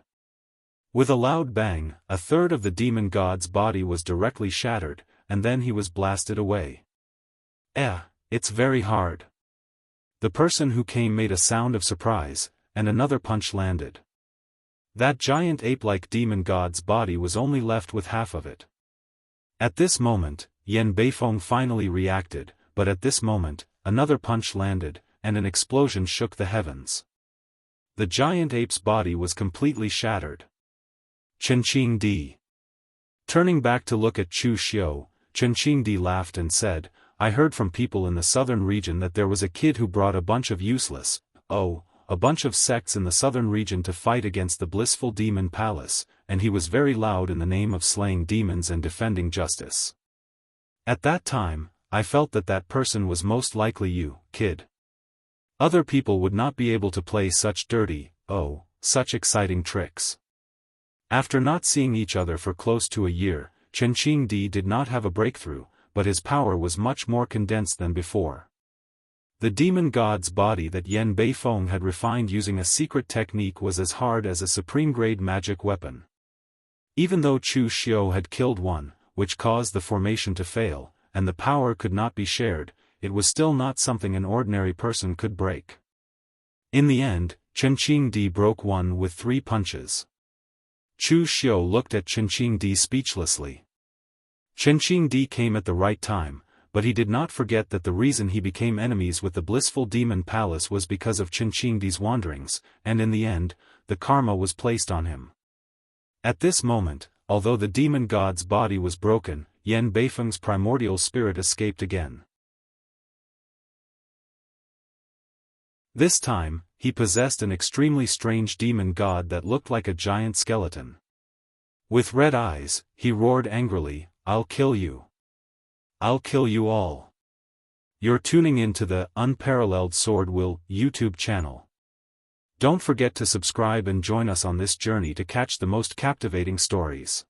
With a loud bang, a third of the demon god's body was directly shattered, and then he was blasted away. It's very hard. The person who came made a sound of surprise, and another punch landed. That giant ape-like demon god's body was only left with half of it. At this moment, Yan Beifeng finally reacted, but at this moment, another punch landed, and an explosion shook the heavens. The giant ape's body was completely shattered. Chen Di. Turning back to look at Chu Xiao, Chen Di laughed and said, I heard from people in the southern region that there was a kid who brought a bunch of a bunch of sects in the southern region to fight against the blissful demon palace, and he was very loud in the name of slaying demons and defending justice. At that time, I felt that that person was most likely you, kid. Other people would not be able to play such dirty, such exciting tricks. After not seeing each other for close to a year, Chen Di did not have a breakthrough, but his power was much more condensed than before. The demon god's body that Yan Beifeng had refined using a secret technique was as hard as a supreme-grade magic weapon. Even though Chu Xiao had killed one, which caused the formation to fail, and the power could not be shared, it was still not something an ordinary person could break. In the end, Chen Di broke one with 3 punches. Chu Xiao looked at Chen Di speechlessly. Chen Di came at the right time, but he did not forget that the reason he became enemies with the blissful demon palace was because of Chen Di's wanderings, and in the end, the karma was placed on him. At this moment, although the demon god's body was broken, Yan Beifeng's primordial spirit escaped again. This time, he possessed an extremely strange demon god that looked like a giant skeleton. With red eyes, he roared angrily, I'll kill you. I'll kill you all. You're tuning in to the Unparalleled SwordWill YouTube channel. Don't forget to subscribe and join us on this journey to catch the most captivating stories.